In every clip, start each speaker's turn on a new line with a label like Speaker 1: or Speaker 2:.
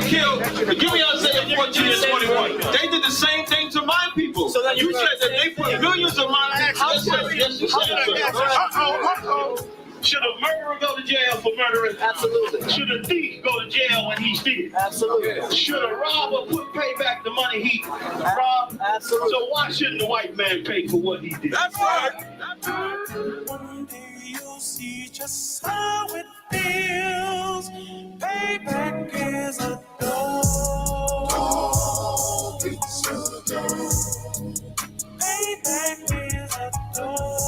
Speaker 1: killed, give me Isaiah 14 and 21. They did the same thing to my people. So that you said that they put millions of my taxes. Yes, you said. Should a murderer go to jail for murdering? Absolutely. Should a thief go to jail when he steals? Absolutely. Should a robber pay back the money he robbed? Absolutely. So why shouldn't the white man pay for what he did? That's right. That's right. One day you'll see just how it feels. Payback is a dog. It's a dog. Payback is a dog.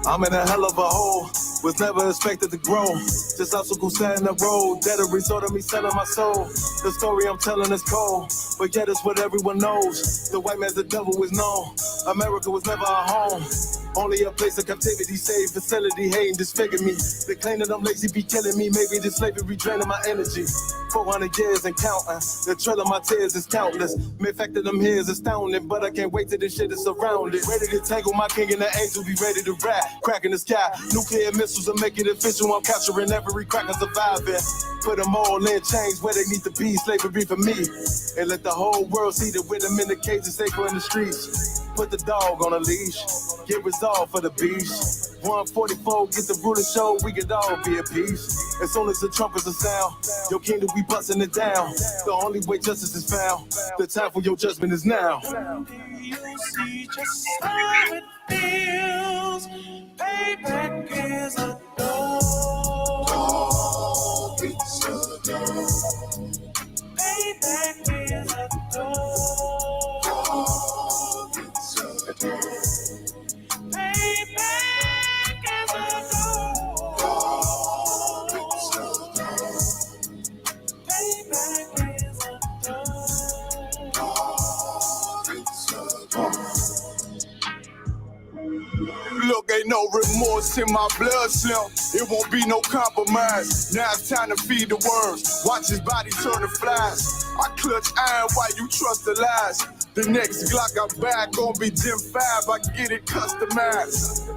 Speaker 2: I'm in a hell of a hole, was never expected to grow. Just obstacles set in the road, that a result of me selling my soul. The story I'm telling is cold, but yet it's what everyone knows. The white man's the devil is known. America was never our home. Only a place of captivity, safe facility, hating, disfigure me. They claim that I'm lazy, be killing me. Maybe the slavery draining my energy. 400 years and counting. The trail of my tears is countless. The fact that I'm here is astounding, but I can't wait till this shit is surrounded. Ready to tangle my king and the angel, be ready to rap. Crack in the sky, nuclear missiles will make it official. I'm capturing every cracker surviving. Put them all in chains where they need to be. Slavery for me. And let the whole world see that with them in the cages, safer in the streets. Put the dog on a leash. Get resolved for the beast. 144, get the ruler show, we could all be at peace. As soon as the trumpets are sound, your kingdom, we busting it down. The only way justice is found, the time for your judgment is now.
Speaker 3: You see just how it feels. Payback is a dog. It's a dog. Payback is a dog. It's a dog. Payback is a dog. It's a dog. Payback is a dog. It's a dog.
Speaker 4: Look, ain't no remorse in my blood, Slim. It won't be no compromise. Now it's time to feed the worms. Watch his body turn to flies. I clutch iron while you trust the lies. The next Glock I buy gon' be Gen 5. I get it customized.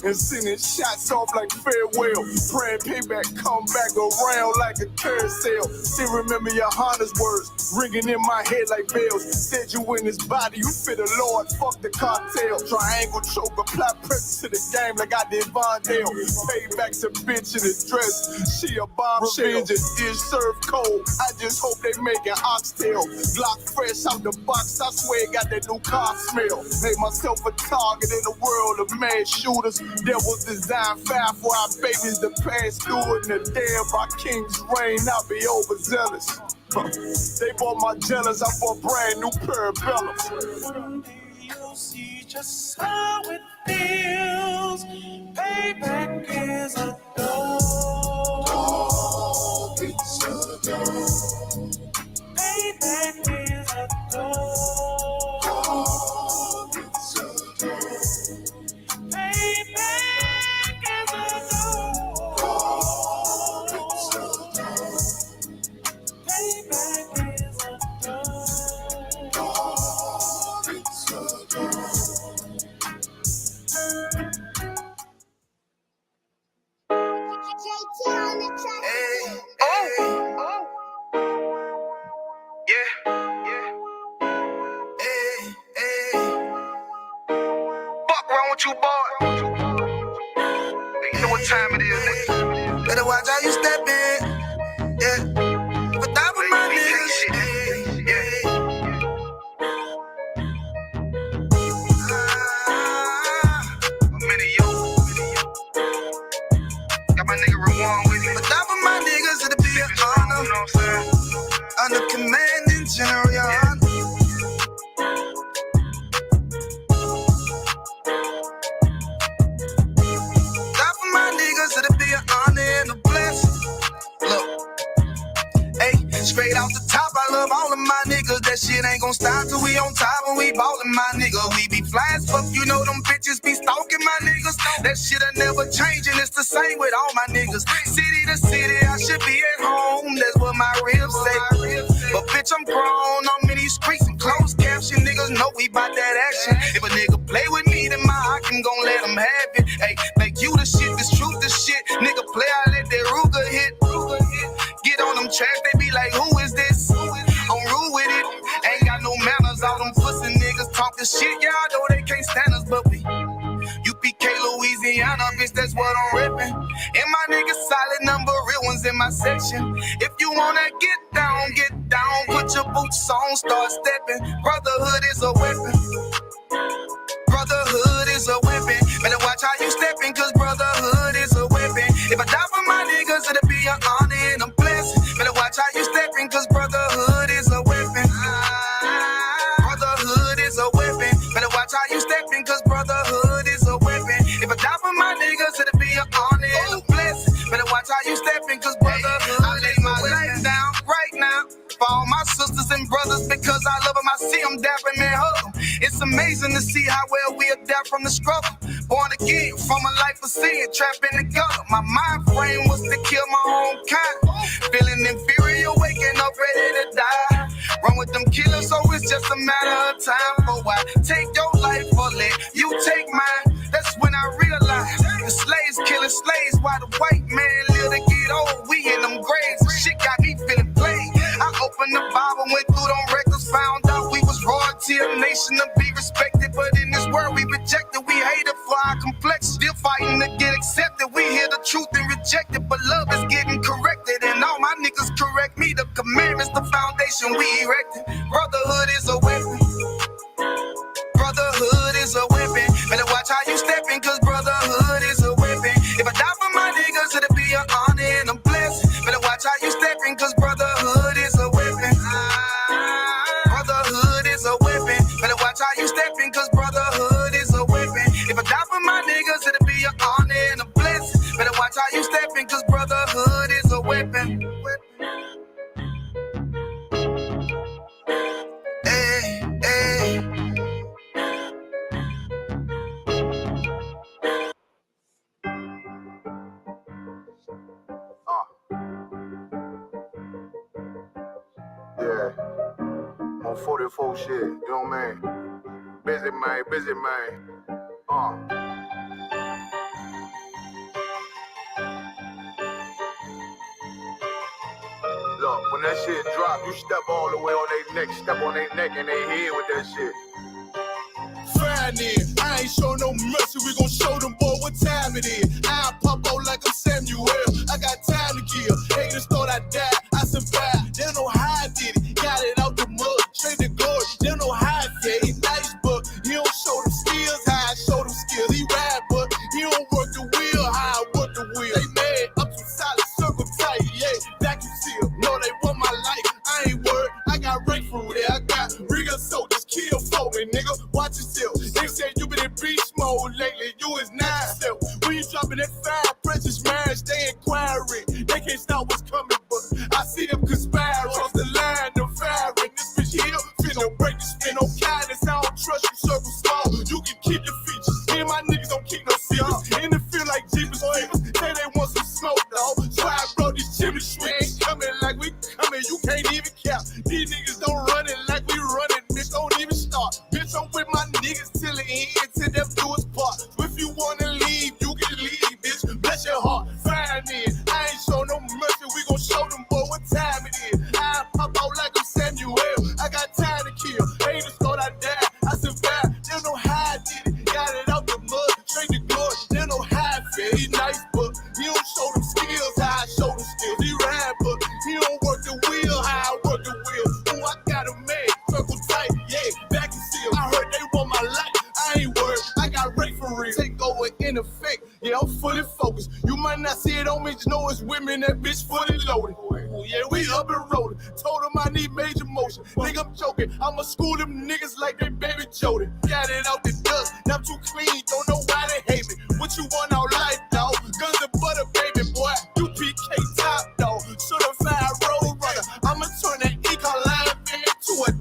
Speaker 4: And sending shots off like farewell. Praying payback come back around like a carousel. Still remember YAHANNA's words ringing in my head like bells. Said you in his body, you fit the Lord, fuck the cartel. Triangle choke, apply pressure to the game like I did Vondale. Payback's a bitch in a dress, she a bombshell. Revenge is served cold, I just hope they make an oxtail. Glock fresh out the box, I swear it got that new car smell. Made myself a target in a world of mad shooters. There was design fire for our babies to pass through. In the day of our king's reign, I'll be overzealous. They bought my jealous, I bought brand new parabellums.
Speaker 3: One day you'll see just how it feels. Payback is a dog. It's a dog. Payback is a dog. It's a dog. Payback is a dog. It's a dog. Payback is a dog. It's a dog.
Speaker 5: Hey, hey. Yeah, yeah. Hey, hey. Fuck wrong with you, boy? You know what time it is, nigga. Better watch how you step in. Yeah. But that was my niggas. Many yo. Got my nigga Rewan with me. But that was my niggas, it'll be an honor. You know what I'm saying? Under commanding General YAHANNA. niggas, that shit ain't gon' stop till we on top and we ballin', my nigga. We be fly as fuck, you know them bitches be stalking my niggas. That shit'll never change and it's the same with all my niggas. City to city, I should be at home, that's what my ribs say. But bitch, I'm grown, I'm in these streets and closed caption. Niggas know we bout that action. If a nigga play with me, then my Hakim gon' let him have it. Hey, make you the shit, this truth the shit. Nigga play, I let that Ruger hit. Get on them tracks, they be like, who is this? I'm rude with it. Ain't got no manners, all them pussy niggas talking shit. Y'all know they can't stand us, but we UPK, Louisiana, bitch, that's what I'm reppin'. And my niggas solid number, real ones in my section. If you wanna get down, put your boots on, start stepping. Brotherhood is a weapon. Brotherhood is a weapon. Better watch how you steppin', cause brotherhood is a weapon. If I die for my niggas, it'll be an honor and a blessing. Better watch how you steppin', cause brotherhood is a weapon. Brotherhood is a weapon. Better watch how you steppin', cause brotherhood is a weapon. If I die for my niggas, it'll be an honor and a blessing. Better watch how you steppin', cause brotherhood I lay my life down right now for all my sisters and brothers, because I love them, I see them dapping and hug them. It's amazing to see how well we adapt from the struggle. Born again from a life of sin, trapped in the gutter. My mind frame was to kill my own kind. Feeling inferior, waking up ready to die. Run with them killers, so it's just a matter of time. For why take your life or let you take mine? That's when I realized the slaves killing slaves while the white man live to get old. We in them graves, shit got me feeling played. I opened the Bible, went through them records, found out we was royalty, a nation to be respected. But in this world we rejected, we hated for our complex. Still fighting to get accepted. We hear the truth and reject it, but love is getting corrected. And all my niggas correct me. The commandments, the foundation we erected. Brotherhood is a weapon. Brotherhood is a weapon. Better watch how you steppin', cause brotherhood is a weapon. If I die for my niggas, it'll be an honor and a blessing. Better watch how you steppin', cause brotherhood is a weapon. Brotherhood is a weapon. Better watch how you steppin', cause brotherhood is a weapon. If I die for my niggas, it'll be an honor and a blessing. Better watch how you steppin', cause brotherhood is a weapon. Hey, hey.
Speaker 4: Yeah, on 44 shit, you know what I mean? Busy man. Look, when that shit drop, you step all the way on their neck, step on their neck and they head with that shit.
Speaker 2: Fine then, I ain't show no mercy, we gon' show them boy what time it is. I pop out like I'm Samuel, I got time to kill. Haters thought I died, I survived. They don't know how I did it, got it out the mud, straight to glory. They don't know how I did it, nice but he don't show them skills, how I show them skills. He ride but he don't work the wheel, how I work the wheel. They mad, up to solid, circle tight, yeah, vacuum seal. No, they want my life, I ain't worried, I got rank for there, I got rigor soldiers, kill for me, nigga, watch yourself. They say you been in beast mode lately, you is not yourself. When you dropping that fire, precious marriage, they inquiring. They can't stop what's coming, but I see them conspiring. Cross the line, them firing. This bitch here, finna break the spin on kindness. I don't trust you, circle small. You can keep your features. Me and my niggas don't keep no secrets. And it feel like Jeepers Creepers. Say they want some smoke, dog. So I brought these chimney sweeps. Coming like we coming, you can't even count. These niggas don't run it like we running, bitch. Don't even start. Bitch, I'm with my niggas till the end, till them do us part. So if you wanna leave, you can leave, bitch. Bless your heart, fine then. I ain't show no mercy, we gon' show them boy what time it is. I pop out like I'm Samuel, I got time to kill. Haters thought I died, I survived. They don't know how I did it, got it out the mud, straight to glory. They don't know how I feel. He nice, but he don't show them skills, how I show them skills. He ride, but he don't work the wheel, how I work the wheel. Ooh, I got a man, circle tight, yeah, back and seal. I heard they want my life, I ain't worried, I got rate for real. Take over in effect, yeah, I'm fully focused. You might not see it on me, just know it's women, that bitch fully loaded. Ooh, yeah, we up and rolling. Told them I need major motion. Think I'm joking, I'ma school them niggas like they baby Jody. Got it out the dust, now I'm too clean, don't know why they hate me. What you want out life, dog? Guns and butter, baby boy. UPK top, dog. Certified road runner. I'ma turn that E-car line into a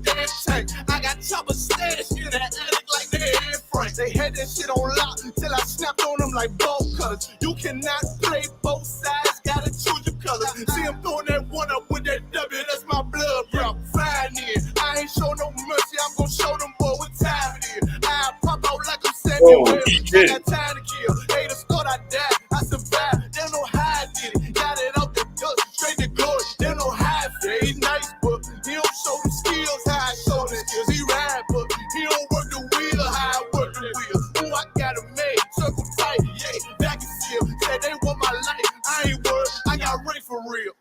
Speaker 4: shit on lock till I snapped on them like bolt cutters. You cannot play both sides, gotta choose your colors. See him throwing that one up with that W, that's my blood, bro. Fine in. I ain't show no mercy, I'm gonna show them boy what time it is. I pop out like I'm Samuel. I got time to kill. Haters thought I died, I survived. They don't know how I did it. Got it out the dust, straight to glory. They don't know how I feel. He's nice, but he don't show them skills how I show them skills. He ride, but he don't work the wheel how I work the wheel. Ooh, I got a made, circle tight, yeah, back and still. Said they want my life, I ain't worried, I got Ray for real.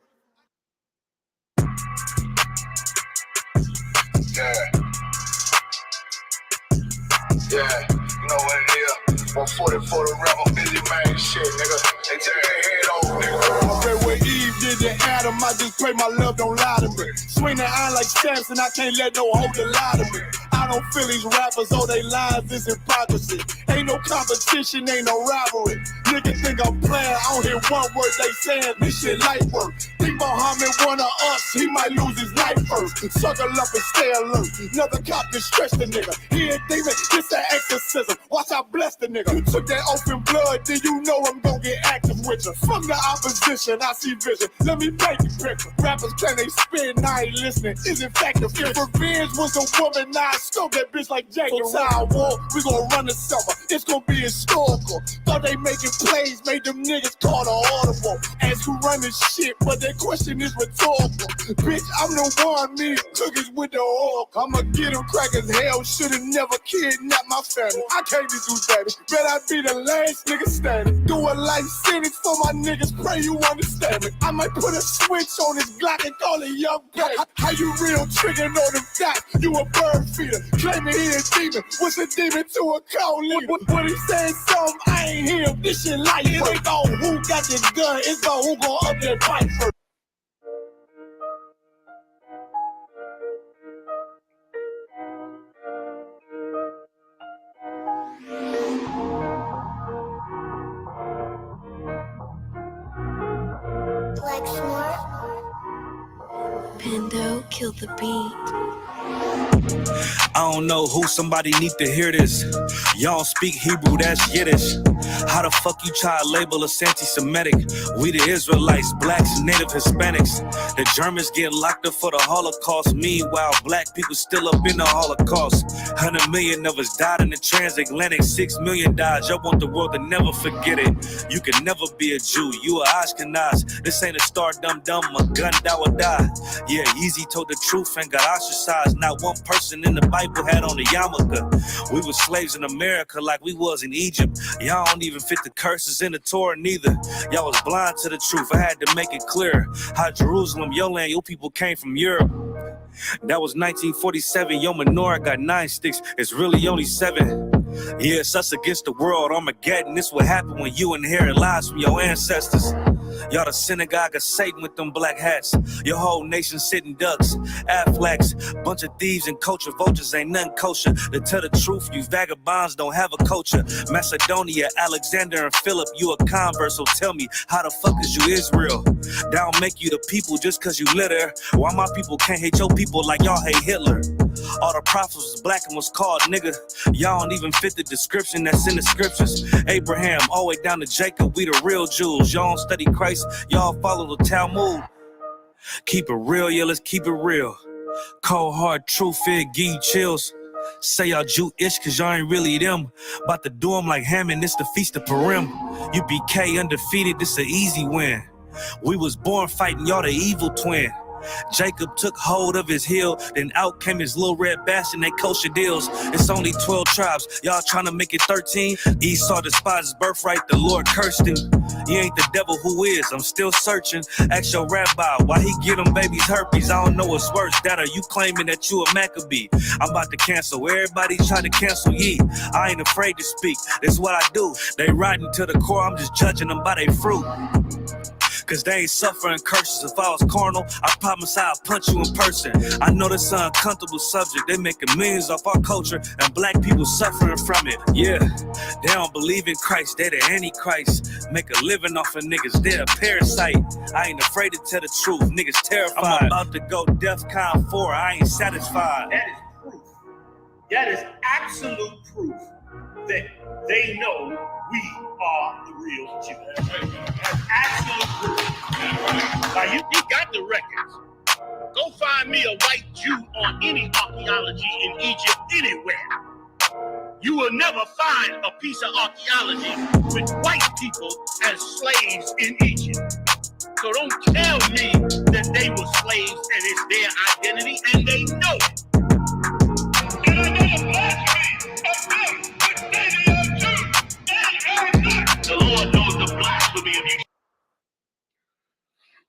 Speaker 4: Yeah, you know what it is. 140 for the rapper, busy man shit, nigga. They tear their head over, nigga. I read what Eve did to Adam, I just pray my love don't lie to me. Swing the iron like Samson, I can't let no holder lie to me. I don't feel these rappers, all they lies is hypocrisy. Ain't no competition, ain't no rivalry. Niggas think I'm playing, I don't hear one word they saying, this shit light work. Think Muhammad one of us, he might lose his life first. Suckle up and stay alert. Another cop just stretch the nigga. He ain't demon, this an exorcism. Watch I bless the nigga. You took that open blood, then you know I'm gonna get active with you. From the opposition, I see vision. Let me paint the picture. Rappers claim they spit and I ain't listening. Is in fact the fear. If revenge was a woman, now I scope that bitch like Jacob. So I war, we gonna run the summer. It's gonna be historical. Thought they making plays, made them niggas call the audible. Ask who run this shit, but that question is rhetorical. Bitch, I'm the one, me cookies with the oil. I'ma get them crackers, hell, should've never kidnapped my family. I can't be too baby, bet I be the last nigga standing. Do a life sentence for my niggas, pray you understand me. I might put a switch on this Glock and call it young baby. How you real trigger on them dots? You a bird feeder, claiming he a demon. What's a demon to a cold leader? When he said something, I ain't hear him. This shit life. It ain't about who got the gun, it's about who gon' up that pipe first.
Speaker 6: Black Smart. Pando, kill the beat.
Speaker 7: I don't know who, somebody need to hear this. Y'all speak Hebrew, that's Yiddish. How the fuck you try to label us anti-Semitic? We the Israelites, blacks, native Hispanics. The Germans get locked up for the Holocaust. Meanwhile, black people still up in the Holocaust. 100 million of us died in the transatlantic. 6 million died. Y'all want the world to never forget it. You can never be a Jew, you a Ashkenaz. This ain't a star dum-dum, a gun that would die. Yeah, Yeezy told the truth and got ostracized. Not one person in the Bible had on a yarmulke. We were slaves in America like we was in Egypt. Y'all don't even fit the curses in the Torah neither. Y'all was blind to the truth. I had to make it clear how Jerusalem, your land, your people came from Europe. That was 1947. Your menorah got 9 sticks. It's really only 7. Yeah, it's us against the world. Armageddon. This what happened when you inherit lies from your ancestors. Y'all the synagogue of Satan with them black hats. Your whole nation sitting ducks, Aflacs, bunch of thieves and culture vultures ain't nothing kosher. To tell the truth, you vagabonds don't have a culture. Macedonia, Alexander and Philip, you a convert, so tell me, how the fuck is you Israel? That don't make you the people just cause you live there. Why my people can't hate your people like y'all hate Hitler? All the prophets was black and was called nigga. Y'all don't even fit the description that's in the scriptures. Abraham, all the way down to Jacob, we the real Jews. Y'all don't study Christ, y'all follow the Talmud. Keep it real, yeah, let's keep it real. Cold hard truth, it give you chills. Say y'all Jewish cause y'all ain't really them. About to do them like Hammond, it's the Feast of Purim. UPK undefeated, this an easy win. We was born fighting, y'all the evil twin. Jacob took hold of his heel, then out came his little red bastard and they kosher deals. It's only 12 tribes, y'all trying to make it 13. Esau despised his birthright, the Lord cursed him. He ain't the devil, who is? I'm still searching. Ask your rabbi why he get them babies herpes. I don't know what's worse, that or you claiming that you a Maccabee. I'm about to cancel, everybody trying to cancel ye. I ain't afraid to speak, that's what I do. They riding to the core, I'm just judging them by their fruit. Cause they ain't suffering curses. If I was carnal, I promise I'll punch you in person. I know this an uncomfortable subject. They making millions off our culture and black people suffering from it. Yeah, they don't believe in Christ. They the Antichrist. Make a living off of niggas. They're a parasite. I ain't afraid to tell the truth. Niggas terrified. I'm about to go DEFCON 4. I ain't satisfied.
Speaker 1: That is proof. That is absolute proof
Speaker 8: that they know we are the real Jews. That's absolute proof. Now, you got the records. Go find me a white Jew on any archaeology in Egypt anywhere. You will never find a piece of archaeology with white people as slaves in Egypt. So don't tell me that they were slaves and it's their identity, and they know it. And I know the blasphemy of them, but they are Jews. They are not. The Lord knows the blasphemy of you.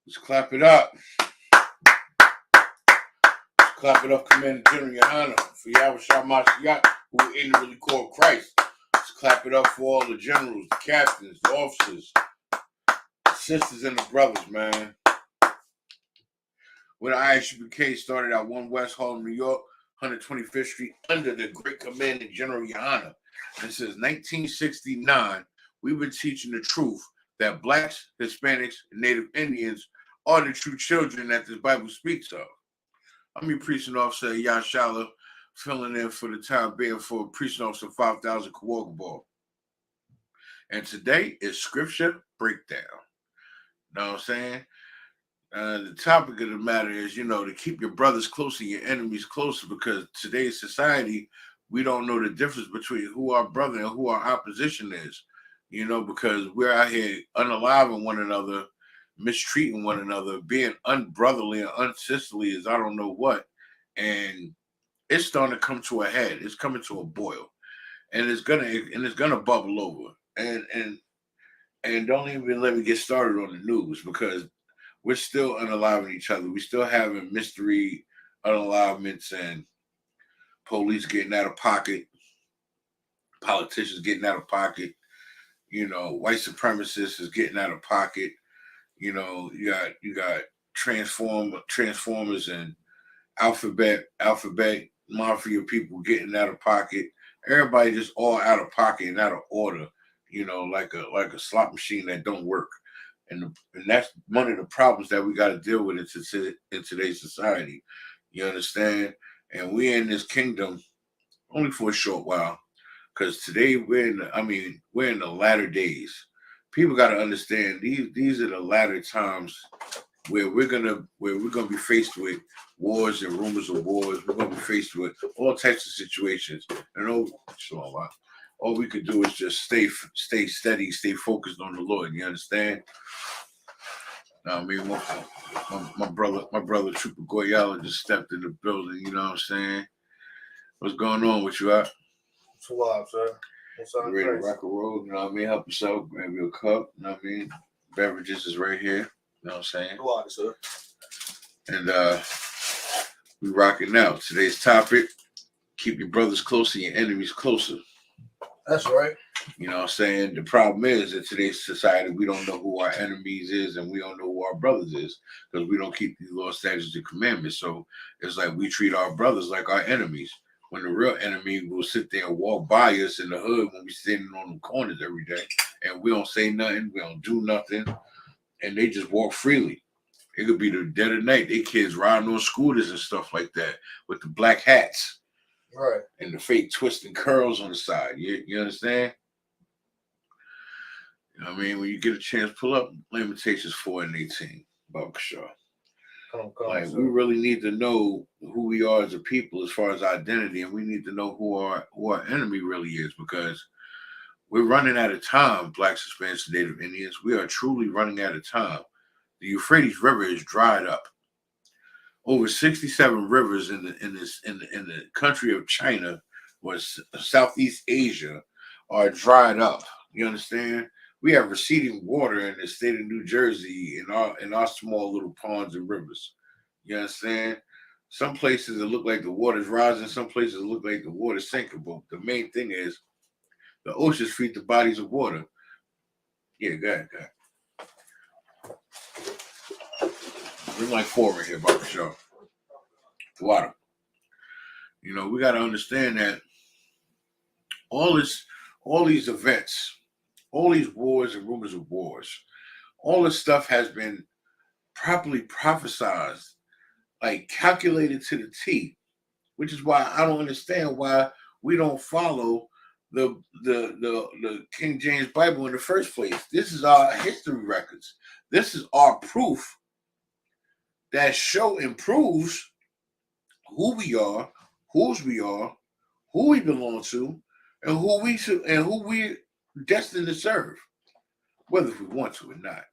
Speaker 9: Let's clap it up. Let's clap it up, Commander General YAHANNA, for Yahushua Mashiach, who were ignorantly called Christ. Let's clap it up for all the generals, the captains, the officers, the sisters, and the brothers, man. When the ISUPK started at 1 West Harlem, New York, 125th Street, under the great Commander General YAHANNA. And since 1969, we've been teaching the truth that blacks, Hispanics, and Native Indians are the true children that this Bible speaks of. I'm your preaching officer, Yashala, filling in for the time being for preaching officer 5000 Kawagaball. And today is scripture breakdown. Know what I'm saying? The topic of the matter is, to keep your brothers close and your enemies closer, because today's society, we don't know the difference between who our brother and who our opposition is, because we're out here unaliving one another, mistreating one another, being unbrotherly and unsisterly as I don't know what. And it's starting to come to a head. It's coming to a boil. And it's gonna bubble over. And don't even let me get started on the news, because we're still unaliving each other. We still having mystery unalivements and police getting out of pocket, politicians getting out of pocket, white supremacists is getting out of pocket. You got Transformers and alphabet mafia people getting out of pocket. Everybody just all out of pocket and out of order, like a slot machine that don't work. And that's one of the problems that we got to deal with in today's society. You understand? And we're in this kingdom only for a short while, because today we're in the latter days. People got to understand these are the latter times where we're gonna be faced with wars and rumors of wars. We're gonna be faced with all types of situations, and all we could do is just stay steady, stay focused on the Lord. You understand? Now, my brother Trooper Goyala just stepped in the building. You know what I'm saying? What's going on with you, Out?
Speaker 10: What's up, sir?
Speaker 9: You ready to rock and roll? You know what I mean? Help yourself, grab your cup. You know what I mean? Beverages is right here. You know what I'm saying?
Speaker 10: Water, sir.
Speaker 9: And we rocking out. Today's topic: keep your brothers closer, your enemies closer.
Speaker 10: That's right.
Speaker 9: You know what I'm saying? The problem is in today's society, we don't know who our enemies is, and we don't know who our brothers is, because we don't keep these law, statutes, and commandments. So it's like we treat our brothers like our enemies, when the real enemy will sit there and walk by us in the hood when we standing on them corners every day, and we don't say nothing, we don't do nothing, and they just walk freely. It could be the dead of night. They kids riding on scooters and stuff like that with the black hats.
Speaker 10: Right.
Speaker 9: And the fake twisting curls on the side. You understand? You know what I mean? When you get a chance, pull up Lamentations 4 and 18. Baruch Shah. Like, we really need to know who we are as a people as far as identity, and we need to know who our enemy really is, because we're running out of time, blacks, Hispanics, and Native Indians. We are truly running out of time. The Euphrates River is dried up. Over 67 rivers in the country of China or Southeast Asia are dried up. You understand? We have receding water in the state of New Jersey in our small little ponds and rivers. You understand? Some places it look like the water's rising, some places it look like the water's sinking. But the main thing is the oceans feed the bodies of water. Yeah, go ahead. We're like 4 right here, Baruch Shah. Water. We got to understand that all these events, all these wars and rumors of wars, all this stuff has been properly prophesied, like calculated to the T, which is why I don't understand why we don't follow the King James Bible in the first place. This is our history records. This is our proof that show and proves who we are, whose we are, who we belong to, and who we're destined to serve, whether we want to or not.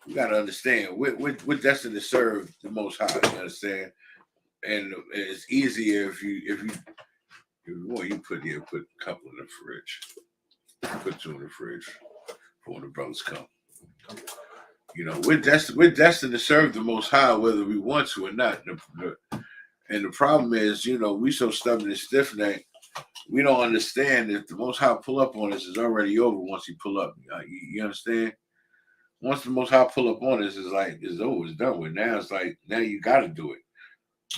Speaker 9: You got to understand, we're destined to serve the Most High. You understand? And it's easier if you want, you put a couple in the fridge, put 2 in the fridge for when the brothers come. You know, we're destined to serve the Most High, whether we want to or not. And the problem is, you know, we so stubborn and stiff-necked, we don't understand that the Most High pull up on us is already over once he pull up. You understand? Once the Most High pull up on us, it's like, it's over, it's done with. Now it's like, now you got to do it.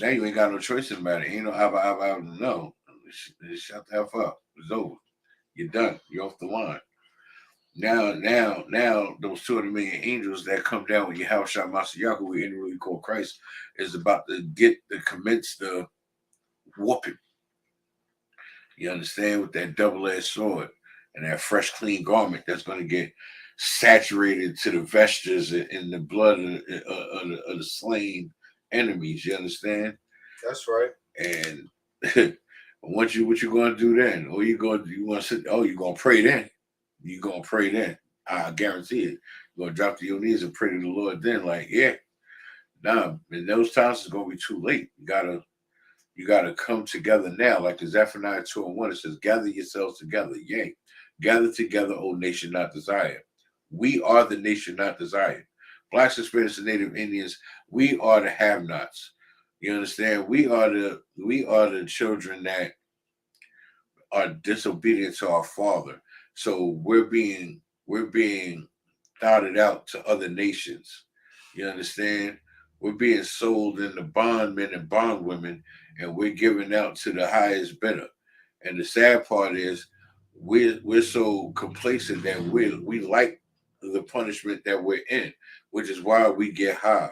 Speaker 9: Now you ain't got no choice in the matter. Ain't no no. Shut the F up. It's over. You're done. You're off the line. Now, those 200 million angels that come down with Yahushua Mashiach, who we really call Christ, is about to commence the whooping. You understand? With that double-edged sword and that fresh, clean garment that's going to get saturated to the vestures in the blood of the slain enemies. You understand?
Speaker 10: That's right.
Speaker 9: And what you going to do then? Or you want to sit? Oh, you're going to pray then. You're going to pray then. I guarantee it. You're going to drop to your knees and pray to the Lord then. Like, yeah. Nah, in those times it's going to be too late. You gotta come together now. Like in Zephaniah 2:1, it says, gather yourselves together. Yea, gather together, O nation not desired. We are the nation not desired. Blacks, Hispanics, and Native Indians, we are the have-nots. You understand? We are the children that are disobedient to our Father. So we're being dotted out to other nations. You understand? We're being sold into bondmen and bondwomen, and we're giving out to the highest bidder. And the sad part is we're so complacent that we like the punishment that we're in, which is why we get high,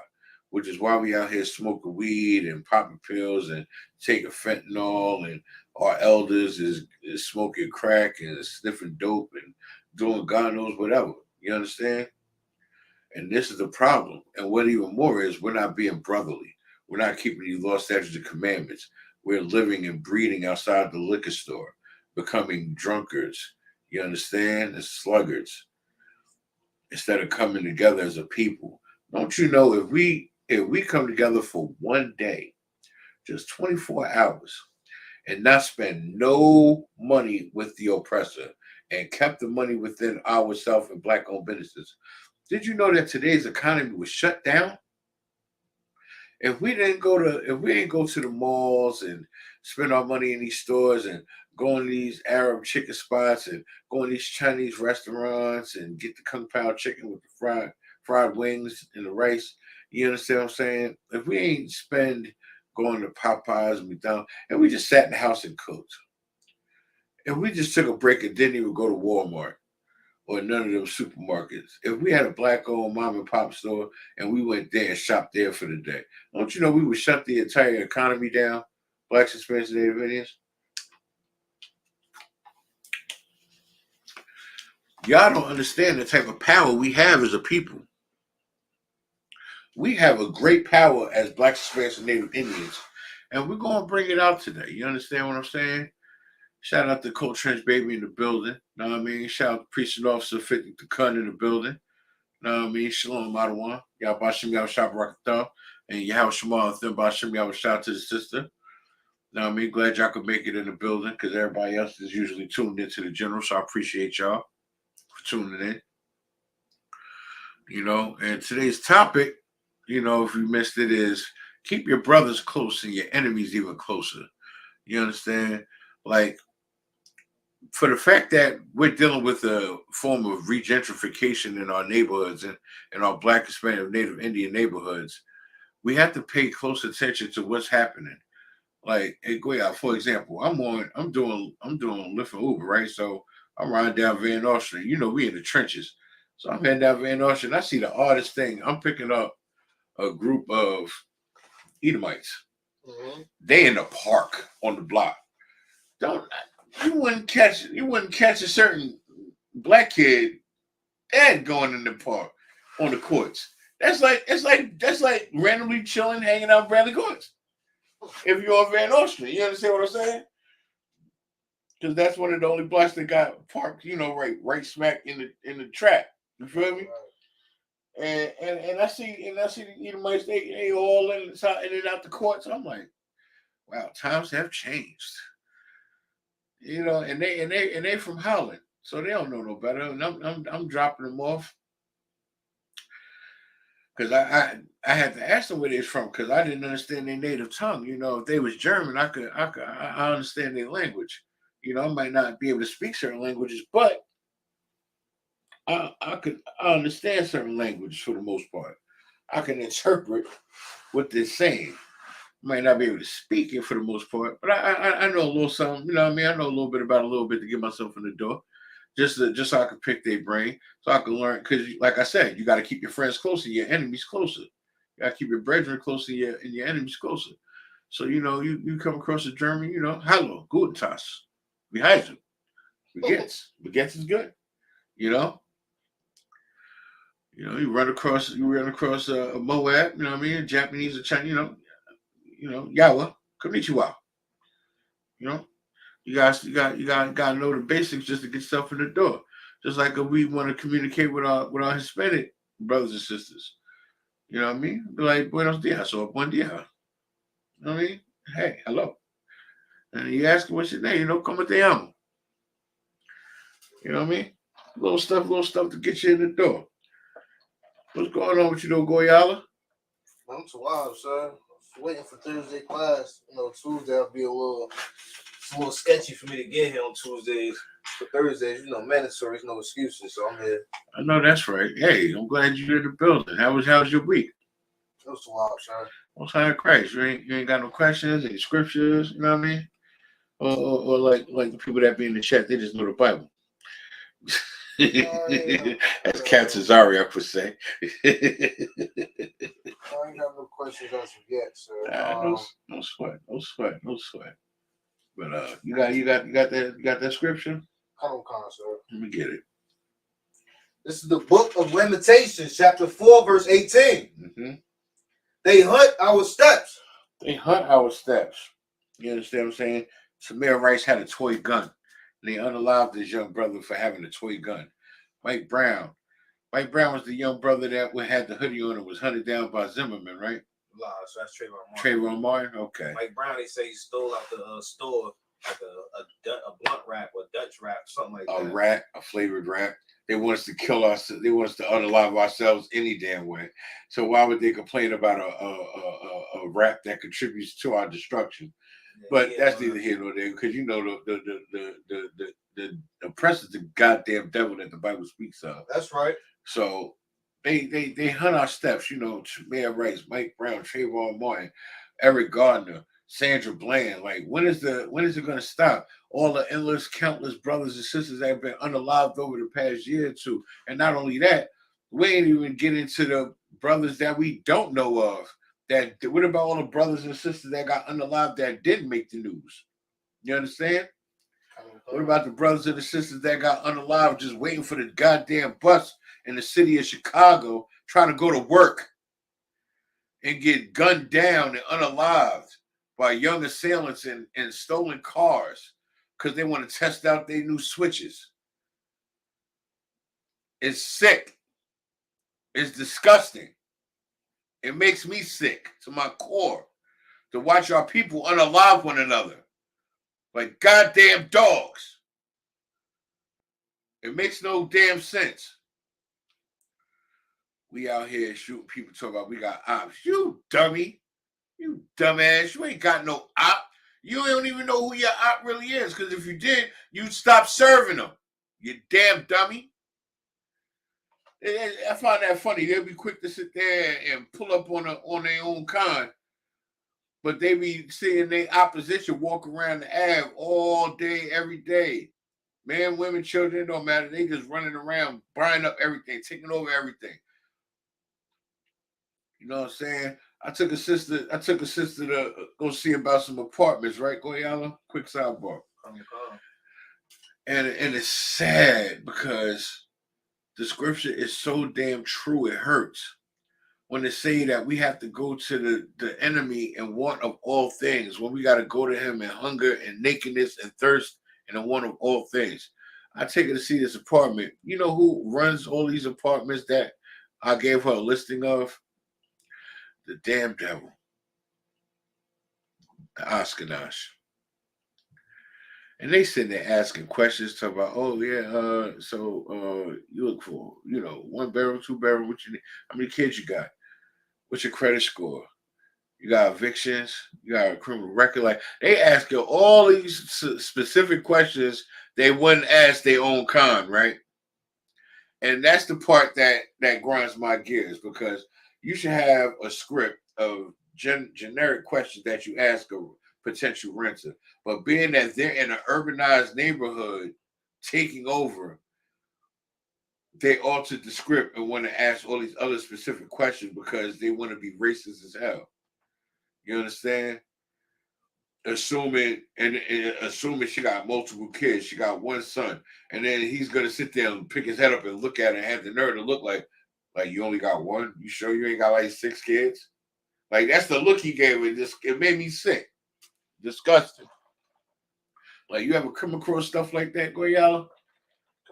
Speaker 9: which is why we out here smoking weed and popping pills and taking fentanyl, and our elders is smoking crack and sniffing dope and doing God knows whatever. You understand? And this is the problem. And what even more is, we're not being brotherly. We're not keeping these law, statutes, and commandments. We're living and breeding outside the liquor store, becoming drunkards, you understand, and sluggards, instead of coming together as a people. Don't you know, if we come together for one day, just 24 hours, and not spend no money with the oppressor, and kept the money within ourselves and black-owned businesses, did you know that today's economy was shut down? If we didn't go to the malls and spend our money in these stores and go in these Arab chicken spots and go in these Chinese restaurants and get the Kung Pao chicken with the fried wings and the rice, you understand what I'm saying? If we ain't spend going to Popeyes and McDonald's, and we just sat in the house and cooked, if we just took a break and didn't even go to Walmart or none of those supermarkets, if we had a black-owned mom and pop store and we went there and shopped there for the day, don't you know we would shut the entire economy down? Blacks, Hispanics, and Native Indians. Y'all don't understand the type of power we have as a people. We have a great power as Blacks, Hispanics, and Native Indians, and we're going to bring it out today. You understand what I'm saying? Shout out to Cold Trench Baby in the building. Know what I mean? Shout out to Preaching Officer 50 the Cun in the building. Know what I mean? Shalom, Madawan. Y'all Bashim Yahweh Shop Rock Thumb. And Yahweh Shema and Thumb Bashim Yahweh shout out to the sister. Know what I mean? Glad y'all could make it in the building, because everybody else is usually tuned into the general. So I appreciate y'all for tuning in. You know, and today's topic, you know, if you missed it, is keep your brothers close and your enemies even closer. You understand? Like, for the fact that we're dealing with a form of regentrification in our neighborhoods and in our Black, Hispanic, Native Indian neighborhoods, we have to pay close attention to what's happening. Like, hey, for example, I'm doing Lyft and Uber, right? So I'm riding down Van Nostrand Street. You know, we in the trenches. So I'm heading down Van Nostrand Street, and I see the oddest thing. I'm picking up a group of Edomites. Mm-hmm. They in the park on the block. you wouldn't catch a certain black kid dead going in the park on the courts. That's like randomly chilling, hanging out Bradley Courts. If you're on Van Nostrand, you understand what I'm saying? Because that's one of the only blocks that got parked, right smack in the trap. You feel me? And I see the Edomites, they all in and out the courts. I'm like, wow, times have changed. And they from Holland, so they don't know no better. And I'm dropping them off because I had to ask them where they're from because I didn't understand their native tongue. If they was German, I understand their language. I might not be able to speak certain languages, but I understand certain languages for the most part. I can interpret what they're saying. Might not be able to speak it for the most part, but I know a little something. You know what I mean? I know a little bit about a little bit to get myself in the door, just so I can pick their brain, so I can learn. Because, like I said, you got to keep your friends closer, your enemies closer. You got to keep your brethren closer, and your enemies closer. So you come across a German, hello, guten Tag, wie heißt du? Wie geht's is good. You run across a Moab, you know what I mean? Japanese or Chinese, Yawa, konnichiwa. You got to know the basics just to get stuff in the door. Just like if we want to communicate with our Hispanic brothers and sisters, you know what I mean? Be like buenos dias or buen dia. You know what I mean? Hey, hello. And you ask them what's your name, como te llamo. You know what I mean? Little stuff to get you in the door. What's going on with you though, Goyala?
Speaker 10: I'm too wild, sir. Waiting for Thursday class. Tuesday I'll be it's a little sketchy for me to get here on Tuesdays. For Thursdays, mandatory, no excuses, so I'm here.
Speaker 9: I know that's right. Hey, I'm glad you're in the building. How was your week?
Speaker 10: It was too wild, sir.
Speaker 9: Most High Christ. You ain't got no questions, any scriptures, you know what I mean? Or like the people that be in the chat, they just know the Bible. As Cat Cesario would say.
Speaker 10: I ain't got no questions as of yet, sir.
Speaker 9: No sweat. But you got that scripture?
Speaker 10: Come on, sir.
Speaker 9: Let me get it.
Speaker 10: This is the book of Lamentations, chapter 4, verse 18.
Speaker 9: Mm-hmm.
Speaker 10: They hunt our steps.
Speaker 9: You understand what I'm saying? Samir Rice had a toy gun. And they unalived this young brother for having a toy gun. Mike Brown was the young brother that had the hoodie on and was hunted down by Zimmerman, right?
Speaker 10: So that's Trayvon Martin.
Speaker 9: Trayvon Martin? Okay.
Speaker 10: Mike Brown, they say he stole out the store like a blunt wrap or Dutch wrap, something like that.
Speaker 9: A flavored wrap. They want us to kill us. They want us to unalive ourselves any damn way. So why would they complain about a wrap that contributes to our destruction? But that's neither here nor there, because the oppressor is the goddamn devil that the Bible speaks of.
Speaker 10: That's right.
Speaker 9: So they hunt our steps. Mayor Rice, Mike Brown, Trayvon Martin, Eric Gardner, Sandra Bland. Like, when is it going to stop? All the endless, countless brothers and sisters that have been unalived over the past year or two. And not only that, we ain't even get into the brothers that we don't know of. What about all the brothers and sisters that got unalived that didn't make the news? You understand? What about the brothers and the sisters that got unalived just waiting for the goddamn bus in the city of Chicago, trying to go to work and get gunned down and unalived by young assailants in stolen cars because they want to test out their new switches? It's sick. It's disgusting. It makes me sick to my core to watch our people unalive one another like goddamn dogs. It makes no damn sense. We out here shooting people, talking about we got ops. You dummy. You dumbass. You ain't got no op. You don't even know who your op really is, because if you did, you'd stop serving them. You damn dummy. I find that funny. They'll be quick to sit there and pull up on their own kind, but they be seeing their opposition walk around the Ave all day, every day. Men, women, children, it don't matter. They just running around, buying up everything, taking over everything. You know what I'm saying? I took a sister to go see about some apartments, right? Go Yala. Quick sidebar. And it's sad because the scripture is so damn true, it hurts. When they say that we have to go to the enemy and want of all things, when we got to go to him in hunger and nakedness and thirst and in want of all things. I take her to see this apartment. You know who runs all these apartments that I gave her a listing of? The damn devil. The Ashkenaz. And they sitting there asking questions, talking about, oh yeah, so you look for, 1 bedroom, 2 bedroom, what you need? How many kids you got? What's your credit score? You got evictions, you got a criminal record. Like, they ask you all these specific questions they wouldn't ask their own kind, right? And that's the part that grinds my gears, because you should have a script of generic questions that you ask a potential renter. But being that they're in an urbanized neighborhood taking over, they altered the script and want to ask all these other specific questions because they want to be racist as hell. You understand? Assuming she got multiple kids, she got one son, and then he's gonna sit there and pick his head up and look at it and have the nerve to look like you only got one. You sure you ain't got like 6 kids? Like, that's the look he gave me. It made me sick, disgusting. Like, you ever come across stuff like that, Goyala?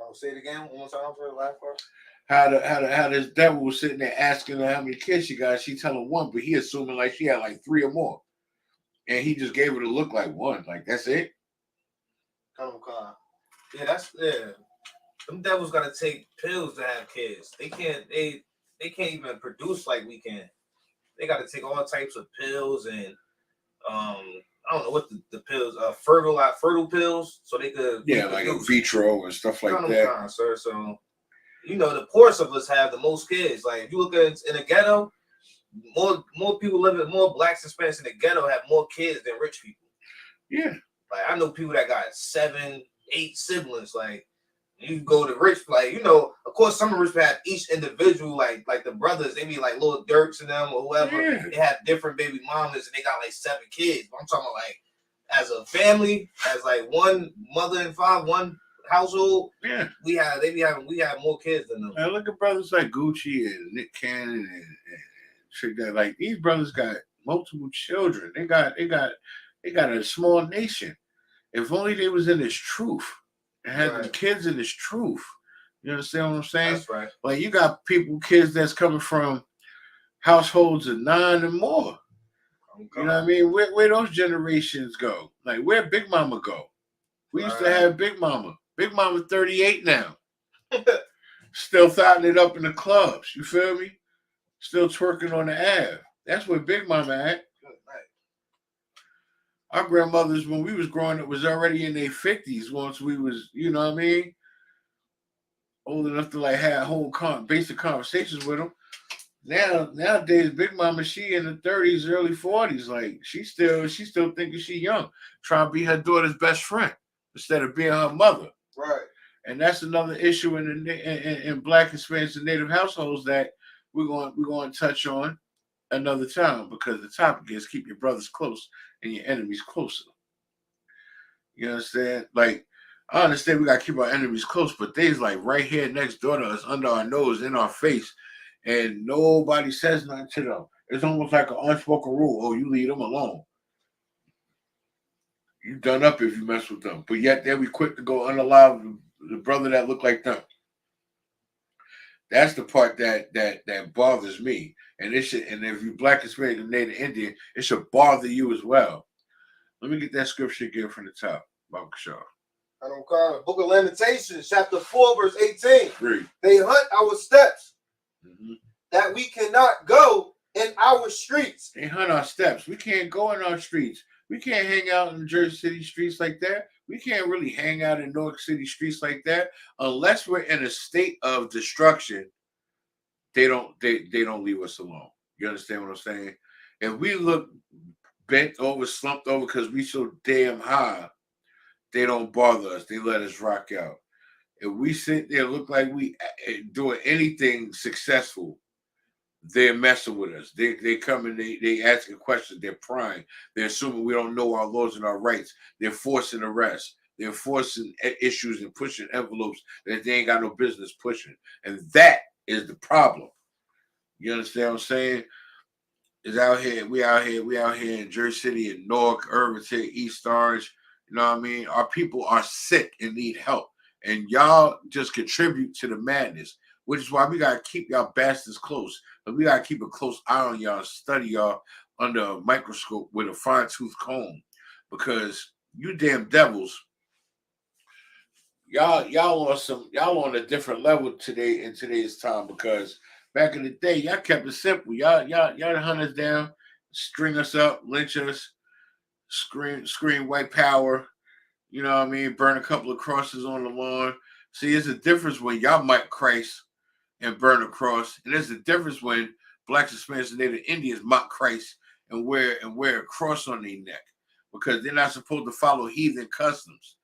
Speaker 10: I'll say it again one more time for the last part.
Speaker 9: How this devil was sitting there asking her how many kids she got. She telling 1, but he assuming like she had like 3 or more. And he just gave her to look like 1. Like, that's it?
Speaker 10: Yeah, them devils gotta take pills to have kids. They can't even produce like we can. They gotta take all types of pills and I don't know what the pills fertile pills, so they could
Speaker 9: like in vitro and stuff like that.
Speaker 10: Sir. So the poorest of us have the most kids. Like, if you look at in the ghetto, more people more blacks and Hispanics in the ghetto have more kids than rich people.
Speaker 9: Yeah.
Speaker 10: Like, I know people that got 7, 8 siblings. Like, you go to rich, like, of course, some rich people have each individual, like the brothers, they be like little Dirks and them or whoever.
Speaker 9: Yeah.
Speaker 10: They have different baby mamas and they got like 7 kids. But I'm talking about, like, as a family, as like one mother and father, one household.
Speaker 9: Yeah.
Speaker 10: We have more kids than them.
Speaker 9: Now look at brothers like Gucci and Nick Cannon and shit that, like, these brothers got multiple children. They got a small nation. If only they was in this truth and had the kids in this truth. You understand what I'm saying?
Speaker 10: That's right.
Speaker 9: Like, you got kids that's coming from households of 9 and more. You know what I mean? Where those generations go? Like, where Big Mama go? We used to have Big Mama. Big Mama 38 now. Still thotting it up in the clubs. You feel me? Still twerking on the Ave. That's where Big Mama at. Our grandmothers, when we was growing up, was already in their 50s once we was, you know what I mean, old enough to like have whole basic conversations with them. Nowadays, Big Mama, she in the 30s, early 40s. Like, she still thinking she young, trying to be her daughter's best friend instead of being her mother.
Speaker 10: Right.
Speaker 9: And that's another issue in Black, Hispanic, and Native households that we're going to touch on another time, because the topic is keep your brothers close and your enemies closer. You understand? Like, I understand we got to keep our enemies close, but they's like right here next door to us, under our nose, in our face, and nobody says nothing to them. It's almost like an unspoken rule. Oh, you leave them alone. You done up if you mess with them. But yet they'll be quick to go unalive the brother that look like them. That's the part that bothers me. And it should, and if you Black, Hispanic, and Native Indian, it should bother you as well. Let me get that scripture again from the top.
Speaker 10: Book of Lamentations, chapter 4, verse 18.
Speaker 9: Read.
Speaker 10: They hunt our steps, that we cannot go in our streets.
Speaker 9: They hunt our steps. We can't go in our streets. We can't hang out in Jersey City streets like that. We can't really hang out in New York City streets like that unless we're in a state of destruction. They don't leave us alone. You understand what I'm saying? If we look bent over, slumped over because we so damn high, they don't bother us. They let us rock out. If we sit there look like we doing anything successful, they're messing with us. They come and they asking questions. They're prying. They're assuming we don't know our laws and our rights. They're forcing arrest. They're enforcing issues and pushing envelopes that they ain't got no business pushing. And that is the problem. You understand what I'm saying? We out here in Jersey City, in Newark, Irvington, East Orange. You know what I mean? Our people are sick and need help. And y'all just contribute to the madness, which is why we got to keep y'all bastards close. But we got to keep a close eye on y'all, study y'all under a microscope with a fine-tooth comb. Because you damn devils, y'all on a different level today in today's time. Because back in the day, y'all kept it simple. Y'all hunt us down, string us up, lynch us, scream white power. You know what I mean? Burn a couple of crosses on the lawn. See, there's a difference when y'all might Christ and burn a cross, and there's a difference when blacks, Hispanics, and Native Indians mock Christ and wear a cross on their neck, because they're not supposed to follow heathen customs.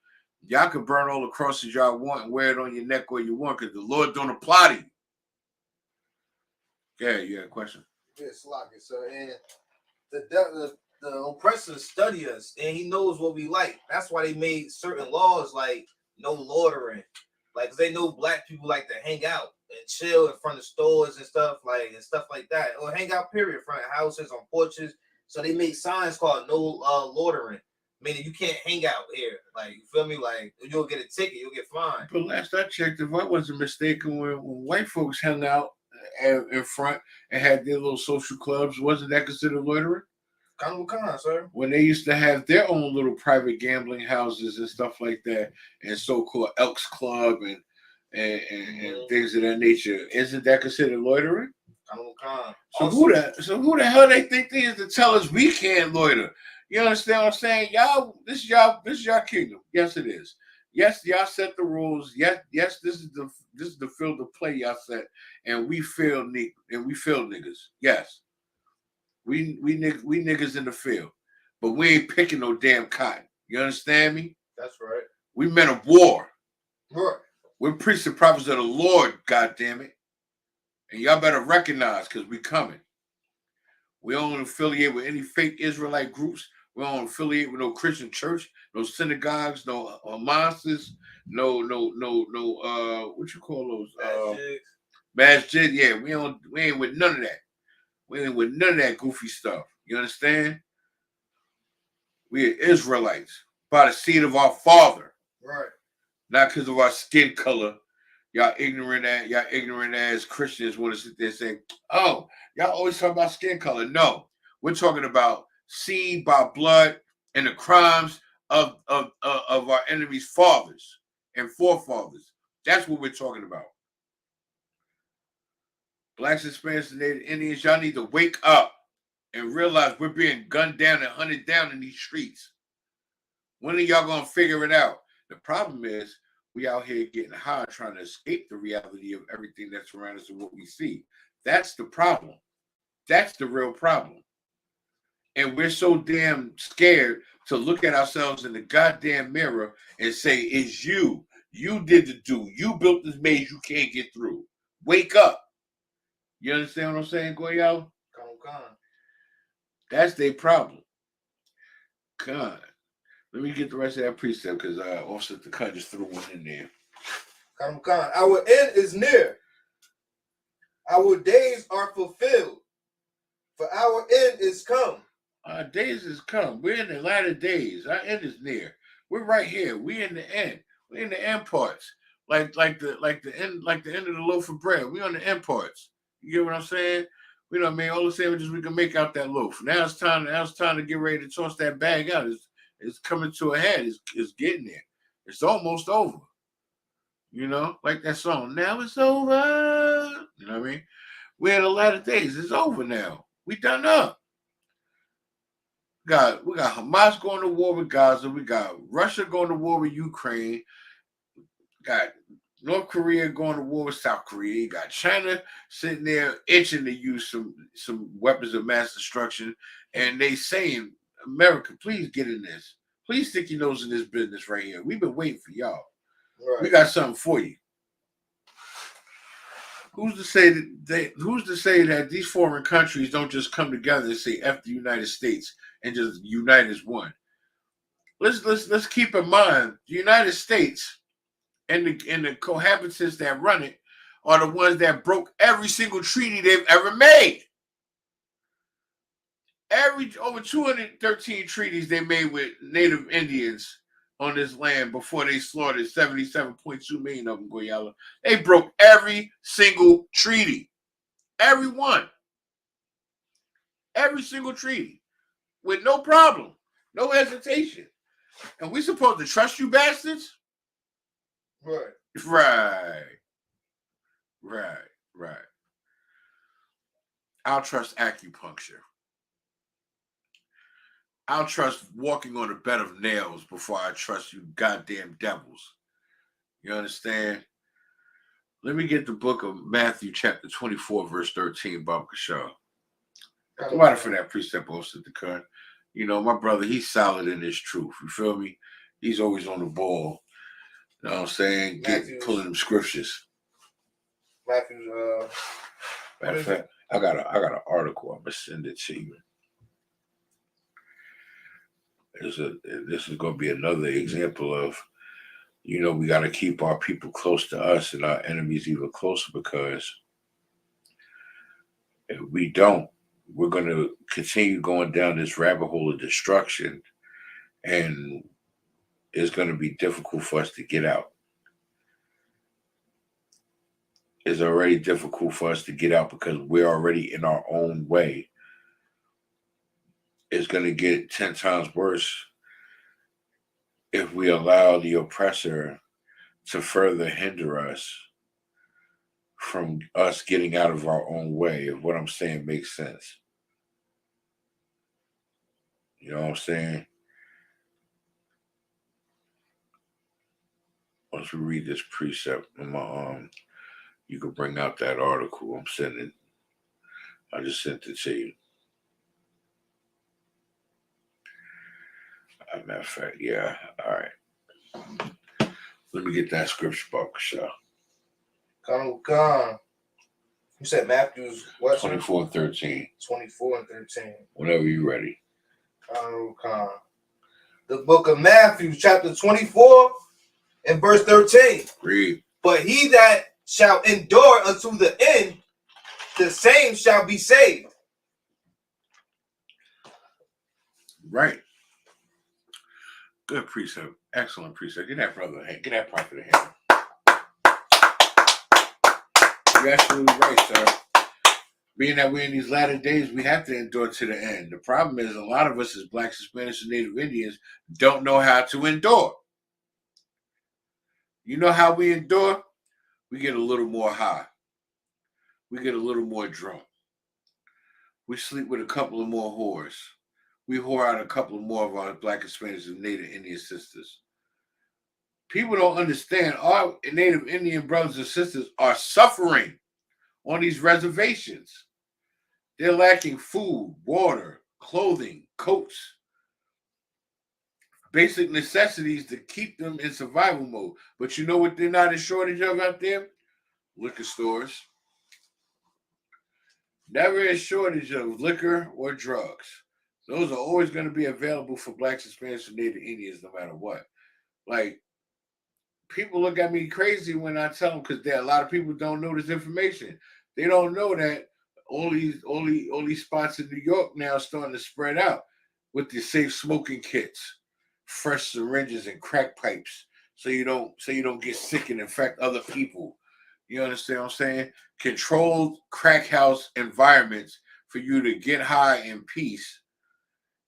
Speaker 9: Y'all can burn all the crosses y'all want and wear it on your neck where you want, because the Lord don't apply to you. Yeah, you had a question?
Speaker 10: Yeah, Slocky, sir. And the oppressors study us, and he knows what we like. That's why they made certain laws like no loitering. Like, 'cause they know black people like to hang out and chill in front of stores and stuff like that. Or hang out, period, in front of houses, on porches. So they make signs called no loitering, meaning you can't hang out here. Like, you feel me? Like, you'll get a ticket, you'll get fined.
Speaker 9: But last I checked, if I wasn't mistaken, when white folks hung out in front and had their little social clubs, wasn't that considered loitering?
Speaker 10: Kind of, sir.
Speaker 9: When they used to have their own little private gambling houses and stuff like that, and so-called Elks Club and things of that nature, isn't that considered loitering? So who the hell they think they is to tell us we can't loiter? You understand what I'm saying? Y'all, this is y'all kingdom. Yes, it is. Yes, y'all set the rules. Yes, this is the field of play y'all set, and we fail niggas. Yes. We niggas in the field, but we ain't picking no damn cotton. You understand me?
Speaker 10: That's right.
Speaker 9: We men of war.
Speaker 10: Right.
Speaker 9: We're priests and prophets of the Lord, goddamn it. And y'all better recognize, because we coming. We don't affiliate with any fake Israelite groups. We don't affiliate with no Christian church, no synagogues, no mosques, no what you call those? Masjid. Yeah, we ain't with none of that. We ain't with none of that goofy stuff. You understand? We are Israelites by the seed of our father.
Speaker 10: Right.
Speaker 9: Not because of our skin color. Y'all ignorant as Christians want to sit there and say, oh, y'all always talk about skin color. No, we're talking about seed by blood and the crimes of our enemies' fathers and forefathers. That's what we're talking about. Blacks, Hispanics, and Native Indians, y'all need to wake up and realize we're being gunned down and hunted down in these streets. When are y'all going to figure it out? The problem is we out here getting high trying to escape the reality of everything that's around us and what we see. That's the problem. That's the real problem. And we're so damn scared to look at ourselves in the goddamn mirror and say, it's you. You did the do. You built this maze you can't get through. Wake up. You understand what I'm saying, Goyal? That's their problem. God. Let me get the rest of that precept, because Officer the Cut just threw one in there.
Speaker 10: Our end is near. Our days are fulfilled. For our end is come.
Speaker 9: Our days is come. We're in the latter days. Our end is near. We're right here. We're in the end. We're in the end parts. Like the end of the loaf of bread. We're on the end parts. You get what I'm saying? We know what I mean? All the sandwiches we can make out that loaf. Now it's time to get ready to toss that bag out. It's coming to a head. It's getting there. It's almost over. You know, like that song. Now it's over. You know what I mean? We're in the latter days. It's over now. We done up. We got Hamas going to war with Gaza. We got Russia going to war with Ukraine. We got North Korea going to war with South Korea. You got China sitting there itching to use some weapons of mass destruction. And they saying, America, please get in this. Please stick your nose in this business right here. We've been waiting for y'all. Right. We got something for you. Who's to say that these foreign countries don't just come together and say F the United States and just unite as one? let's keep in mind the United States and the cohabitants that run it are the ones that broke every single treaty they've ever made. Over 213 treaties they made with Native Indians on this land before they slaughtered 77.2 million of them, Goyala. They broke every single treaty. Every one. Every single treaty. With no problem. No hesitation. And we supposed to trust you bastards? Right. I'll trust acupuncture. I'll trust walking on a bed of nails before I trust you goddamn devils. You understand? Let me get the book of Matthew chapter 24, verse 13, Baba Kashar. Why for that precept also the current? You know, my brother, he's solid in his truth. You feel me? He's always on the ball. You know what I'm saying? Pulling them scriptures.
Speaker 10: Matthew's
Speaker 9: matter of fact, I got an article. I'm gonna send it to you. This is gonna be another example of, you know, we gotta keep our people close to us and our enemies even closer, because if we don't, we're gonna continue going down this rabbit hole of destruction, and it's gonna be difficult for us to get out. It's already difficult for us to get out because we're already in our own way. It's going to get 10 times worse if we allow the oppressor to further hinder us from us getting out of our own way, if what I'm saying makes sense. You know what I'm saying? Once we read this precept in my you can bring out that article I'm sending. I just sent it to you. As a matter of fact, yeah. All right. Let me get that scripture book, Shah.
Speaker 10: Khan. You said Matthew's what?
Speaker 9: 24 and 13.
Speaker 10: 24 and 13.
Speaker 9: Whenever you're ready.
Speaker 10: Khan. The book of Matthew, chapter 24 and verse 13.
Speaker 9: Read.
Speaker 10: But he that shall endure unto the end, the same shall be saved.
Speaker 9: Right. Good precept. Excellent precept. Get that brother a hand. Get that prophet a hand. You're absolutely right, sir. Being that we're in these latter days, we have to endure to the end. The problem is a lot of us as Blacks, Hispanics, and Native Indians don't know how to endure. You know how we endure? We get a little more high. We get a little more drunk. We sleep with a couple of more whores. We whore out a couple of more of our Black, Hispanics, and Native Indian sisters. People don't understand. Our Native Indian brothers and sisters are suffering on these reservations. They're lacking food, water, clothing, coats, basic necessities to keep them in survival mode. But you know what they're not in shortage of out there? Liquor stores. Never in shortage of liquor or drugs. Those are always going to be available for Blacks, Hispanics, and Native Indians no matter what. Like, people look at me crazy when I tell them, because a lot of people don't know this information. They don't know that all these spots in New York now are starting to spread out with the safe smoking kits, fresh syringes, and crack pipes, so you don't get sick and infect other people. You understand what I'm saying? Controlled crack house environments for you to get high in peace,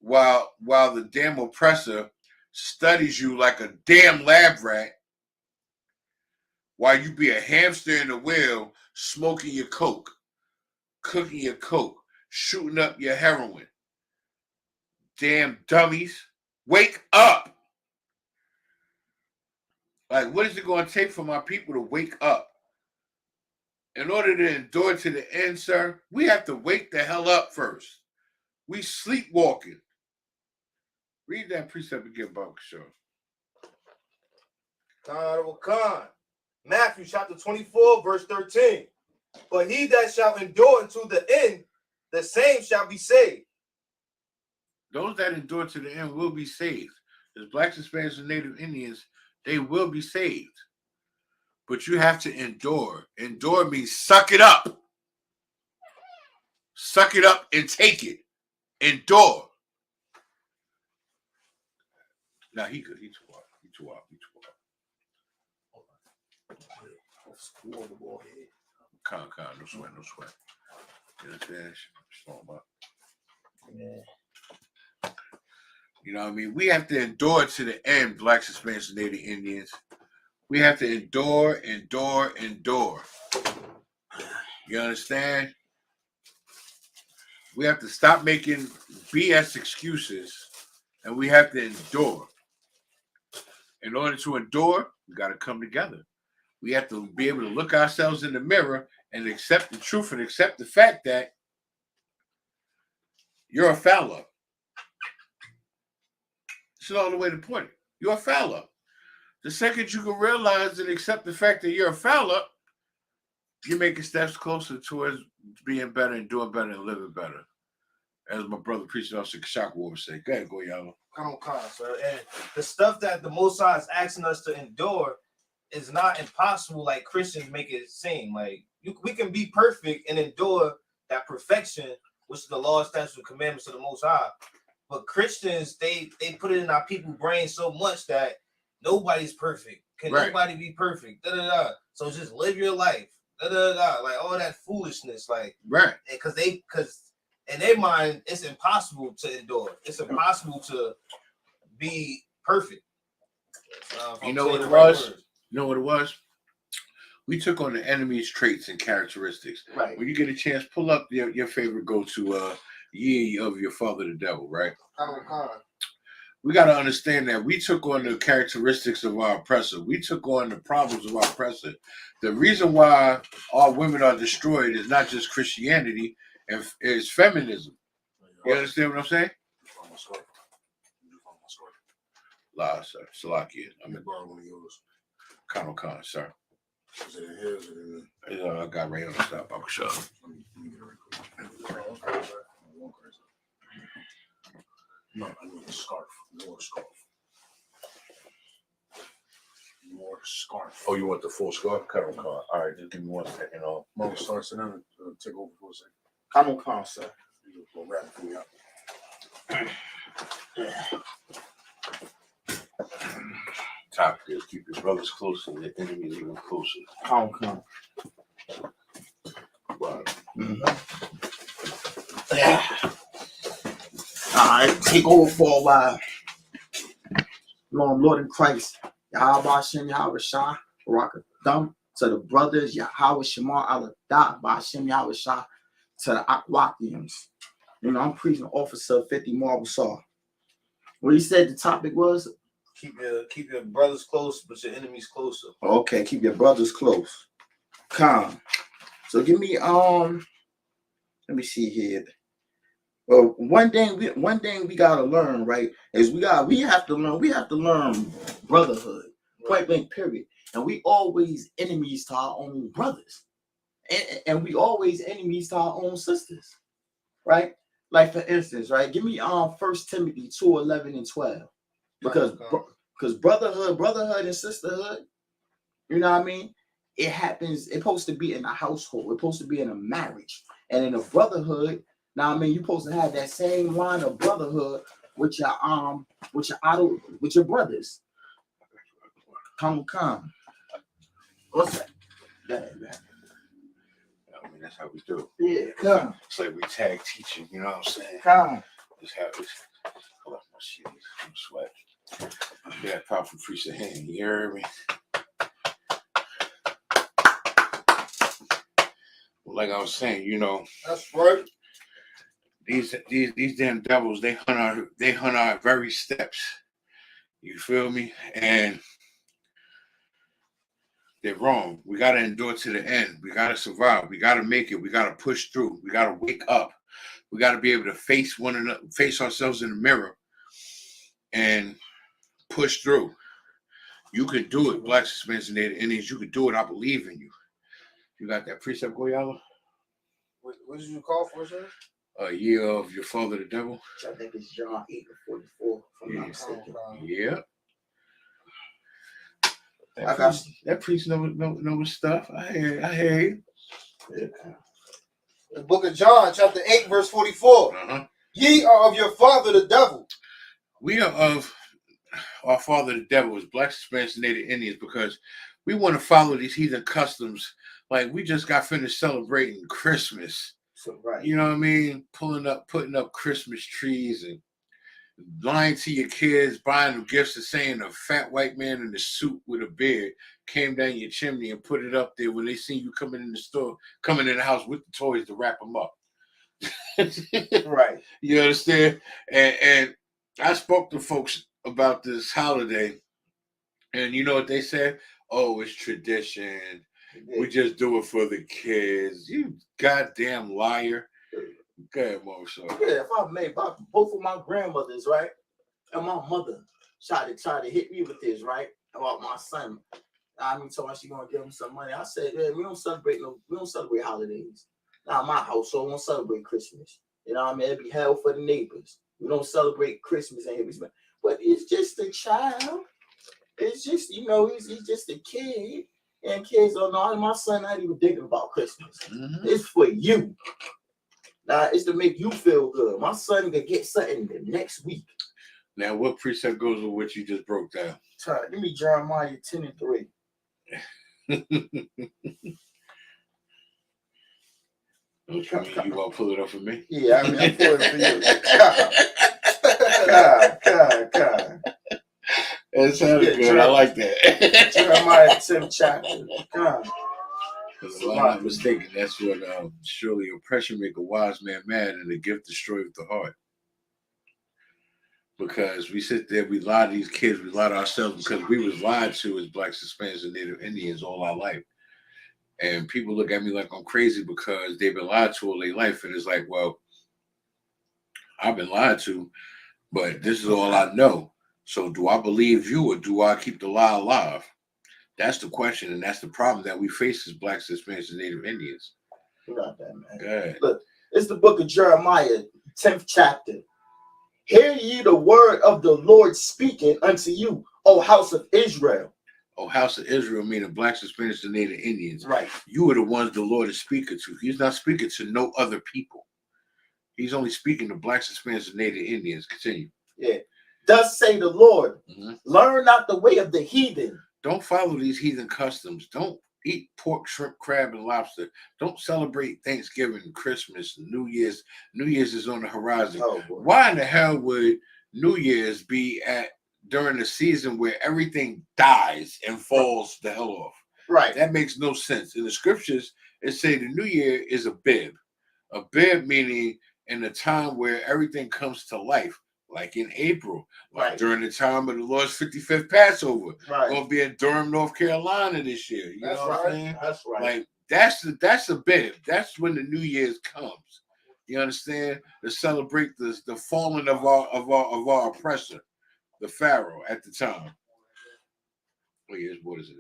Speaker 9: while the damn oppressor studies you like a damn lab rat, while you be a hamster in a wheel, smoking your coke, cooking your coke, shooting up your heroin. Damn dummies. Wake up. Like, what is it going to take for my people to wake up? In order to endure to the end, sir, we have to wake the hell up first. We sleepwalking. Read that precept again, Baba Show.
Speaker 10: Khan. Matthew chapter 24, verse 13. But he that shall endure unto the end, the same shall be saved.
Speaker 9: Those that endure to the end will be saved. As blacks, Hispanics, and Native Indians, they will be saved. But you have to endure. Endure means suck it up. Suck it up and take it. Endure. Now he good. He too off. He too off. Con, no sweat. You know what I'm saying? Yeah. You know what I mean? We have to endure to the end, blacks, Hispanics, and Native Indians. We have to endure. You understand? We have to stop making BS excuses, and we have to endure. In order to endure, we got to come together. We have to be able to look ourselves in the mirror and accept the truth and accept the fact that you're a foul up. This is all the way to put it. You're a foul up. The second you can realize and accept the fact that you're a foul up, you're making steps closer towards being better and doing better and living better. As my brother preaching off Shaka would say. Go ahead, go, y'all.
Speaker 10: Come on, sir. And the stuff that the Most High is asking us to endure is not impossible like Christians make it seem. Like we can be perfect and endure that perfection, which is the law, statutes, and commandments of the Most High. But Christians, they put it in our people's brains so much that nobody's perfect. Can nobody be perfect? So just live your life. Like all that foolishness. Like because in their mind, it's impossible to endure. It's impossible to be perfect.
Speaker 9: You know what it was? You know what it was? We took on the enemy's traits and characteristics.
Speaker 10: Right.
Speaker 9: When you get a chance, pull up your favorite go-to year of your father, the devil, right? We got to understand that we took on the characteristics of our oppressor. We took on the problems of our oppressor. The reason why our women are destroyed is not just Christianity, and it's feminism. You understand what I'm saying? La, sir. Salakia. I'm going to borrow one of yours. Khan, sir. Is it in here? Is it in I got right on the stop. I'll show you. No, I need a scarf. More scarf. Oh, you want the full scarf? Khan. All right, just give me 1 second. Mom, start sitting down and take over for a second. Khan, sir. We'll wrap it for you out. Top is keep your brothers close and the enemies even closer. Khan. Wow.
Speaker 11: All right, take over for a while. Lord in Christ, Yahweh Shem Yahweh Shah, Barakatham, to the brothers, Yahweh Shemar Aladah, Bashem Yahweh Shah, to the Akwakians. You know, I'm preaching Officer 50 Marble Saw. What he said the topic was?
Speaker 10: Keep your brothers close, but your enemies closer.
Speaker 11: Okay, keep your brothers close. Calm. So give me let me see here. Well, one thing we gotta learn, right, is we have to learn brotherhood. Point blank, period. And we always enemies to our own brothers. And we always enemies to our own sisters. Right? Like for instance, right? Give me 1 Timothy 2:11 and 12. Because brotherhood and sisterhood, you know what I mean? It happens, it's supposed to be in a household, it's supposed to be in a marriage. And in a brotherhood, now I mean you're supposed to have that same line of brotherhood with your brothers. Come. What's that?
Speaker 9: I mean, that's how we do.
Speaker 11: Yeah, come.
Speaker 9: It's like we tag teaching, you know what I'm saying?
Speaker 11: Come.
Speaker 9: Just have this. Hold up my shit. I'm sweating. Yeah, powerful preach the hand. You hear me? Like I was saying, you know.
Speaker 10: That's right.
Speaker 9: These damn devils, they hunt our very steps. You feel me? And they're wrong. We gotta endure to the end. We gotta survive. We gotta make it. We gotta push through. We gotta wake up. We gotta be able to face one another, face ourselves in the mirror, and push through. You can do it, blacks, Hispanics, and Native Indians. You can do it. I believe in you. You got that precept, Goyala?
Speaker 10: What did you call for, sir?
Speaker 9: A year of your father the devil.
Speaker 11: I think it's John 8:44.
Speaker 9: Yeah.
Speaker 11: That
Speaker 9: that priest know his stuff. I hear you.
Speaker 11: Yeah.
Speaker 10: The book of John, chapter 8, verse 44. Ye are of your father the devil.
Speaker 9: We are of our father the devil, is Blacks, Hispanics, and Native Indians, because we want to follow these heathen customs. Like, we just got finished celebrating Christmas.
Speaker 11: So, right.
Speaker 9: You know what I mean? Putting up Christmas trees and lying to your kids, buying them gifts and saying a fat white man in a suit with a beard came down your chimney and put it up there when they see you coming in the store, coming in the house with the toys to wrap them up.
Speaker 11: Right.
Speaker 9: You understand? And I spoke to folks about this holiday, and you know what they said? Oh, it's tradition. We just do it for the kids. You goddamn liar. Go ahead, Marshall.
Speaker 11: Yeah, if I may, both of my grandmothers, right? And my mother tried to hit me with this, right? About my son. I mean, told her she gonna give him some money. I said, yeah, we don't celebrate holidays. Now my household won't celebrate Christmas. You know what I mean? It'd be hell for the neighbors. We don't celebrate Christmas and everything. But it's just a child. It's just, you know, he's just a kid. And kids don't know. My son not even thinking about Christmas. It's for you. Now, it's to make you feel good. My son could get something the next week.
Speaker 9: Now, what precept goes with what you just broke down?
Speaker 11: Give me Jeremiah 10:3.
Speaker 9: You want to pull it up for me?
Speaker 11: Yeah, I mean, I'm pulling it for you. God.
Speaker 9: It sounded good. I like that.
Speaker 11: Jeremiah 10th chapter. God.
Speaker 9: If I'm not mistaken, that's what surely oppression make a wise man mad, and the gift destroyeth the heart. Because we sit there, we lie to these kids, we lie to ourselves, because we was lied to as Blacks, Hispanics, and Native Indians all our life. And people look at me like I'm crazy because they've been lied to all their life. And it's like, well, I've been lied to, but this is all I know. So do I believe you, or do I keep the lie alive? That's the question, and that's the problem that we face as Blacks, Hispanics, and Native Indians.
Speaker 11: You got that, man.
Speaker 9: Go ahead.
Speaker 11: Look, it's the book of Jeremiah, 10th chapter. Hear ye the word of the Lord speaking unto you, O house of Israel.
Speaker 9: O house of Israel, meaning Blacks, Hispanics, and Native Indians.
Speaker 11: Right.
Speaker 9: You are the ones the Lord is speaking to. He's not speaking to no other people. He's only speaking to Blacks, Hispanics, and Native Indians. Continue.
Speaker 11: Yeah. Thus say the Lord, learn not the way of the heathen.
Speaker 9: Don't follow these heathen customs. Don't eat pork, shrimp, crab, and lobster. Don't celebrate Thanksgiving, Christmas, New Year's. New Year's is on the horizon.
Speaker 11: Oh,
Speaker 9: why in the hell would New Year's be during the season where everything dies and falls the hell off?
Speaker 11: Right.
Speaker 9: That makes no sense. In the scriptures, it say the New Year is a bib. A bib meaning in a time where everything comes to life. Like in April, like during the time of the Lord's 55th Passover. Gonna be in Durham, North Carolina this year. You know what I'm saying?
Speaker 11: That's right.
Speaker 9: Like that's a bib. That's when the New Year's comes. You understand? To celebrate the falling of our oppressor, the Pharaoh at the time. Oh yes, what is it?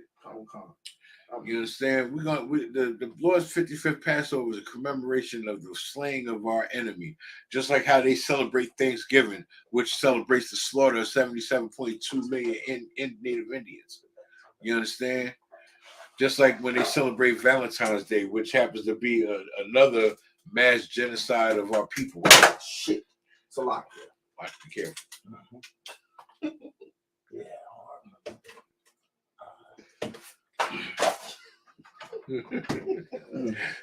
Speaker 9: You understand? The Lord's 55th Passover is a commemoration of the slaying of our enemy, just like how they celebrate Thanksgiving, which celebrates the slaughter of 77.2 million in Native Indians. You understand? Just like when they celebrate Valentine's Day, which happens to be another mass genocide of our people.
Speaker 11: Shit, it's a lot.
Speaker 9: Watch, be careful.
Speaker 11: Yeah.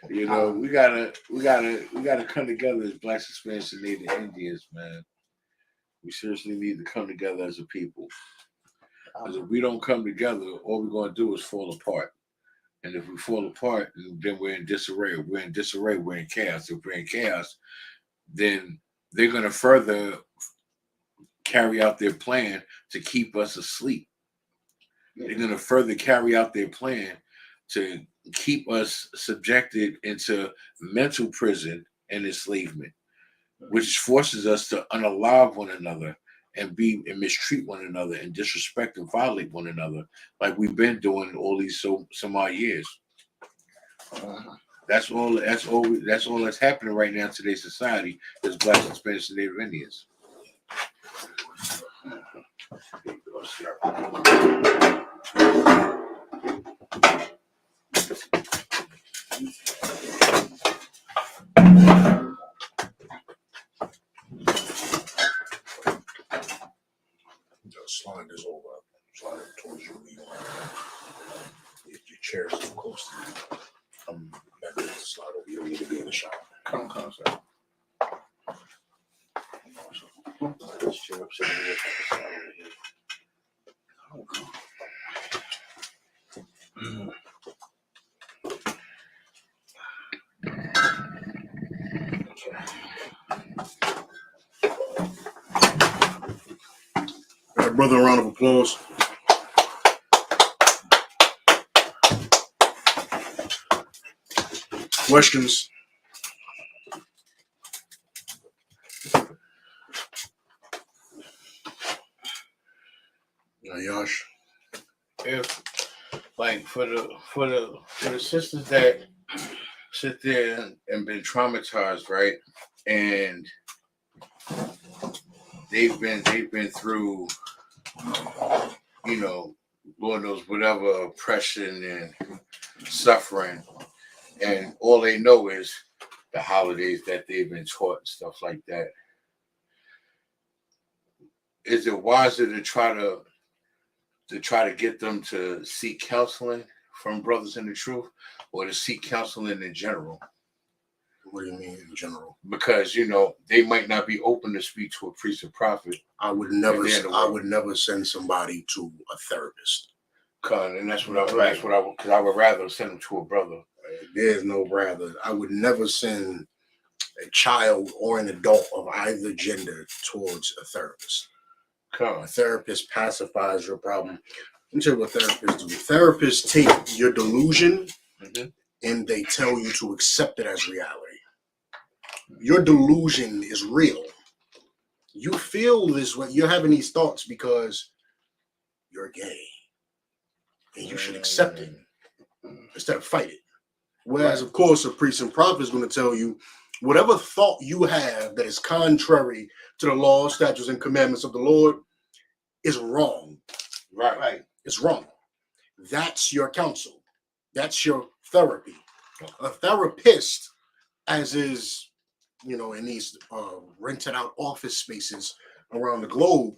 Speaker 9: You know, we gotta come together as Blacks, Hispanics, and Native Indians, man. We seriously need to come together as a people. Because if we don't come together, all we're gonna do is fall apart. And if we fall apart, then we're in disarray. If we're in disarray, we're in chaos. If we're in chaos, then they're gonna further carry out their plan to keep us asleep. They're gonna further carry out their plan to keep us subjected into mental prison and enslavement, which forces us to unalive one another and mistreat one another and disrespect and violate one another, like we've been doing all these some odd years. That's all that's happening right now in today's society is blacks, Hispanics, and Native Indians.
Speaker 12: Just slide this over. Slide it towards you. If your chair is too close to you, I'm better to slide over. You don't need to be in the shop.
Speaker 9: Come on, sir.
Speaker 12: This chair up sitting here. Slide over here. Brother, a round of applause. Questions? Yash.
Speaker 9: If like for the sisters that sit there and been traumatized, right? And they've been through, you know, Lord knows whatever oppression and suffering, and all they know is the holidays that they've been taught and stuff like that. Is it wiser to try to get them to seek counseling from brothers in the truth, or to seek counseling in general?
Speaker 12: What do you mean in general?
Speaker 9: Because, you know, they might not be open to speak to a priest or prophet.
Speaker 12: I would never send somebody to a therapist.
Speaker 9: And that's what I would rather send them to a brother.
Speaker 12: There's no rather. I would never send a child or an adult of either gender towards a therapist. A therapist pacifies your problem. Let me tell you what therapists do. Therapists take your delusion and they tell you to accept it as reality. Your delusion is real. You feel this way. You're having these thoughts because you're gay. And you should accept it instead of fight it. Whereas, of course, a priest and prophet is going to tell you whatever thought you have that is contrary to the law, statutes, and commandments of the Lord is wrong.
Speaker 9: Right.
Speaker 12: It's wrong. That's your counsel. That's your therapy. A therapist, as is, you know, in these rented out office spaces around the globe,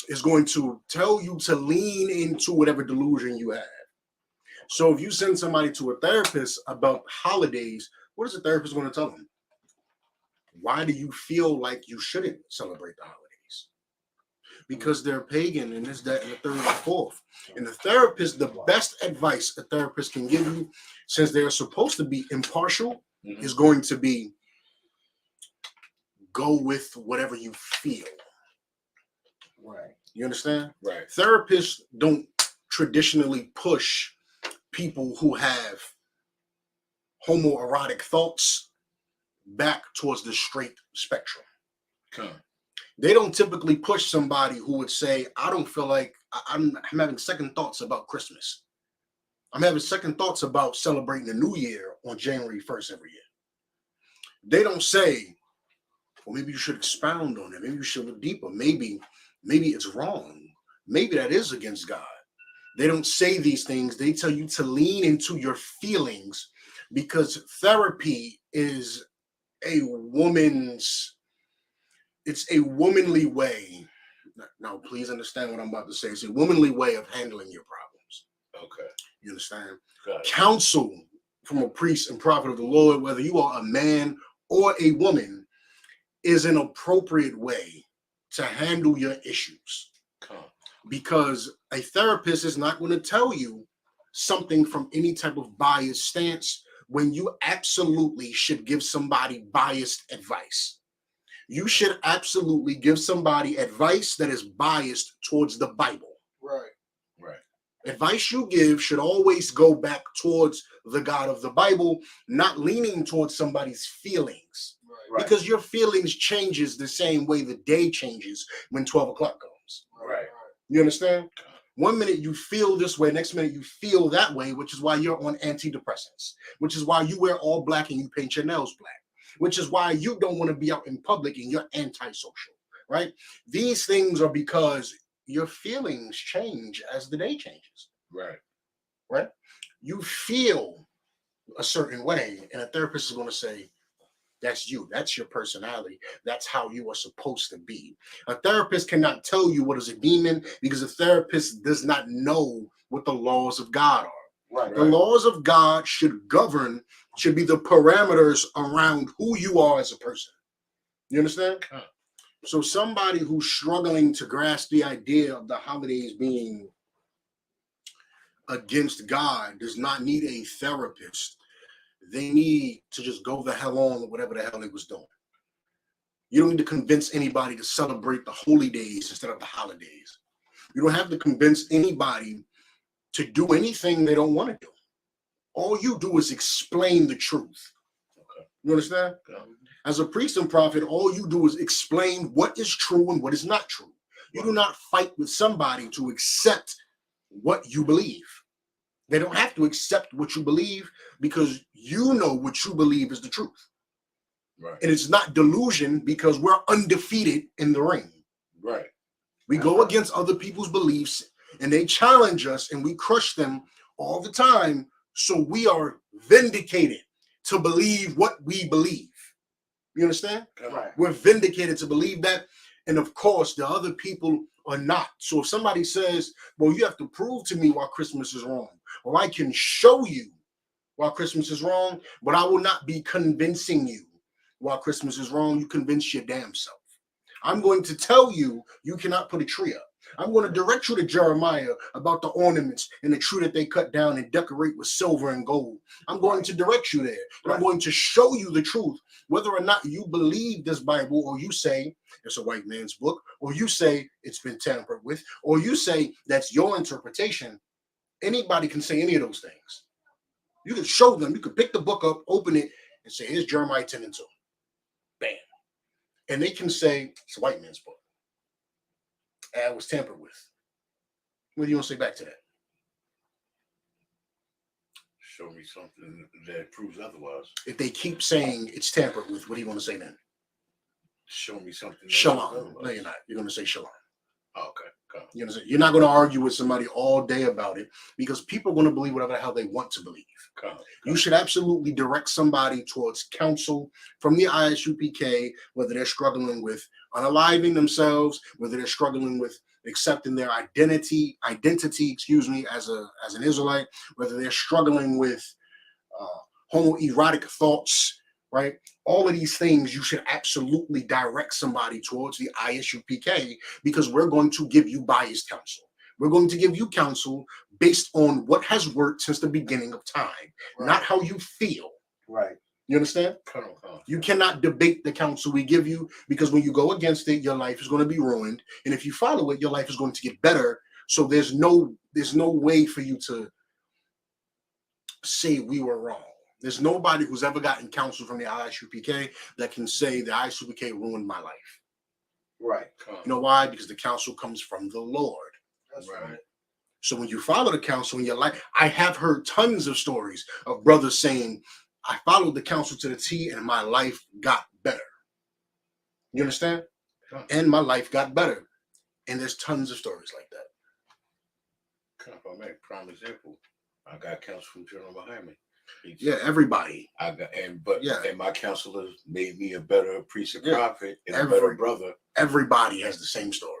Speaker 12: is going to tell you to lean into whatever delusion you have. So if you send somebody to a therapist about holidays, what is the therapist going to tell them? Why do you feel like you shouldn't celebrate the holidays? Because they're pagan and this, that, and the third and the fourth. And the therapist, the best advice a therapist can give you, since they're supposed to be impartial, is going to be go with whatever you feel.
Speaker 9: Right.
Speaker 12: You understand?
Speaker 9: Right.
Speaker 12: Therapists don't traditionally push people who have homoerotic thoughts back towards the straight spectrum. They don't typically push somebody who would say, I don't feel like I'm having second thoughts about Christmas. I'm having second thoughts about celebrating the New Year on January 1st every year. They don't say, well, maybe you should expound on it. Maybe you should look deeper. Maybe it's wrong. Maybe that is against God. They don't say these things. They tell you to lean into your feelings, because therapy is a womanly way. Now, please understand what I'm about to say. It's a womanly way of handling your problems.
Speaker 9: Okay.
Speaker 12: You understand?
Speaker 9: Got it.
Speaker 12: Counsel from a priest and prophet of the Lord, whether you are a man or a woman, is an appropriate way to handle your issues. Because a therapist is not going to tell you something from any type of biased stance when you absolutely should give somebody biased advice. You should absolutely give somebody advice that is biased towards the Bible.
Speaker 10: Right.
Speaker 12: Advice you give should always go back towards the God of the Bible, not leaning towards somebody's feelings.
Speaker 9: Right.
Speaker 12: Because your feelings changes the same way the day changes when 12 o'clock comes.
Speaker 9: Right.
Speaker 12: You understand? One minute you feel this way, next minute you feel that way, which is why you're on antidepressants, which is why you wear all black and you paint your nails black, which is why you don't want to be out in public and you're antisocial, right? These things are because your feelings change as the day changes. Right? You feel a certain way, and a therapist is going to say, that's you. That's your personality. That's how you are supposed to be. A therapist cannot tell you what is a demon because a therapist does not know what the laws of God are.
Speaker 11: Right.
Speaker 12: The laws of God should be the parameters around who you are as a person. You understand? So somebody who's struggling to grasp the idea of the holidays being against God does not need a therapist. They need to just go the hell on with whatever the hell they was doing. You don't need to convince anybody to celebrate the holy days instead of the holidays. You don't have to convince anybody to do anything they don't want to do. All you do is explain the truth. Okay. You understand? As a priest and prophet, all you do is explain what is true and what is not true. You do not fight with somebody to accept what you believe. They don't have to accept what you believe because you know what you believe is the truth.
Speaker 9: Right.
Speaker 12: And it's not delusion because we're undefeated in the ring.
Speaker 9: Right.
Speaker 12: We go against other people's beliefs and they challenge us and we crush them all the time. So we are vindicated to believe what we believe. You understand?
Speaker 11: Right.
Speaker 12: We're vindicated to believe that. And of course, the other people are not. So if somebody says, well, you have to prove to me why Christmas is wrong, or I can show you why Christmas is wrong, but I will not be convincing you why Christmas is wrong. You convince your damn self. I'm going to tell you, you cannot put a tree up. I'm going to direct you to Jeremiah about the ornaments and the tree that they cut down and decorate with silver and gold. I'm going to direct you there. And I'm going to show you the truth, whether or not you believe this Bible, or you say it's a white man's book, or you say it's been tampered with, or you say that's your interpretation. Anybody can say any of those things. You can show them. You can pick the book up, open it, and say, here's Jeremiah 10 and 2. Bam. And they can say, it's a white man's book. And it was tampered with. What do you want to say back to that?
Speaker 9: Show me something that proves otherwise.
Speaker 12: If they keep saying it's tampered with, what do you want to say then?
Speaker 9: Show me something.
Speaker 12: Shalom. No, you're not. You're going to say shalom.
Speaker 9: Oh, okay.
Speaker 12: You're not going to argue with somebody all day about it because people are going to believe whatever the hell they want to believe. You should absolutely direct somebody towards counsel from the ISUPK, whether they're struggling with unaliving themselves, whether they're struggling with accepting their identity, as an Israelite, whether they're struggling with homoerotic thoughts, right? All of these things you should absolutely direct somebody towards the ISUPK because we're going to give you biased counsel. We're going to give you counsel based on what has worked since the beginning of time, not how you feel.
Speaker 11: Right.
Speaker 12: You understand? You cannot debate the counsel we give you because when you go against it, your life is going to be ruined. And if you follow it, your life is going to get better. So there's no way for you to say we were wrong. There's nobody who's ever gotten counsel from the ISUPK that can say the ISUPK ruined my life.
Speaker 11: Right.
Speaker 12: You know why? Because the counsel comes from the Lord.
Speaker 11: That's right.
Speaker 12: So when you follow the counsel in your life, I have heard tons of stories of brothers saying, I followed the counsel to the T and my life got better. You understand? And my life got better. And there's tons of stories like that.
Speaker 9: If I make prime example, I got counsel from General behind me.
Speaker 12: Yeah, everybody.
Speaker 9: And my counselors made me a better priest and prophet and a better brother.
Speaker 12: Everybody has the same story.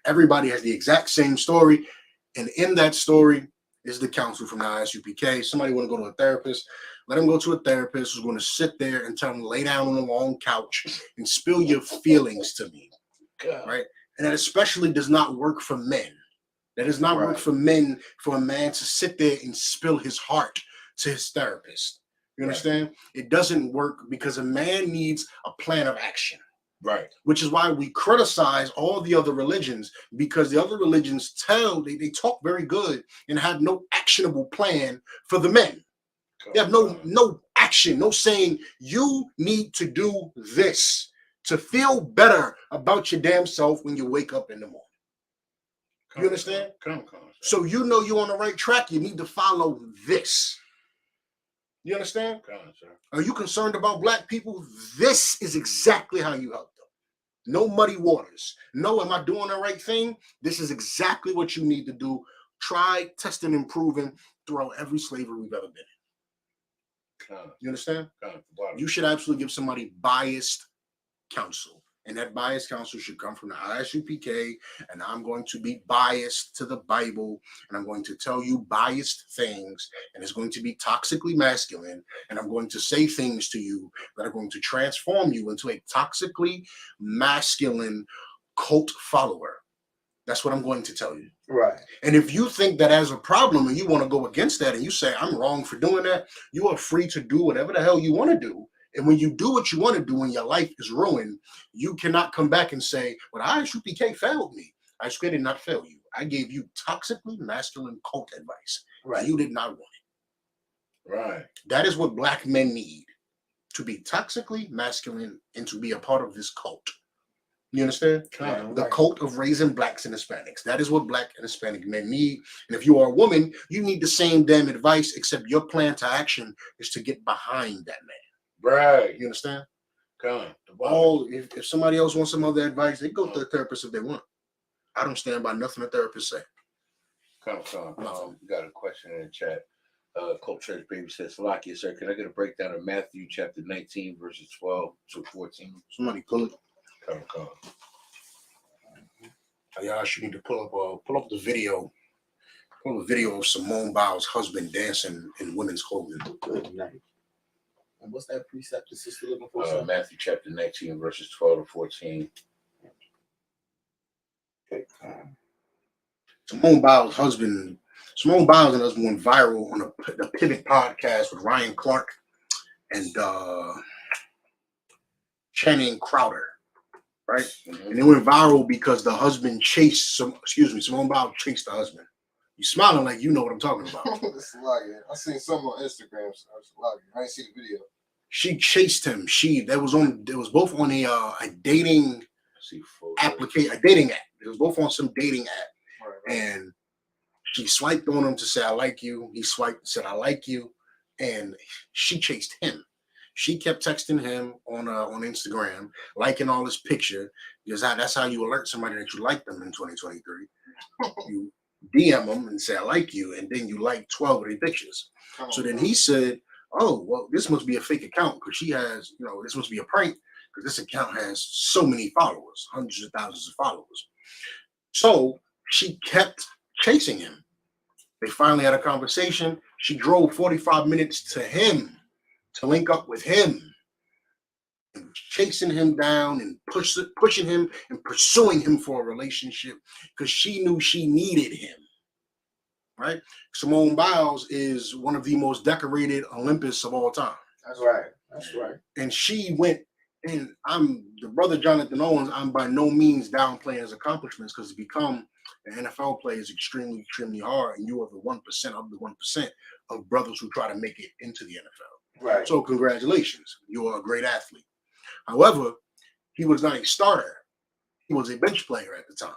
Speaker 12: Everybody has the exact same story. And in that story is the counsel from the ISUPK. Somebody want to go to a therapist, let them go to a therapist who's going to sit there and tell them to lay down on a long couch and spill your feelings to me. Right? And that especially does not work for men. That does not work for men, for a man to sit there and spill his heart to his therapist. You understand? It doesn't work because a man needs a plan of action.
Speaker 9: Right.
Speaker 12: Which is why we criticize all the other religions, because the other religions they talk very good and have no actionable plan for the men. They have no action, no saying you need to do this to feel better about your damn self when you wake up in the morning. You understand? So you know you're on the right track. You need to follow this. You understand? Are you concerned about black people? This is exactly how you help them. No muddy waters. No, am I doing the right thing? This is exactly what you need to do. Try, test, and improving throughout every slavery we've ever been in. You understand? You should absolutely give somebody biased counsel. And that biased counsel should come from the ISUPK, and I'm going to be biased to the Bible, and I'm going to tell you biased things, and it's going to be toxically masculine, and I'm going to say things to you that are going to transform you into a toxically masculine cult follower. That's what I'm going to tell you.
Speaker 10: Right.
Speaker 12: And if you think that as a problem and you want to go against that and you say, I'm wrong for doing that, you are free to do whatever the hell you want to do. And when you do what you want to do and your life is ruined, you cannot come back and say, well, ISUPK failed me. ISUPK did not fail you. I gave you toxically masculine cult advice.
Speaker 10: Right.
Speaker 12: You did not want it.
Speaker 9: Right.
Speaker 12: That is what black men need, to be toxically masculine and to be a part of this cult. You understand? The cult of raising blacks and Hispanics. That is what black and Hispanic men need. And if you are a woman, you need the same damn advice, except your plan to action is to get behind that man.
Speaker 9: Right.
Speaker 12: You understand?
Speaker 9: All
Speaker 12: if somebody else wants some other advice, they go to the therapist if they want. I don't stand by nothing the therapist say.
Speaker 9: We got a question in the chat. Colt Church Baby says, Salakia, sir, can I get a breakdown of Matthew chapter 19, verses 12 to 14?
Speaker 12: Somebody pull it.
Speaker 9: Come.
Speaker 12: Y'all should need to pull up the video. Pull a video of Simone Biles' husband dancing in women's clothing.
Speaker 10: Good night. And what's that precept the sister looking for?
Speaker 9: Matthew chapter 19, verses 12 to 14.
Speaker 10: Okay.
Speaker 12: Simone Biles' husband went viral on the Pivot podcast with Ryan Clark and Channing Crowder, right? Mm-hmm. And it went viral because the husband Simone Biles chased the husband. You smiling like you know what I'm talking about.
Speaker 10: It's a lot, yeah. I seen some on Instagram, so it's a lot. I ain't seen the video.
Speaker 12: She chased him. It was both on a dating application, a dating app. It was both on some dating app. Right. And she swiped on him to say, I like you. He swiped and said, I like you. And she chased him. She kept texting him on Instagram, liking all his picture, because that's how you alert somebody that you like them in 2023. You DM them and say, I like you, and then you like 12 of their pictures. So then he said, oh, well, this must be a fake account because she has, this must be a prank because this account has so many followers, hundreds of thousands of followers. So she kept chasing him. They finally had a conversation. She drove 45 minutes to him to link up with him, and chasing him down and pushing him and pursuing him for a relationship because she knew she needed him. Right? Simone Biles is one of the most decorated Olympists of all time.
Speaker 10: That's right. That's right.
Speaker 12: And she went, and I'm the brother Jonathan Owens. I'm by no means downplaying his accomplishments because to become an NFL player is extremely, extremely hard. And you are the 1% of the 1% of brothers who try to make it into the NFL.
Speaker 10: Right.
Speaker 12: So congratulations. You are a great athlete. However, he was not a starter. He was a bench player at the time.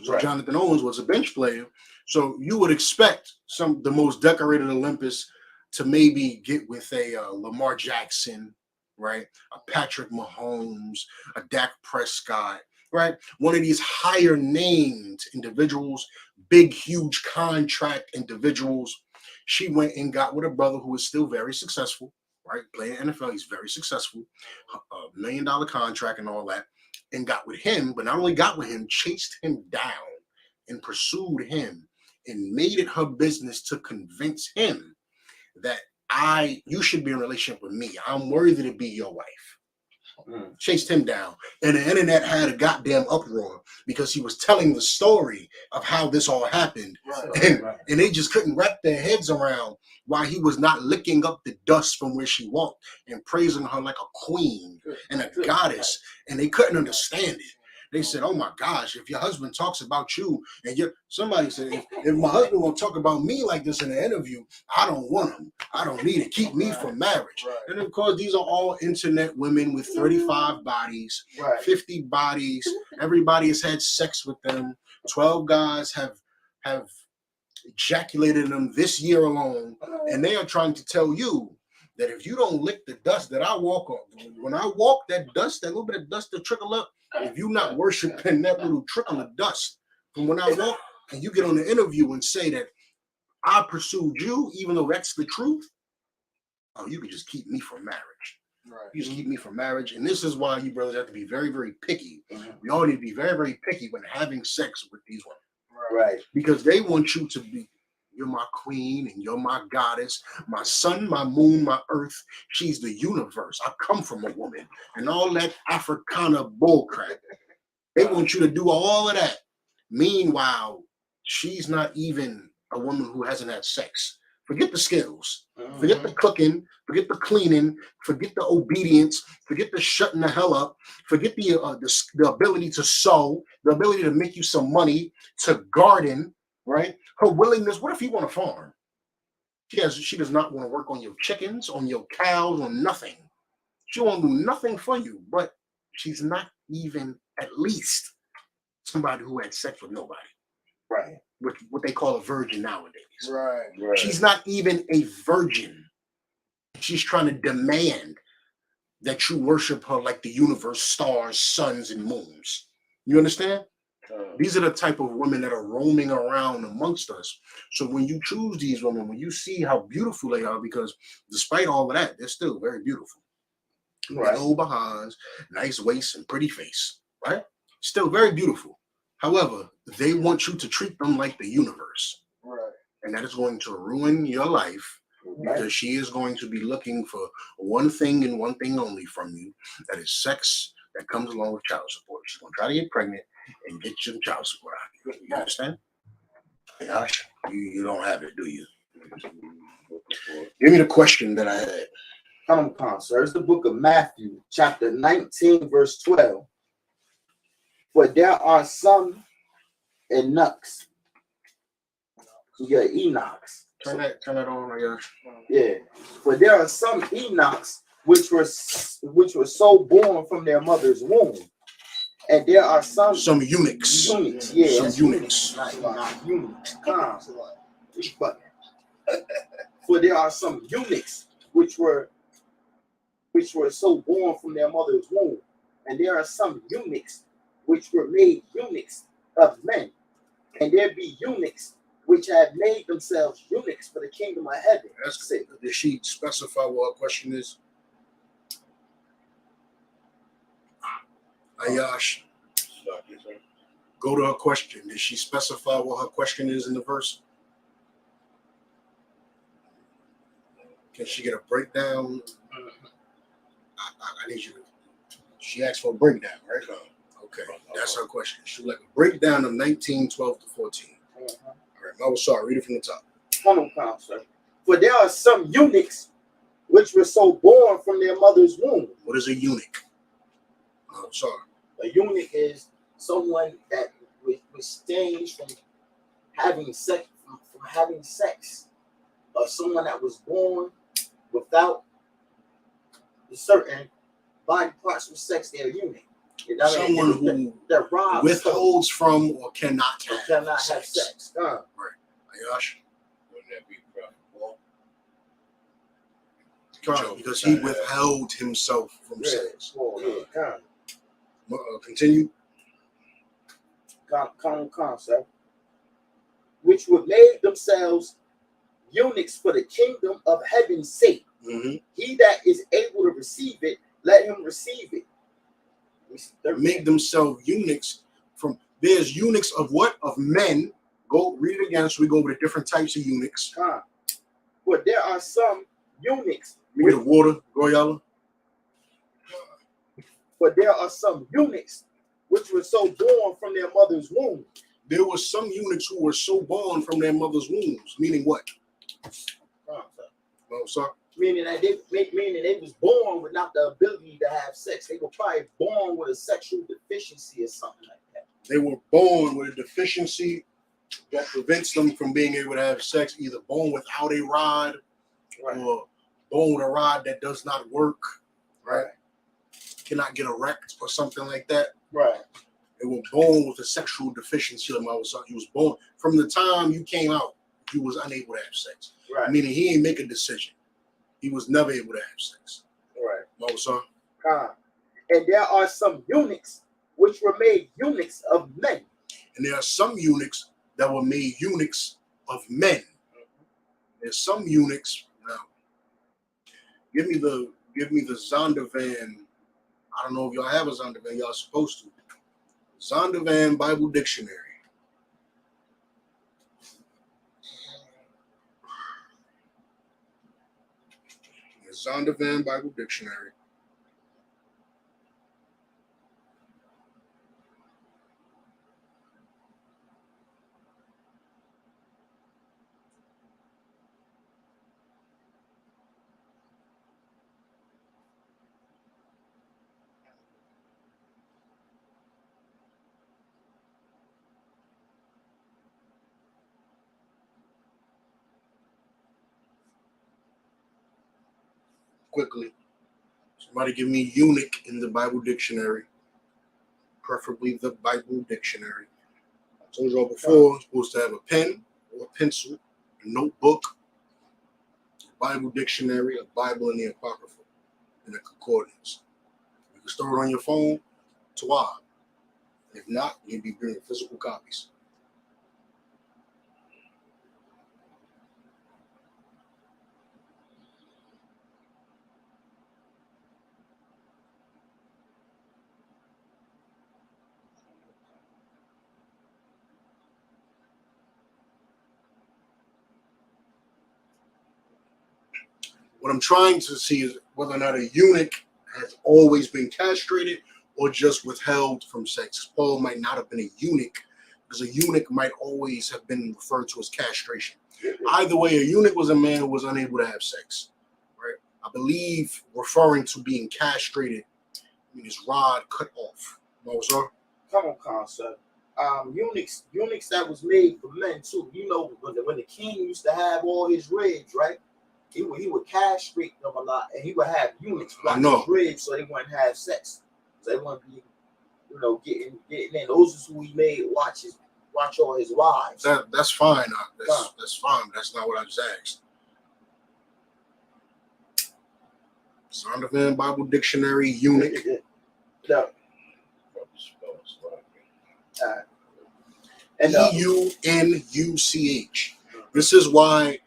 Speaker 12: So right. Jonathan Owens was a bench player. So you would expect the most decorated Olympists to maybe get with a Lamar Jackson, right? A Patrick Mahomes, a Dak Prescott, right? One of these higher named individuals, big, huge contract individuals. She went and got with a brother who is still very successful, right? Playing NFL, he's very successful, $1 million contract and all that, and got with him, but not only got with him, chased him down and pursued him and made it her business to convince him that you should be in a relationship with me. I'm worthy to be your wife. Chased him down. And the internet had a goddamn uproar because he was telling the story of how this all happened. Right. And they just couldn't wrap their heads around why he was not licking up the dust from where she walked and praising her like a queen and a goddess. And they couldn't understand it. They said, oh my gosh, if your husband talks about you and somebody said, if my husband will talk about me like this in an interview, I don't want him. I don't need it. Keep me from marriage. Right. And of course, these are all internet women with 35 bodies, 50 bodies. Everybody has had sex with them. 12 guys have ejaculated in them this year alone, and they are trying to tell you that if you don't lick the dust that I walk on, when I walk, that dust, that little bit of dust that trickle up, if you not worshiping that little trickle of dust from when I walk, and you get on the interview and say that I pursued you, even though that's the truth, oh, you can just keep me from marriage.
Speaker 10: Right.
Speaker 12: You just keep me from marriage. And this is why you brothers have to be very, very picky. We all need to be very, very picky when having sex with these women.
Speaker 11: Right.
Speaker 12: Because they want you to be, you're my queen and you're my goddess, my sun, my moon, my earth. She's the universe. I come from a woman. And all that Africana bullcrap. They want you to do all of that. Meanwhile, she's not even a woman who hasn't had sex. Forget the skills. Forget the cooking. Forget the cleaning. Forget the obedience. Forget the shutting the hell up. Forget the ability to sew, the ability to make you some money, to garden, right? Her willingness. What if you want to farm? She does not want to work on your chickens, on your cows, on nothing. She won't do nothing for you, but she's not even at least somebody who had sex with nobody.
Speaker 11: Right.
Speaker 12: What they call a virgin nowadays.
Speaker 10: Right.
Speaker 12: She's not even a virgin. She's trying to demand that you worship her like the universe, stars, suns, and moons. You understand? These are the type of women that are roaming around amongst us. So when you choose these women, when you see how beautiful they are, because despite all of that, they're still very beautiful. Right. Big old behinds, nice waist, and pretty face, right? Still very beautiful. However, they want you to treat them like the universe.
Speaker 10: Right.
Speaker 12: And that is going to ruin your life, because she is going to be looking for one thing and one thing only from you. That is sex that comes along with child support. She's going to try to get pregnant and get your child support out of you. You understand? Gosh, you don't have it, do you? Give me the question that I had.
Speaker 11: Come on, sir. It's the book of Matthew, chapter 19, verse 12. For there are some Enochs. Yeah, Enochs.
Speaker 12: Turn that on, I guess.
Speaker 11: Yeah. For there are some Enochs which were so born from their mother's womb. And there are some
Speaker 12: eunuchs.
Speaker 11: Yeah.
Speaker 12: Some eunuchs.
Speaker 11: Not eunuchs. But for there are some eunuchs which were so born from their mother's womb. And there are some eunuchs which were made eunuchs of men. And there be eunuchs which have made themselves eunuchs for the kingdom of heaven.
Speaker 12: That's it. Did she specify what her question is? Ayash, go to her question. Did she specify what her question is in the verse? Can she get a breakdown? I need you to. She asked for a breakdown, right? Okay, that's her question. She would like a breakdown of 19:12 to 14. All right, Mama, sorry, read it from the top.
Speaker 11: Come on, sir. For there are some eunuchs which were so born from their mother's womb.
Speaker 12: What is a eunuch? Oh, sorry.
Speaker 11: A eunuch is someone that abstains from having sex, or someone that was born without the certain body parts of sex. They're eunuch.
Speaker 12: Someone who withholds from or cannot have sex. Right. Ayash? Wouldn't that be profitable? Because he withheld himself from sex. Continue.
Speaker 11: Come, sir. Which would made themselves eunuchs for the kingdom of heaven's sake.
Speaker 12: Mm-hmm.
Speaker 11: He that is able to receive it, let him receive it.
Speaker 12: Make themselves eunuchs from. There's eunuchs of what? Of men. Go read it again so we go over the different types of eunuchs.
Speaker 11: But there are some eunuchs.
Speaker 12: Give me the water, Royala.
Speaker 11: But there are some eunuchs which were so born from their mother's womb.
Speaker 12: There were some eunuchs who were so born from their mother's wombs. Meaning what? Oh, sorry.
Speaker 11: Meaning they was born without the ability to have sex. They were probably born with a sexual deficiency or something like that.
Speaker 12: They were born with a deficiency that prevents them from being able to have sex, either born without a rod, right, or born with a rod that does not work, right? Cannot get erect or something like that.
Speaker 11: Right.
Speaker 12: They were born with a sexual deficiency. Like I was saying, you was born from the time you came out, you was unable to have sex.
Speaker 11: Right.
Speaker 12: Meaning he ain't make a decision. He was never able to have sex.
Speaker 11: Right.
Speaker 12: What was saying?
Speaker 11: And there are some eunuchs which were made eunuchs of men.
Speaker 12: And there are some eunuchs that were made eunuchs of men. There's some eunuchs. Now, give me the Zondervan. I don't know if y'all have a Zondervan. Y'all supposed to. Zondervan Bible Dictionary. The Zondervan Bible Dictionary. Quickly. Somebody give me eunuch in the Bible dictionary. Preferably the Bible dictionary. I told you all before, you're supposed to have a pen or a pencil, a notebook, a Bible dictionary, a Bible in the Apocrypha, and a concordance. You can store it on your phone, Tawab. If not, you'll be bringing physical copies. What I'm trying to see is whether or not a eunuch has always been castrated or just withheld from sex. Paul might not have been a eunuch because a eunuch might always have been referred to as castration. Either way, a eunuch was a man who was unable to have sex. Right? I believe referring to being castrated means his rod cut off. What was that?
Speaker 11: Come on, concept. Eunuchs that was made for men too. You know, when the king used to have all his ribs, right? He would castrate them a lot, and he would have eunuchs block his ribs so they wouldn't have sex. So they wouldn't be, getting in. Those is who he made watch all his wives.
Speaker 12: That's fine. That's fine. That's not what I just asked. Zondervan Bible Dictionary, eunuch.
Speaker 11: No.
Speaker 12: EUNUCH. This is why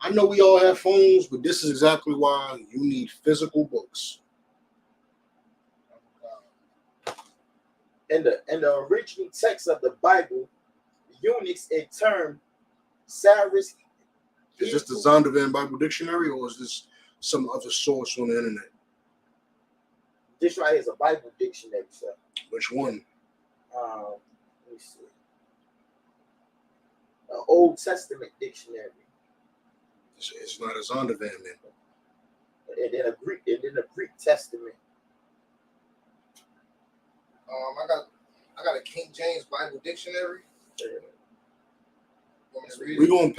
Speaker 12: I know we all have phones, but this is exactly why you need physical books.
Speaker 11: In the original text of the Bible, eunuchs in term Saris.
Speaker 12: Is this the Zondervan Bible Dictionary, or is this some other source on the internet?
Speaker 11: This right here is a Bible dictionary, sir.
Speaker 12: Which one?
Speaker 11: Let me see. An Old Testament dictionary.
Speaker 12: It's not a Zondervan, man.
Speaker 11: And then a Greek Testament.
Speaker 10: I got a King James Bible dictionary.
Speaker 12: We're gonna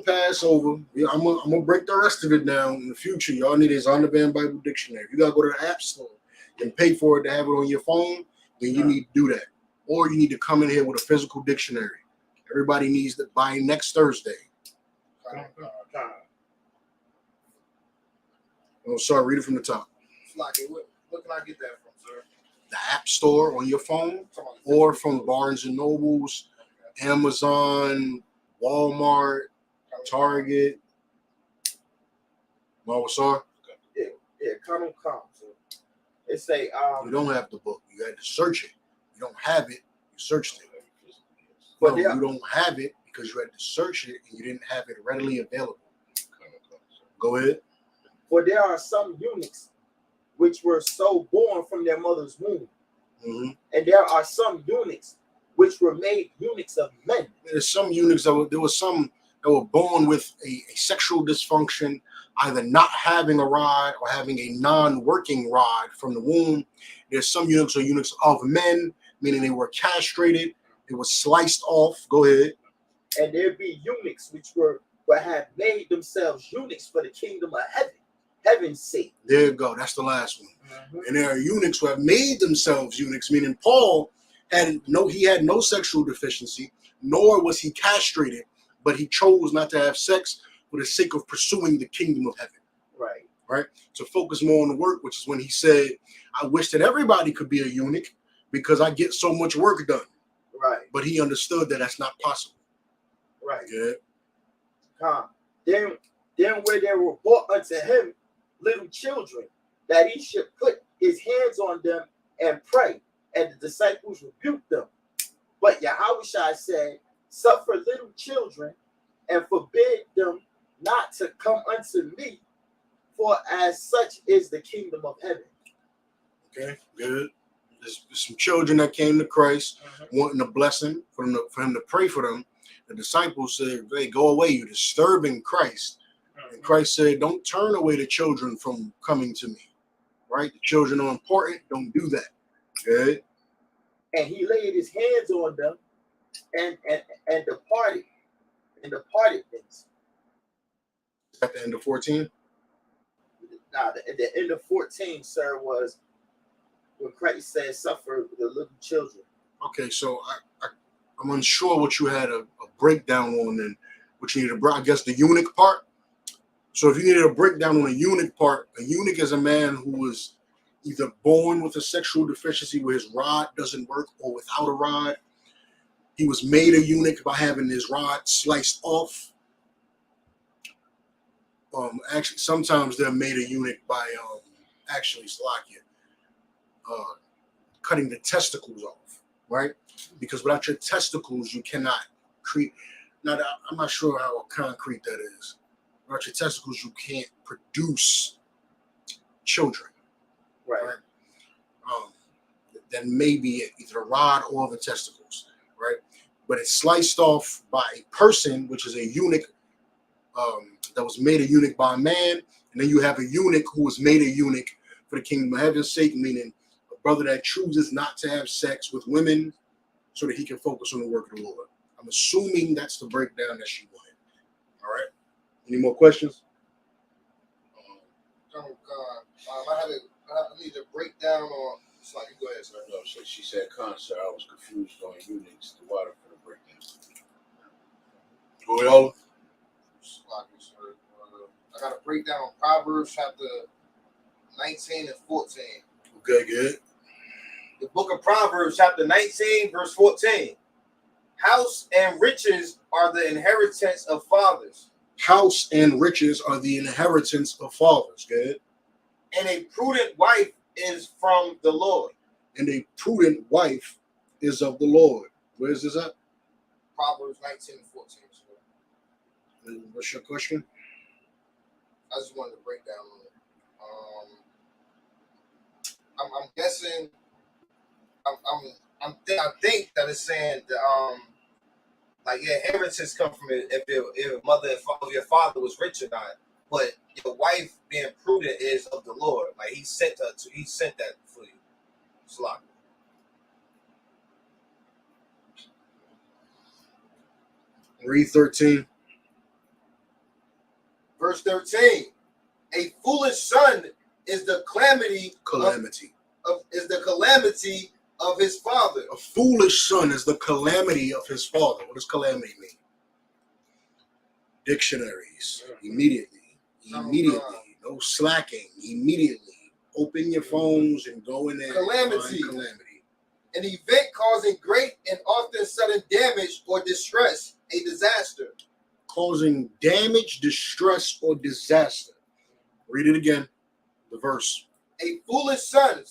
Speaker 12: pass over. I'm gonna break the rest of it down in the future. Y'all need a Zondervan Bible dictionary. If you gotta go to the app store and pay for it to have it on your phone, then you need to do that. Or you need to come in here with a physical dictionary. Everybody needs to buy next Thursday. Oh, sorry, read it from the top.
Speaker 10: What can I get that from, sir?
Speaker 12: The App Store on your phone, or from Barnes and Nobles, Amazon, Walmart, Target. Sir?
Speaker 11: Yeah, come. So it say
Speaker 12: you don't have the book. You had to search it. You don't have it. You searched it.
Speaker 11: But
Speaker 12: you don't have it because you had to search it and you didn't have it readily available. Go ahead.
Speaker 11: For there are some eunuchs which were so born from their mother's womb, and there are some eunuchs which were made eunuchs of men.
Speaker 12: There's some eunuchs there were some that were born with a sexual dysfunction, either not having a rod or having a non-working rod from the womb. There's some eunuchs who are eunuchs of men, meaning they were castrated, they were sliced off. Go ahead.
Speaker 11: And there be eunuchs which have made themselves eunuchs for the kingdom of heaven. Heaven's sake.
Speaker 12: There you go. That's the last one. And there are eunuchs who have made themselves eunuchs, meaning Paul he had no sexual deficiency, nor was he castrated, but he chose not to have sex for the sake of pursuing the kingdom of heaven. Right? To focus more on the work, which is when he said, I wish that everybody could be a eunuch because I get so much work done.
Speaker 11: Right.
Speaker 12: But he understood that that's not possible.
Speaker 11: Right.
Speaker 12: Good.
Speaker 11: Then where there were brought unto him little children, that he should put his hands on them and pray, and the disciples rebuked them. But Yahushua said, suffer little children and forbid them not to come unto me, for as such is the kingdom of heaven.
Speaker 12: Okay, good. There's some children that came to Christ wanting a blessing for him to pray for them. The disciples said, hey, go away, you're disturbing Christ. And Christ said, don't turn away the children from coming to me. Right? The children are important. Don't do that. Good.
Speaker 11: And he laid his hands on them and departed. And departed things.
Speaker 12: At the end of 14?
Speaker 11: Now, the end of 14, sir, was when Christ said, suffer the little children.
Speaker 12: Okay, so I'm unsure what you had a breakdown on and what you needed I guess the eunuch part. So if you needed a breakdown on a eunuch part, a eunuch is a man who was either born with a sexual deficiency where his rod doesn't work or without a rod. He was made a eunuch by having his rod sliced off. Actually, sometimes they're made a eunuch by cutting the testicles off, right? Because without your testicles, you cannot create. Now, I'm not sure how concrete that is. Without your testicles, you can't produce children.
Speaker 11: Right.
Speaker 12: Then maybe either the rod or the testicles, right? But it's sliced off by a person, which is a eunuch, that was made a eunuch by a man, and then you have a eunuch who was made a eunuch for the kingdom of heaven's sake, meaning a brother that chooses not to have sex with women so that he can focus on the work of the Lord. I'm assuming that's the breakdown that she wanted. All right. Any more questions?
Speaker 10: I need a breakdown on. So you go ahead, sir.
Speaker 9: No, so she said, sir, I was confused on eunuchs. The water for the breakdown.
Speaker 12: Go ahead.
Speaker 10: I got a breakdown on Proverbs chapter 19 and 14.
Speaker 12: Okay, good.
Speaker 10: The book of Proverbs chapter 19 verse 14. House and riches are the inheritance of fathers.
Speaker 12: House and riches are the inheritance of fathers. Good.
Speaker 10: And a prudent wife is from the Lord.
Speaker 12: And a prudent wife is of the Lord. Where is this at?
Speaker 10: Proverbs 19 and 14.
Speaker 12: What's your question?
Speaker 10: I just wanted to break down on it. I'm guessing. I think that it's saying that like your inheritance come from it if your mother and your father was rich or not, but your wife being prudent is of the Lord. Like he sent that for you. Slot.
Speaker 12: Read 13.
Speaker 10: Verse 13. A foolish son is the calamity of his father.
Speaker 12: A foolish son is the calamity of his father. What does calamity mean? Dictionaries. Immediately. No slacking. Immediately. Open your phones and go in there.
Speaker 10: Calamity. An event causing great and often sudden damage or distress. A disaster.
Speaker 12: Causing damage, distress, or disaster. Read it again. The verse.
Speaker 10: A foolish son,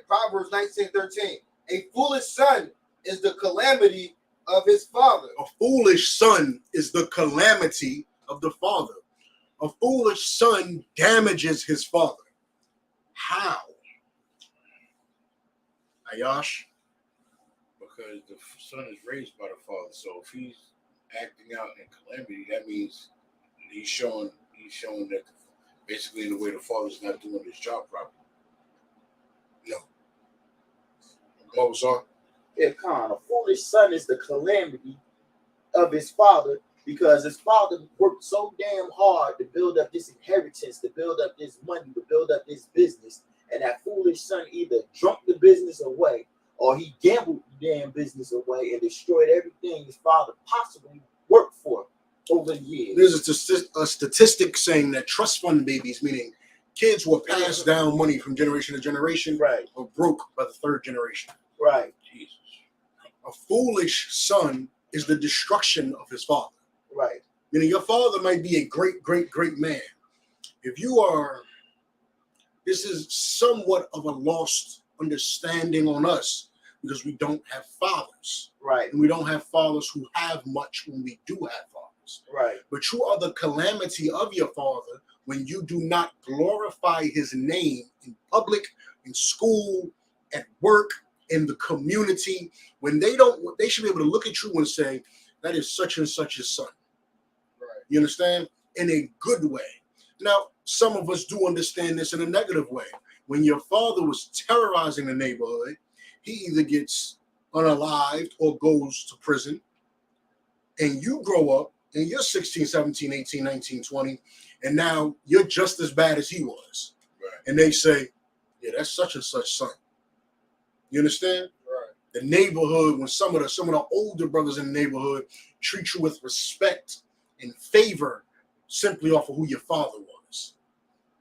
Speaker 10: Proverbs 19:13. A foolish son is the calamity of his father.
Speaker 12: A foolish son is the calamity of the father. A foolish son damages his father. How? Ayash?
Speaker 9: Because the son is raised by the father. So if he's acting out in calamity, that means he's showing that basically in the way the father's not doing his job properly.
Speaker 12: No. What was on?
Speaker 11: Yeah, Khan. A foolish son is the calamity of his father because his father worked so damn hard to build up this inheritance, to build up this money, to build up this business. And that foolish son either drunk the business away or he gambled the damn business away and destroyed everything his father possibly worked for over the years.
Speaker 12: There's a statistic saying that trust fund babies, meaning kids who are passed down money from generation to generation,
Speaker 11: right,
Speaker 12: are broke by the third generation.
Speaker 11: Right.
Speaker 12: Jesus. A foolish son is the destruction of his father.
Speaker 11: Right.
Speaker 12: Meaning your father might be a great, great, great man. If you are, this is somewhat of a lost understanding on us because we don't have fathers.
Speaker 11: Right.
Speaker 12: And we don't have fathers who have much when we do have fathers.
Speaker 11: Right.
Speaker 12: But you are the calamity of your father when you do not glorify his name in public, in school, at work, in the community. When they don't, they should be able to look at you and say, that is such and such a son. Right. You understand? In a good way. Now, some of us do understand this in a negative way. When your father was terrorizing the neighborhood, he either gets unalived or goes to prison. And you grow up and you're 16, 17, 18, 19, 20, and now you're just as bad as he was. Right. And they say, yeah, that's such and such son. You understand? Right. The neighborhood, when some of the older brothers in the neighborhood treat you with respect and favor simply off of who your father was.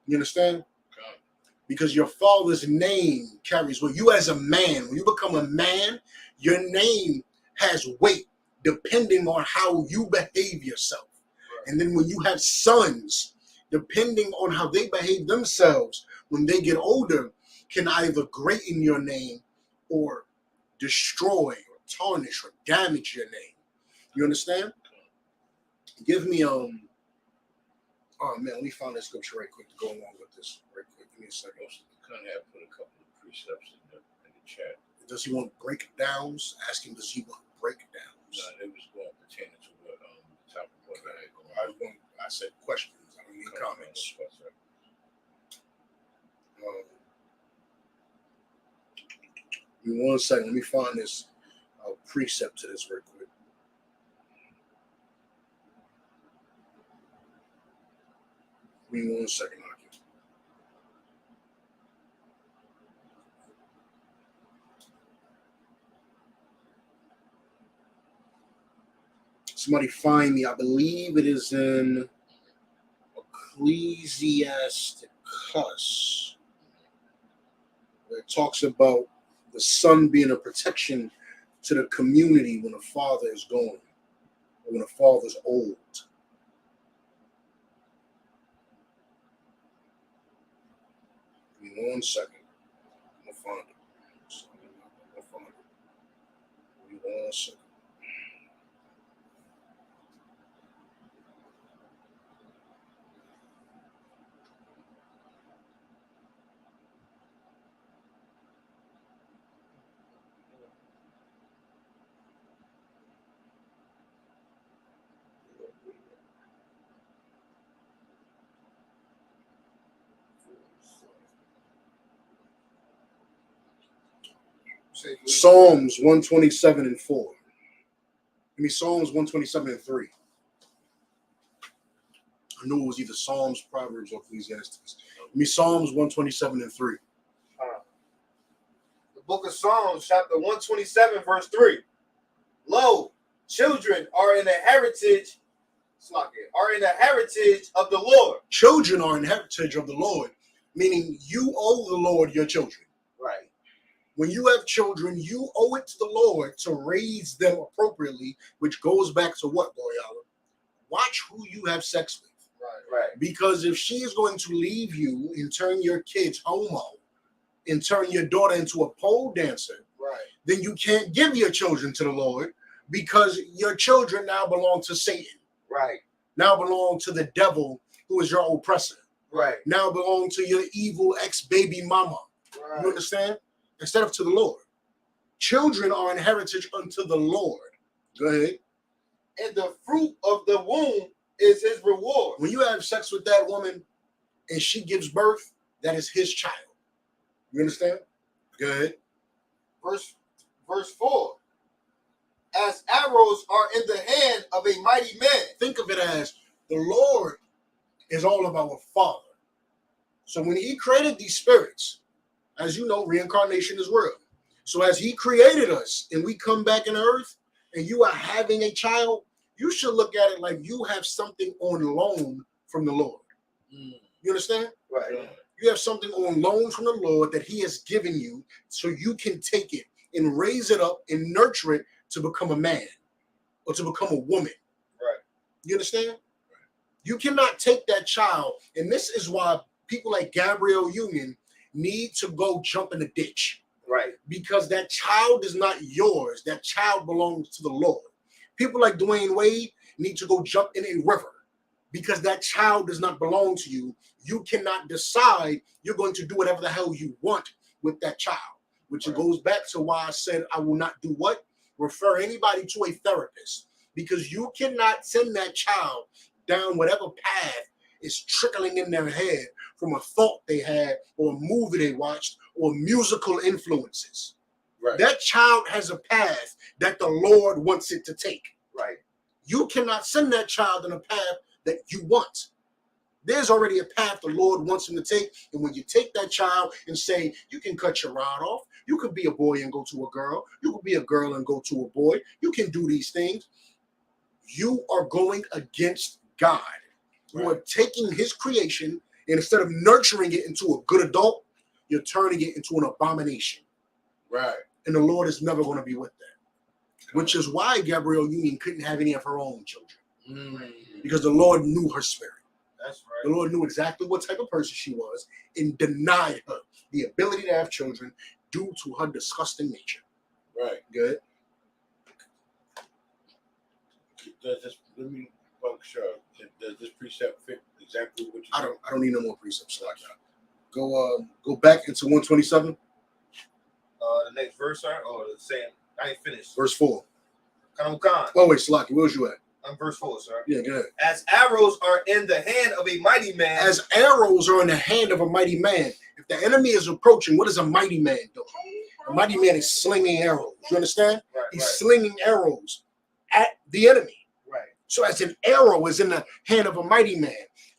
Speaker 12: You understand? Okay. Because your father's name carries weight. You as a man, when you become a man, your name has weight depending on how you behave yourself. Right. And then when you have sons, depending on how they behave themselves, when they get older, can either greaten your name or destroy or tarnish or damage your name. You understand? Give me oh man, let me find that scripture right quick to go along with this right quick. Give me a second.
Speaker 9: Kind of have put a couple of precepts in the chat.
Speaker 12: Does he want breakdowns? Ask him, does he want breakdowns?
Speaker 9: No, it was going pertaining to what the topic was.
Speaker 12: I said questions. I don't need comments. Give me 1 second. Let me find this precept to this real quick. Give me 1 second, Aki. Somebody find me. I believe it is in Ecclesiasticus, where it talks about the son being a protection to the community when a father is gone, or when a father's old. Give me 1 second. I'm gonna find it. Give me 1 second. Psalms 127 and 4. Give me Psalms 127 and 3. I knew it was either Psalms, Proverbs, or Ecclesiastes. Give me Psalms 127 and 3.
Speaker 10: The book of Psalms, chapter 127, verse 3. Lo, children are in the heritage, of the Lord.
Speaker 12: Children are in heritage of the Lord, meaning you owe the Lord your children.
Speaker 11: Right.
Speaker 12: When you have children, you owe it to the Lord to raise them appropriately, which goes back to what, Boyala? Watch who you have sex with.
Speaker 11: Right.
Speaker 12: Because if she is going to leave you and turn your kids homo and turn your daughter into a pole dancer,
Speaker 11: right,
Speaker 12: then you can't give your children to the Lord because your children now belong to Satan.
Speaker 11: Right.
Speaker 12: Now belong to the devil who is your oppressor.
Speaker 11: Right.
Speaker 12: Now belong to your evil ex-baby mama.
Speaker 11: Right.
Speaker 12: You understand? Instead of to the Lord. Children are an heritage unto the Lord. Go ahead.
Speaker 10: And the fruit of the womb is his reward.
Speaker 12: When you have sex with that woman and she gives birth, that is his child. You understand? Go ahead.
Speaker 10: Verse 4. As arrows are in the hand of a mighty man.
Speaker 12: Think of it as the Lord is all of our Father. So when he created these spirits, as you know, reincarnation is real. So as he created us and we come back in earth and you are having a child, you should look at it like you have something on loan from the Lord. You understand?
Speaker 10: Right.
Speaker 12: You have something on loan from the Lord that he has given you so you can take it and raise it up and nurture it to become a man or to become a woman.
Speaker 10: Right.
Speaker 12: You understand? You cannot take that child, and this is why people like Gabrielle Union need to go jump in the ditch.
Speaker 10: Right.
Speaker 12: Because that child is not yours. That child belongs to the Lord. People like Dwayne Wade need to go jump in a river because that child does not belong to you. You cannot decide you're going to do whatever the hell you want with that child, which it goes back to why I said I will not do what? Refer anybody to a therapist, because you cannot send that child down whatever path is trickling in their head from a thought they had or a movie they watched or musical influences.
Speaker 10: Right.
Speaker 12: That child has a path that the Lord wants it to take.
Speaker 10: Right.
Speaker 12: You cannot send that child in a path that you want. There's already a path the Lord wants him to take. And when you take that child and say, you can cut your rod off, you could be a boy and go to a girl, you could be a girl and go to a boy, you can do these things. You are going against God. You are taking his creation, and instead of nurturing it into a good adult, you're turning it into an abomination.
Speaker 9: Right.
Speaker 12: And the Lord is never going to be with that. Which is why Gabrielle Union couldn't have any of her own children. Because the Lord knew her spirit.
Speaker 10: That's right.
Speaker 12: The Lord knew exactly what type of person she was and denied her the ability to have children due to her disgusting nature.
Speaker 9: Right.
Speaker 12: Good.
Speaker 9: Does this, let me make sure. Does this precept fit exactly what you
Speaker 12: I don't need no more precepts like that. Go back into 127.
Speaker 10: The next verse, sir, or the same? I ain't finished.
Speaker 12: Verse 4.
Speaker 10: Khan.
Speaker 12: Oh wait, Salaki, where was you at?
Speaker 10: I'm verse 4, sir.
Speaker 12: Yeah, go ahead.
Speaker 10: As arrows are in the hand of a mighty man.
Speaker 12: As arrows are in the hand of a mighty man. If the enemy is approaching, what does a mighty man do? A mighty man is slinging arrows. You understand?
Speaker 10: Right,
Speaker 12: He's slinging arrows at the enemy.
Speaker 10: Right.
Speaker 12: So as an arrow is in the hand of a mighty man,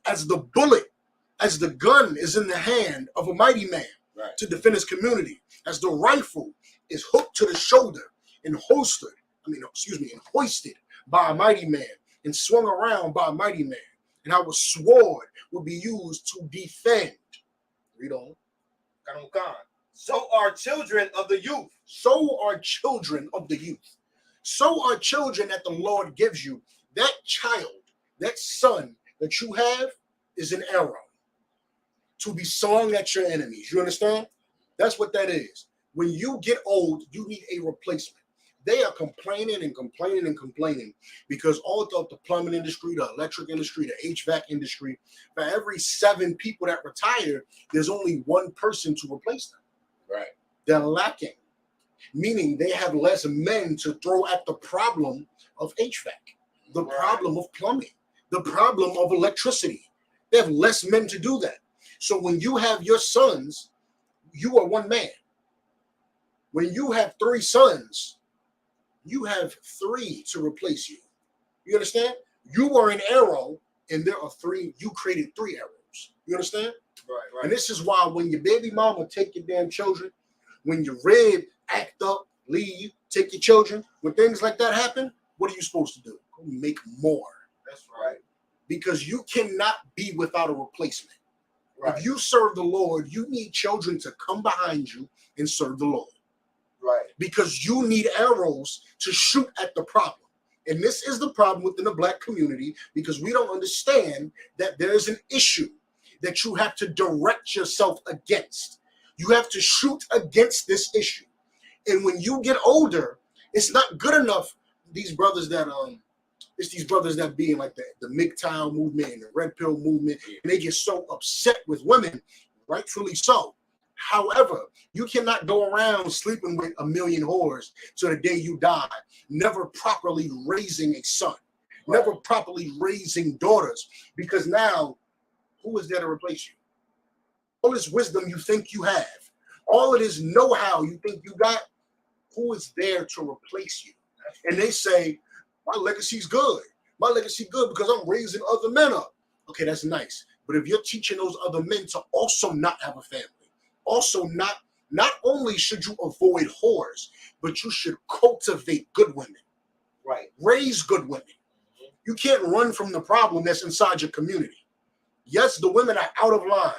Speaker 12: as the bullet, as the gun is in the hand of a mighty man to defend his community, as the rifle is hooked to the shoulder and hoisted by a mighty man and swung around by a mighty man, and how a sword will be used to defend. Read on.
Speaker 10: So are children of the youth.
Speaker 12: So are children of the youth. So are children that the Lord gives you. That child, that son that you have is an arrow to be slung at your enemies. You understand? That's what that is. When you get old, you need a replacement. They are complaining and complaining and complaining because all throughout the plumbing industry, the electric industry, the HVAC industry, for every 7 people that retire, there's only 1 person to replace them.
Speaker 9: Right.
Speaker 12: They're lacking, meaning they have less men to throw at the problem of HVAC, the problem of plumbing, the problem of electricity. They have less men to do that. So when you have your sons, you are 1 man. When you have 3 sons, you have 3 to replace you. You understand? You are an arrow, and there are 3. You created 3 arrows. You understand?
Speaker 10: Right.
Speaker 12: And this is why when your baby mama take your damn children, when your rib act up, leave, take your children, when things like that happen, what are you supposed to do? Go make more.
Speaker 10: That's right.
Speaker 12: Because you cannot be without a replacement.
Speaker 10: Right.
Speaker 12: If you serve the Lord, you need children to come behind you and serve the Lord.
Speaker 10: Right.
Speaker 12: Because you need arrows to shoot at the problem. And this is the problem within the Black community, because we don't understand that there's an issue that you have to direct yourself against. You have to shoot against this issue. And when you get older, it's not good enough. These brothers that be in like the MGTOW movement and the Red Pill movement, and they get so upset with women, rightfully so. However, you cannot go around sleeping with 1 million whores till the day you die, never properly raising a son, never properly raising daughters, because now, who is there to replace you? All this wisdom you think you have, all of this know-how you think you got, who is there to replace you? And they say, my legacy's good. My legacy good because I'm raising other men up. Okay, that's nice. But if you're teaching those other men to also not have a family, also not Not only should you avoid whores, but you should cultivate good women.
Speaker 10: Right.
Speaker 12: Raise good women. You can't run from the problem that's inside your community. Yes, the women are out of line.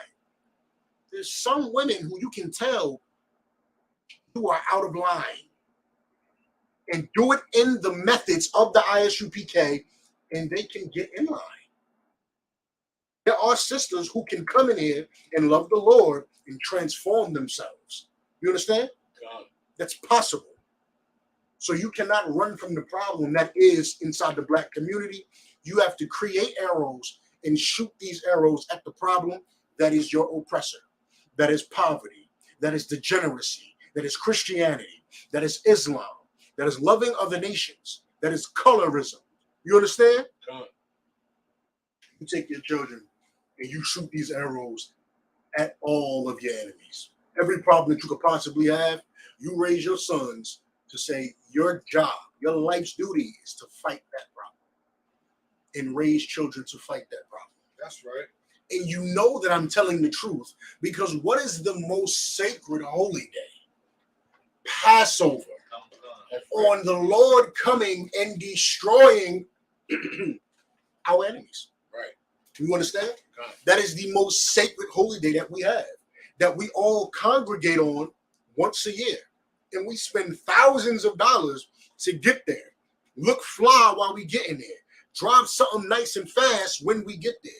Speaker 12: There's some women who you can tell who are out of line. And do it in the methods of the ISUPK, and they can get in line. There are sisters who can come in here and love the Lord and transform themselves. You understand? That's possible. So you cannot run from the problem that is inside the black community. You have to create arrows and shoot these arrows at the problem that is your oppressor, that is poverty, that is degeneracy, that is Christianity, that is Islam, that is loving other nations, that is colorism. You understand? You take your children and you shoot these arrows at all of your enemies. Every problem that you could possibly have, you raise your sons to say your job, your life's duty is to fight that problem and raise children to fight that problem.
Speaker 10: That's right.
Speaker 12: And you know that I'm telling the truth, because what is the most sacred holy day? Passover. On the Lord coming and destroying our enemies.
Speaker 10: Right.
Speaker 12: You understand? That is the most sacred holy day that we have, that we all congregate on once a year. And we spend thousands of dollars to get there. Look fly while we get in there. Drive something nice and fast when we get there.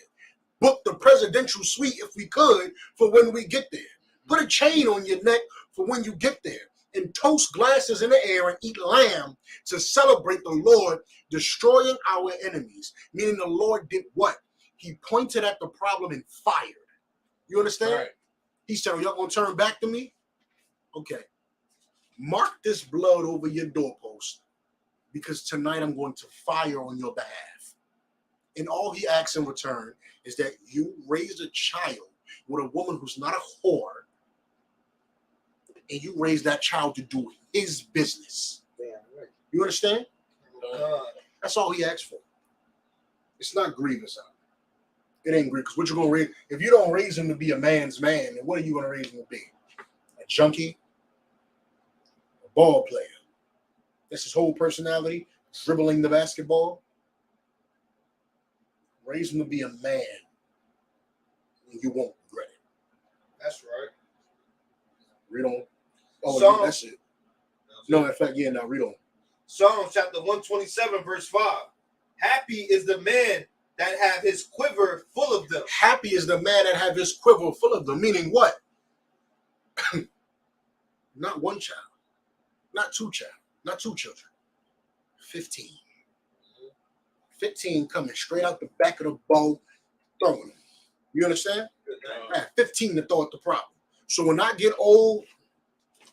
Speaker 12: Book the presidential suite if we could for when we get there. Put a chain on your neck for when you get there. And toast glasses in the air and eat lamb to celebrate the Lord destroying our enemies. Meaning the Lord did what? He pointed at the problem and fired. You understand? Right. He said, "Are y'all going to turn back to me?" Okay. Mark this blood over your doorpost, because tonight I'm going to fire on your behalf. And all he asks in return is that you raise a child with a woman who's not a whore, and you raise that child to do his business. Yeah, right. You understand? That's all he asks for. It's not grievous out. It ain't grievous. Because what you're going to raise, if you don't raise him to be a man's man, then what are you going to raise him to be? A junkie? A ball player? That's his whole personality, dribbling the basketball. Raise him to be a man, and you won't regret it.
Speaker 10: That's right.
Speaker 12: Read on. Oh,
Speaker 10: Psalm,
Speaker 12: that's it. No, in fact, yeah, now read on.
Speaker 10: Psalm chapter 127, verse 5. Happy is the man that have his quiver full of them.
Speaker 12: Happy is the man that have his quiver full of them. Meaning what? Not one child. Not two children. 15. 15 coming straight out the back of the bow, throwing them. You understand? I have 15 to throw at the problem. So when I get old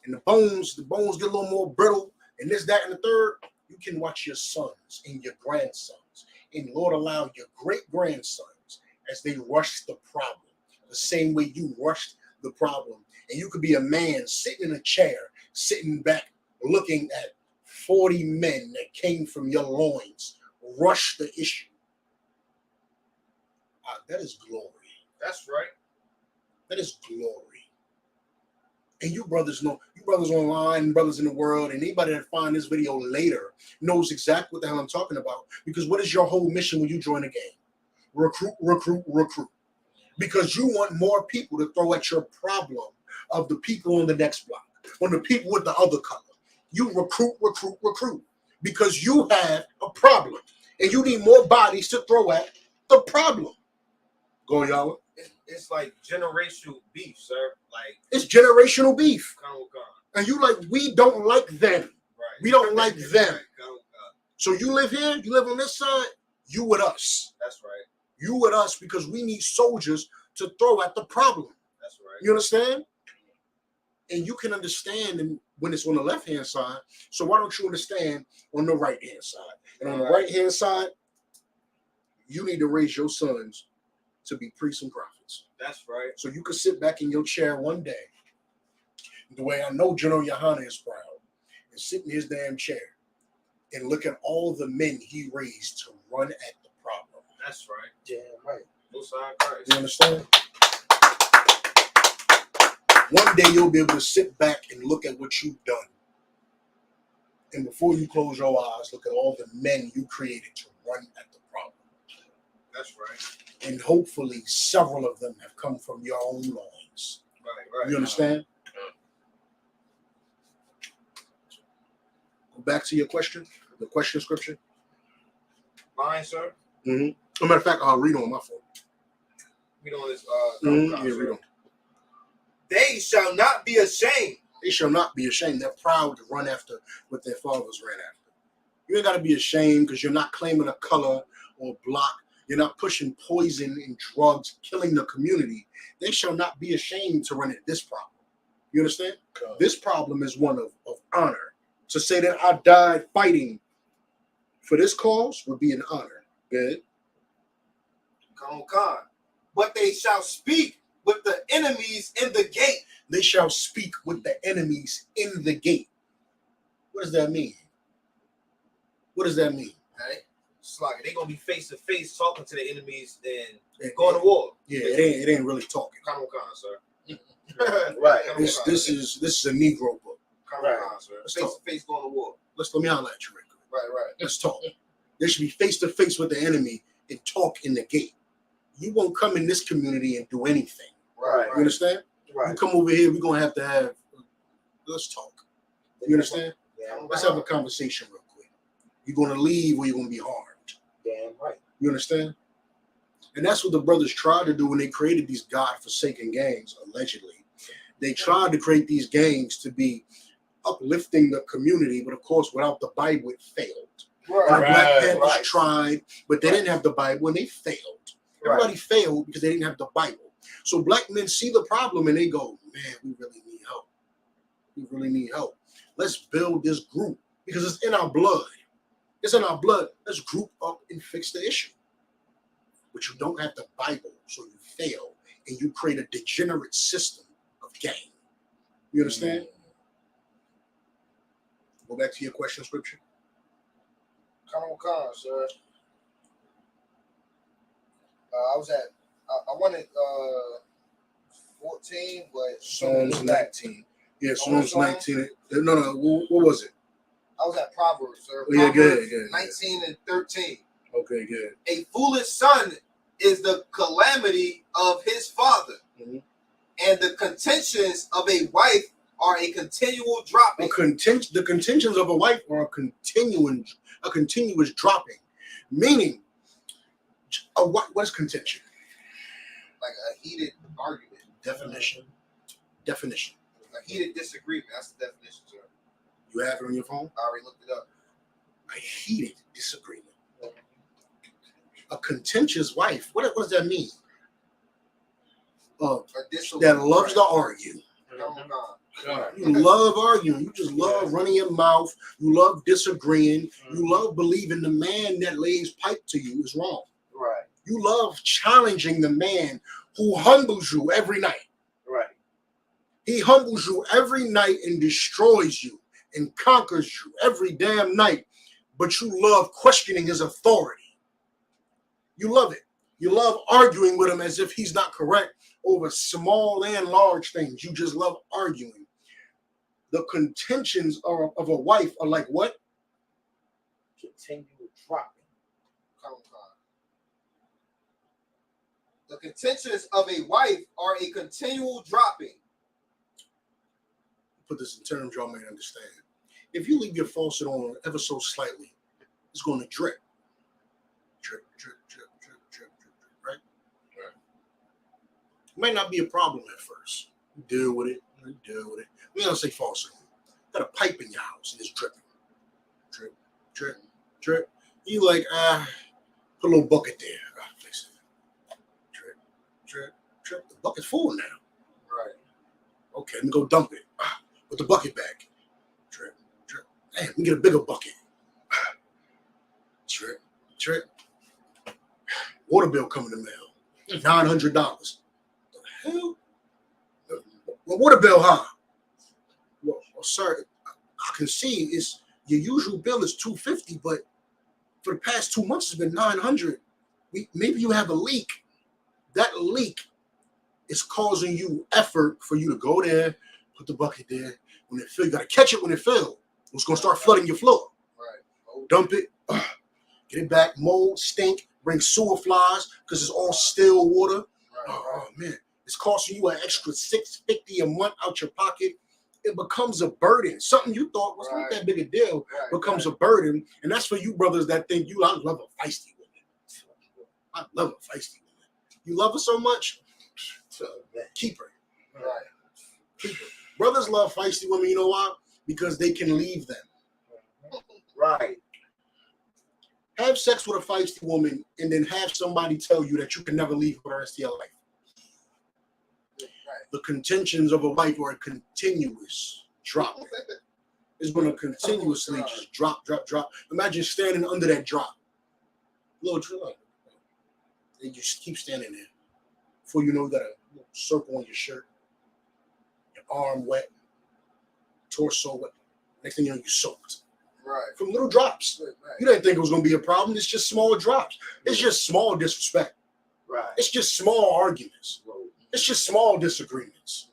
Speaker 12: and the bones get a little more brittle and this, that, and the third, you can watch your sons and your grandsons, and Lord allow your great-grandsons as they rush the problem the same way you rushed the problem. And you could be a man sitting in a chair, sitting back, looking at 40 men that came from your loins rush the issue. That is glory.
Speaker 10: That's right.
Speaker 12: That is glory. And you brothers know, you brothers online, brothers in the world, and anybody that find this video later knows exactly what the hell I'm talking about. Because what is your whole mission when you join the game? Recruit, recruit, recruit. Because you want more people to throw at your problem of the people on the next block, on the people with the other color. You recruit, recruit, recruit. Because you have a problem. And you need more bodies to throw at the problem. Go, y'all.
Speaker 10: It's like generational beef, sir. Like,
Speaker 12: it's generational beef. And you like, we don't like them. Right. We don't like them. So you live here, you live on this side, you with us.
Speaker 10: That's right.
Speaker 12: You with us because we need soldiers to throw at the problem.
Speaker 10: That's right.
Speaker 12: You understand? And you can understand when it's on the left-hand side. So why don't you understand on the right-hand side? And on the right-hand side, you need to raise your sons to be priests and prophets.
Speaker 10: That's right.
Speaker 12: So you could sit back in your chair one day, the way I know General YAHANNA is proud, and sit in his damn chair and look at all the men he raised to run at the problem.
Speaker 10: That's right.
Speaker 12: Damn right.
Speaker 10: No side Christ.
Speaker 12: You understand? One day you'll be able to sit back and look at what you've done. And before you close your eyes, look at all the men you created to run at the problem.
Speaker 10: That's right.
Speaker 12: And hopefully several of them have come from your own loins.
Speaker 10: Right.
Speaker 12: You understand? Go back to your question, the question scripture.
Speaker 10: Mine, sir.
Speaker 12: Mm-hmm. As a matter of fact, I'll read on my phone.
Speaker 10: Read on this.
Speaker 12: Yeah, read on.
Speaker 10: They shall not be ashamed.
Speaker 12: They shall not be ashamed. They're proud to run after what their fathers ran after. You ain't got to be ashamed because you're not claiming a color or block. You're not pushing poison and drugs, killing the community. They shall not be ashamed to run at this problem. You understand? Okay. This problem is one of honor. To say that I died fighting for this cause would be an honor. Good.
Speaker 10: Come on. But they shall speak with the enemies in the gate.
Speaker 12: They shall speak with the enemies in the gate. What does that mean? What does that mean?
Speaker 10: Hey, Slugger, they're gonna be face to face talking to the enemies and going to war.
Speaker 12: Yeah, it ain't really talking.
Speaker 10: Come on, sir. Right.
Speaker 12: This is a Negro book.
Speaker 10: Come on, sir. Face to face going to war.
Speaker 12: Let me holler at you real quick.
Speaker 10: Right.
Speaker 12: Let's talk. They should be face to face with the enemy and talk in the gate. You won't come in this community and do anything.
Speaker 10: Right.
Speaker 12: You understand?
Speaker 10: Right.
Speaker 12: You come over here, we're gonna have to have. Let's talk. You understand?
Speaker 10: Yeah,
Speaker 12: let's have a conversation real quick. You're gonna leave or you're gonna be harmed.
Speaker 10: Damn right.
Speaker 12: You understand? And that's what the brothers tried to do when they created these God-forsaken gangs, allegedly. They tried to create these gangs to be uplifting the community, but of course, without the Bible, it failed.
Speaker 10: Right.
Speaker 12: And the Black Panthers tried, but they didn't have the Bible, and they failed. Everybody failed because they didn't have the Bible. So black men see the problem and they go, man, we really need help. We really need help. Let's build this group because it's in our blood. It's in our blood. Let's group up and fix the issue. But you don't have the Bible, so you fail and you create a degenerate system of gang. You understand? Go back to your question scripture.
Speaker 10: Come on, sir. I wanted 14, but
Speaker 12: Psalms 19. Yeah, Psalms 19. No, what was it?
Speaker 10: I was at Proverbs, sir.
Speaker 12: Yeah,
Speaker 10: Proverbs
Speaker 12: good.
Speaker 10: 19 and 13.
Speaker 12: Okay, good.
Speaker 10: A foolish son is the calamity of his father, and the contentions of a wife are a continual dropping.
Speaker 12: The contentions of a wife are a continuous dropping. Meaning, what's contention?
Speaker 10: Like a heated argument.
Speaker 12: Definition.
Speaker 10: A heated disagreement. That's the definition, sir.
Speaker 12: You have it on your phone?
Speaker 10: I already looked it up.
Speaker 12: A heated disagreement. A contentious wife. What does that mean? That loves to argue. You love arguing. You just love running your mouth. You love disagreeing. You love believing the man that lays pipe to you is wrong.
Speaker 10: Right.
Speaker 12: You love challenging the man who humbles you every night.
Speaker 10: Right.
Speaker 12: He humbles you every night and destroys you and conquers you every damn night. But you love questioning his authority. You love it. You love arguing with him as if he's not correct over small and large things. You just love arguing. The contentions of a wife are like what?
Speaker 10: Continual dropping. The contentions of a wife are a continual dropping.
Speaker 12: Put this in terms y'all may understand. If you leave your faucet on ever so slightly, it's going to drip. Drip, drip, drip, drip, drip, drip, right? It might not be a problem at first. You deal with it. We don't say faucet. You got a pipe in your house and it's dripping. Drip, drip, drip. You like, put a little bucket there. Fix it. Drip, drip, drip. The bucket's full now.
Speaker 10: Right.
Speaker 12: Okay, let me go dump it. Put the bucket back. Drip, drip. Damn, let me get a bigger bucket. Drip, drip. Water bill coming in the mail. $900. The hell? Well, water bill, huh? Well, sir, I can see it's your usual bill is $250, but for the past 2 months it's been $900. Maybe you have a leak. That leak it's causing you effort for you to go there, put the bucket there. When it fills, you gotta catch it when it fills. It's gonna start flooding your floor.
Speaker 10: Right.
Speaker 12: Dump it, get it back, mold, stink, bring sewer flies because it's all still water.
Speaker 10: Right.
Speaker 12: Oh man, it's costing you an extra $650 a month out your pocket. It becomes a burden. Something you thought was not that big a deal becomes a burden, and that's for you brothers that think I love a feisty woman. I love a feisty woman. You love her so much, keep her.
Speaker 10: Right.
Speaker 12: Keep her. Brothers love feisty women. You know why? Because they can leave them.
Speaker 10: Right.
Speaker 12: Have sex with a feisty woman and then have somebody tell you that you can never leave for the rest of your life.
Speaker 10: Right.
Speaker 12: The contentions of a wife are a continuous drop. It's going to continuously just drop. Imagine standing under that drop. Little drop. And you just keep standing there. Before you know, you got a little circle on your shirt. Your arm wet. Torso wet. Next thing you know, you soaked.
Speaker 10: Right.
Speaker 12: From little drops.
Speaker 10: Right.
Speaker 12: You didn't think it was going to be a problem. It's just small drops. It's just small disrespect.
Speaker 10: Right.
Speaker 12: It's just small arguments. It's just small disagreements.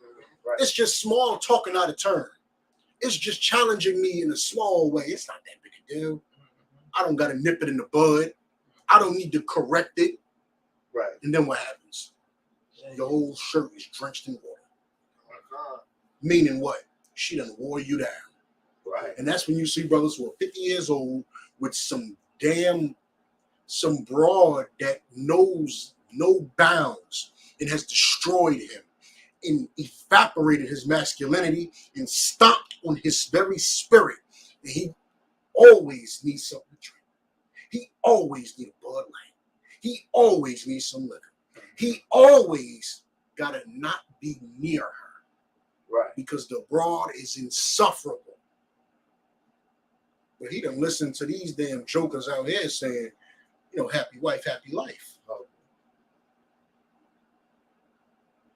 Speaker 10: Right.
Speaker 12: It's just small talking out of turn. It's just challenging me in a small way. It's not that big a deal. I don't got to nip it in the bud. I don't need to correct it.
Speaker 10: Right.
Speaker 12: And then what happens? Your whole shirt is drenched in water. Meaning what? She done wore you down.
Speaker 10: Right.
Speaker 12: And that's when you see brothers who are 50 years old with some broad that knows no bounds and has destroyed him and evaporated his masculinity and stomped on his very spirit. And he always needs something to drink. He always needs a Bud Light. He always needs some liquor. He always got to not be near her.
Speaker 10: Right.
Speaker 12: Because the broad is insufferable. But he done listened to these damn jokers out here saying, happy wife, happy life.
Speaker 10: Oh.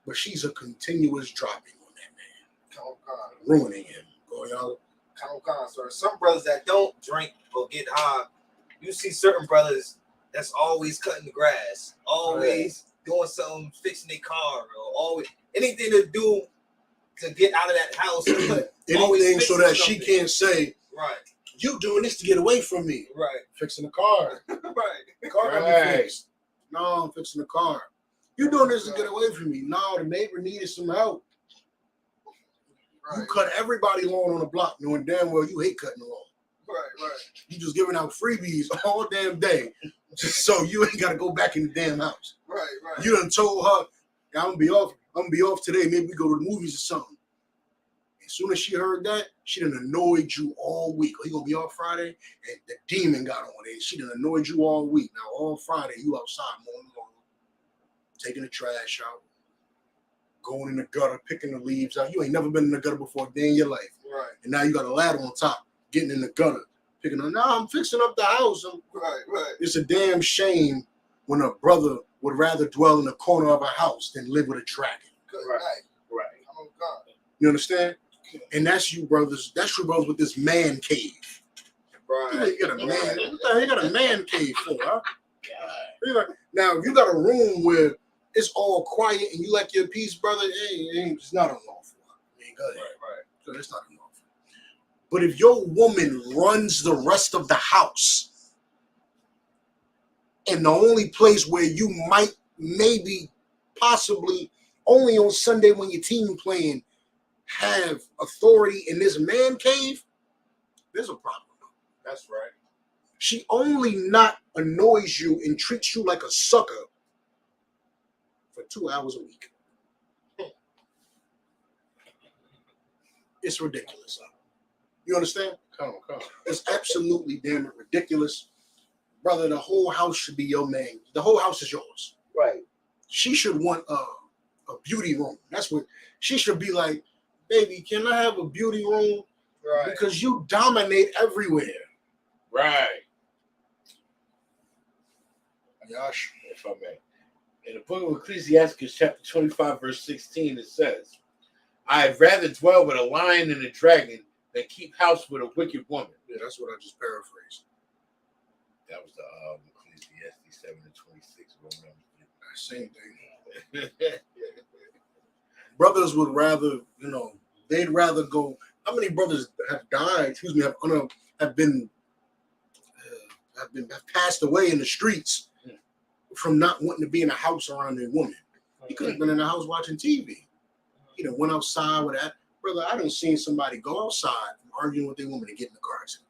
Speaker 12: But she's a continuous dropping on that man. Ruining him. Go, y'all.
Speaker 10: Sir. Some brothers that don't drink or get high, you see certain brothers that's always cutting the grass, always doing something, fixing their car, or always anything to do to get out of that house.
Speaker 12: Anything so that she can't say,
Speaker 10: right,
Speaker 12: you doing this to get away from me.
Speaker 10: Right.
Speaker 12: Fixing the car.
Speaker 10: Right.
Speaker 12: The car got me fixed. No, I'm fixing the car. You doing this to get away from me. No, the neighbor needed some help. Right. You cut everybody lawn on the block knowing damn well you hate cutting the lawn.
Speaker 10: Right.
Speaker 12: You just giving out freebies all damn day just so you ain't got to go back in the damn house.
Speaker 10: Right.
Speaker 12: You done told her, I'm gonna be off today. Maybe we go to the movies or something. As soon as she heard that, she done annoyed you all week. He gonna be off Friday, and the demon got on it. She done annoyed you all week. Now all Friday, you outside mowing the lawn, taking the trash out, going in the gutter, picking the leaves out. You ain't never been in the gutter before a day in your life.
Speaker 10: Right.
Speaker 12: And now you got a ladder on top, getting in the gutter, picking up. Now I'm fixing up the house.
Speaker 10: Right.
Speaker 12: It's a damn shame when a brother would rather dwell in the corner of a house than live with a dragon.
Speaker 10: Right. Oh God.
Speaker 12: You understand? And that's you brothers. That's you brothers with this man cave.
Speaker 10: Right.
Speaker 12: You got a man. What the hell you got a man cave for, huh? Now, if you got a room where it's all quiet and you like your peace, brother, it's not unlawful. Go ahead.
Speaker 10: Right.
Speaker 12: So it's not unlawful. But if your woman runs the rest of the house, and the only place where you might, maybe, possibly, only on Sunday when your team playing, have authority in this man cave, there's a problem.
Speaker 10: That's right.
Speaker 12: She only not annoys you and treats you like a sucker for 2 hours a week. It's ridiculous. You understand?
Speaker 10: Come on.
Speaker 12: It's absolutely damn ridiculous. Brother, the whole house should be your man. The whole house is yours.
Speaker 10: Right.
Speaker 12: She should want a beauty room. That's what she should be like, baby, can I have a beauty room?
Speaker 10: Right.
Speaker 12: Because you dominate everywhere.
Speaker 9: Right.
Speaker 12: Yash.
Speaker 9: If I may. In the book of Ecclesiastes, chapter 25, verse 16, it says, I had rather dwell with a lion and a dragon than keep house with a wicked woman.
Speaker 12: Yeah, that's what I just paraphrased.
Speaker 9: That was the Ecclesiastes 7 and 26.
Speaker 12: Same thing. brothers would rather, they'd rather go. How many brothers have died? Have passed away in the streets from not wanting to be in a house around their woman. He could have been in the house watching TV. He done went outside with that. Brother, I done seen somebody go outside from arguing with their woman and get in the car accident.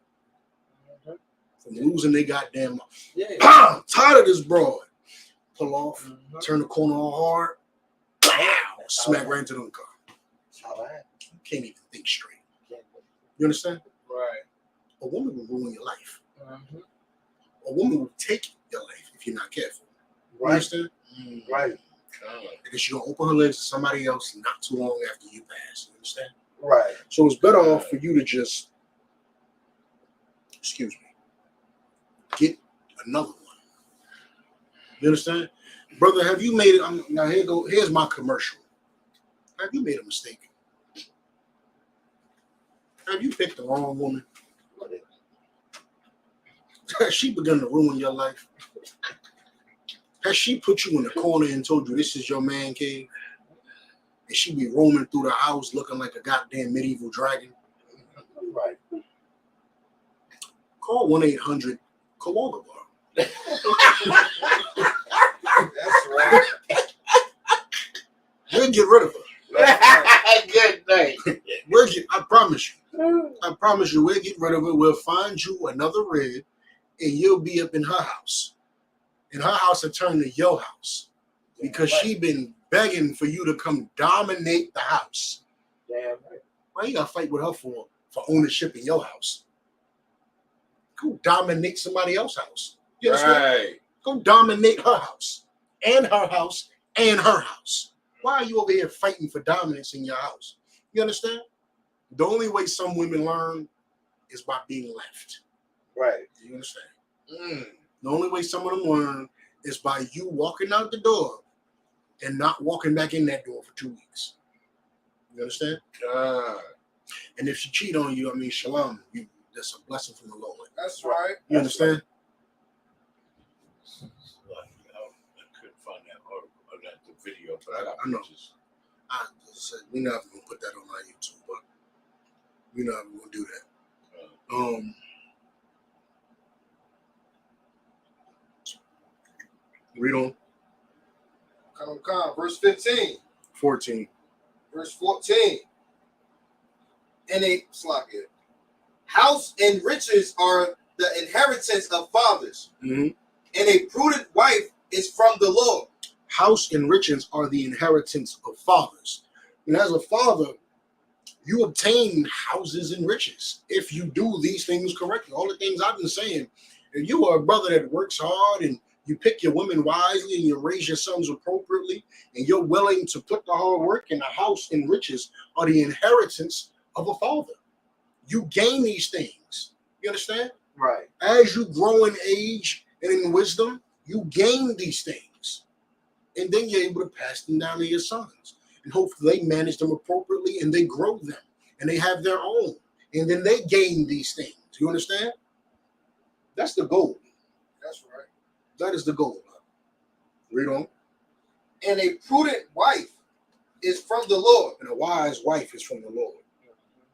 Speaker 12: From losing their goddamn mind. Tired of this broad. Pull off, turn the corner all hard, smack right into the car. You can't even think straight. You understand?
Speaker 10: Right.
Speaker 12: A woman will ruin your life. A woman will take your life if you're not careful. You understand?
Speaker 10: Right.
Speaker 12: Because she's gonna open her legs to somebody else not too long after you pass. You understand?
Speaker 10: Right.
Speaker 12: So it's better off for you to just, get another one. You understand? Brother, have you made it? Now here's my commercial. Have you made a mistake? Have you picked the wrong woman? Has she begun to ruin your life? Has she put you in the corner and told you this is your man cave? And she be roaming through the house looking like a goddamn medieval dragon?
Speaker 10: Right.
Speaker 12: Call 1-800-Kawaga Bar.
Speaker 10: That's right.
Speaker 12: We'll get rid of her.
Speaker 10: Good night.
Speaker 12: I promise you, we'll get rid of her. We'll find you another red, and you'll be up in her house. And her house will turn to your house. Because she been begging for you to come dominate the house.
Speaker 10: Damn right.
Speaker 12: Why you gotta fight with her for ownership in your house? Go dominate somebody else's house. You understand?
Speaker 10: Right.
Speaker 12: Go dominate her house. And her house. And her house. Why are you over here fighting for dominance in your house? You understand? The only way some women learn is by being left.
Speaker 10: Right.
Speaker 12: You understand? The only way some of them learn is by you walking out the door and not walking back in that door for 2 weeks. You understand? And if she cheat on you, I mean, shalom, that's a blessing from the Lord.
Speaker 10: That's right.
Speaker 12: You understand?
Speaker 9: I couldn't find that article or the video, but I got
Speaker 12: I know.
Speaker 9: pictures.
Speaker 12: I just said we're not gonna put that on our YouTube, but we're not gonna do that. Read on.
Speaker 10: Come. Verse 15.
Speaker 12: 14.
Speaker 10: Verse 14. House and riches are the inheritance of fathers, and a prudent wife is from the Lord.
Speaker 12: House and riches are the inheritance of fathers. And as a father, you obtain houses and riches if you do these things correctly. All the things I've been saying. If you are a brother that works hard and you pick your women wisely and you raise your sons appropriately and you're willing to put the hard work in, the house and riches are the inheritance of a father. You gain these things. You understand?
Speaker 10: Right.
Speaker 12: As you grow in age and in wisdom, you gain these things. And then you're able to pass them down to your sons. And hopefully they manage them appropriately and they grow them. And they have their own. And then they gain these things. You understand? That's the goal.
Speaker 10: That's right.
Speaker 12: That is the goal. Read on.
Speaker 10: And a prudent wife is from the Lord.
Speaker 12: And a wise wife is from the Lord.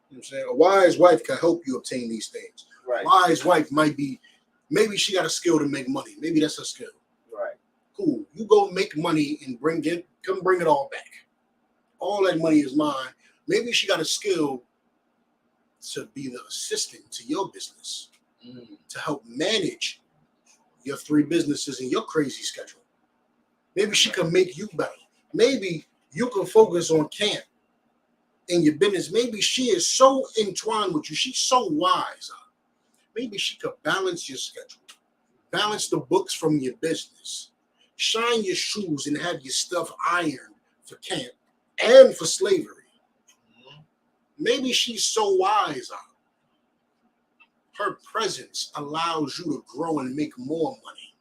Speaker 12: You know what I'm saying? A wise wife can help you obtain these things.
Speaker 10: Right.
Speaker 12: A wise wife might be, maybe she got a skill to make money. Maybe that's her skill.
Speaker 10: Right.
Speaker 12: Cool. You go make money and bring it all back. All that money is mine. Maybe she got a skill to be the assistant to your business, to help manage your 3 businesses and your crazy schedule. Maybe she can make you better. Maybe you can focus on camp in your business. Maybe she is so entwined with you. She's so wise. Maybe she could balance your schedule, balance the books from your business, shine your shoes and have your stuff ironed for camp and for slavery. Maybe she's so wise. Her presence allows you to grow and make more money.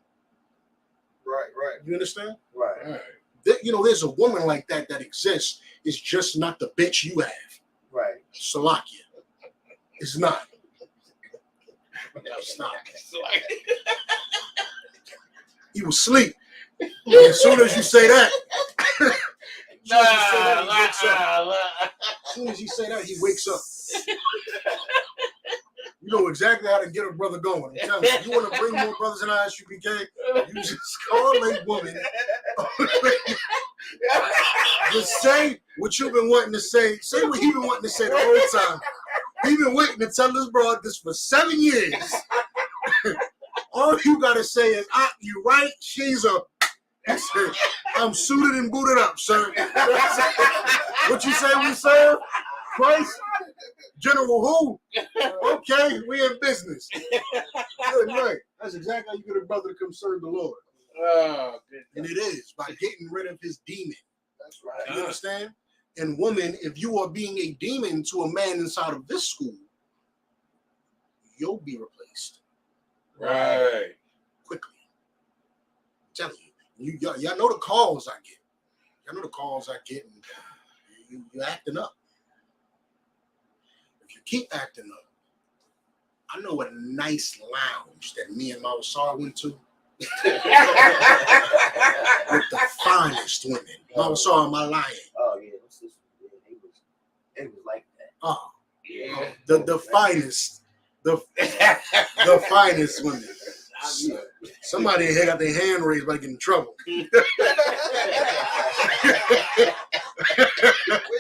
Speaker 10: Right.
Speaker 12: You understand?
Speaker 10: Right.
Speaker 12: There's a woman like that exists. It's just not the bitch you have.
Speaker 10: Right.
Speaker 12: Salakia. It's not. It's not. You will sleep. And as soon as you say that, sir. As soon as he say that, he wakes up. You know exactly how to get a brother going. I'm telling you, you want to bring more brothers in ISUPK, you just call a woman. Just say what you've been wanting to say. Say what he's been wanting to say the whole time. He's been waiting to tell this broad this for 7 years. All you gotta say is, you right, she's a. I'm suited and booted up, sir. What you say we serve? Christ? General who? Okay, we in business. Good night. That's exactly how you get a brother to come serve the Lord. And it is by getting rid of his demon.
Speaker 10: That's right.
Speaker 12: You understand? And woman, if you are being a demon to a man inside of this school, you'll be replaced.
Speaker 9: Right.
Speaker 12: Quickly. I'm telling you. Y'all know the calls I get. Y'all know the calls I get. And you're acting up. If you keep acting up, I know a nice lounge that me and Mawasar went to. With the finest women. Mawasar, am I lying?
Speaker 10: Oh yeah, it was like that.
Speaker 12: Oh,
Speaker 10: Yeah.
Speaker 12: the finest, the finest women. Somebody in here got their hand raised by getting in trouble.
Speaker 10: Where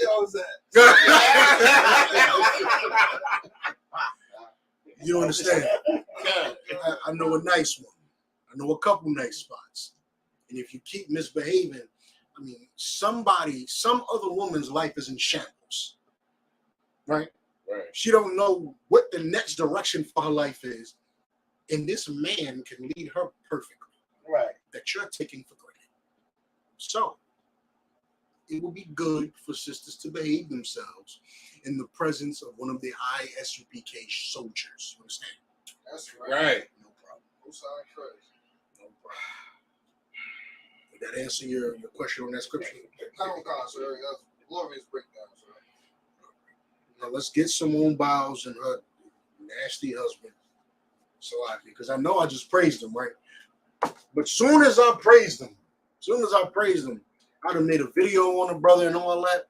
Speaker 10: y'all was at?
Speaker 12: You understand? I know a nice one. I know a couple nice spots. And if you keep misbehaving, I mean, some other woman's life is in shambles. Right?
Speaker 9: Right.
Speaker 12: She don't know what the next direction for her life is. And this man can lead her perfectly.
Speaker 10: Right.
Speaker 12: That you're taking for granted. So, it would be good for sisters to behave themselves in the presence of one of the ISUPK soldiers. You understand?
Speaker 10: That's right.
Speaker 9: Right.
Speaker 12: No problem.
Speaker 10: Who sound crazy?
Speaker 12: No problem. Did that answer your question on that scripture?
Speaker 10: Come on, sir. That's glorious breakdown, sir.
Speaker 12: Now let's get Simone Biles and her nasty husband, Salaki, because I know I just praised him, right? But soon as I praised him, I'd have made a video on the brother and all that.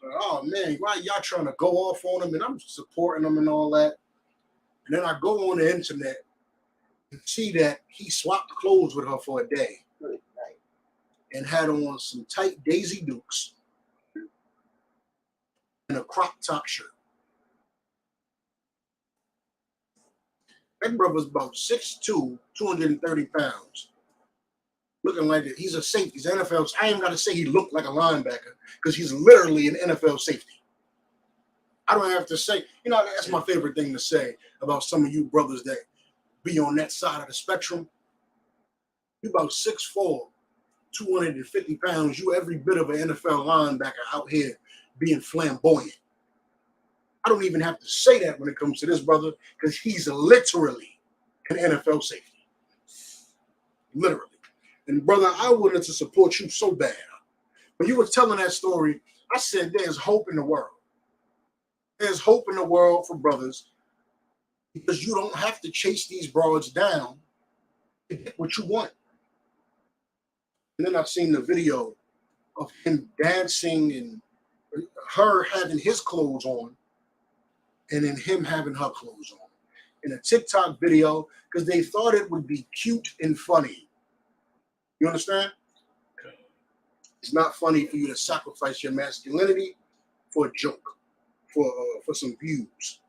Speaker 12: Oh man, why y'all trying to go off on him? And I'm supporting him and all that. And then I go on the internet and see that he swapped clothes with her for a day.
Speaker 10: Good night.
Speaker 12: And had on some tight Daisy Dukes and a crop top shirt. That brother's about 6'2", 230 pounds. Looking like it. He's a safety. He's NFL. I ain't got to say he looked like a linebacker because he's literally an NFL safety. I don't have to say, that's my favorite thing to say about some of you brothers that be on that side of the spectrum. You about 6'4", 250 pounds. You every bit of an NFL linebacker out here being flamboyant. I don't even have to say that when it comes to this brother because he's literally an NFL safety. Literally. And brother, I wanted to support you so bad. When you were telling that story, I said there's hope in the world. There's hope in the world for brothers because you don't have to chase these broads down to get what you want. And then I've seen the video of him dancing and her having his clothes on and then him having her clothes on in a TikTok video because they thought it would be cute and funny. You understand? It's not funny for you to sacrifice your masculinity for a joke, for some views.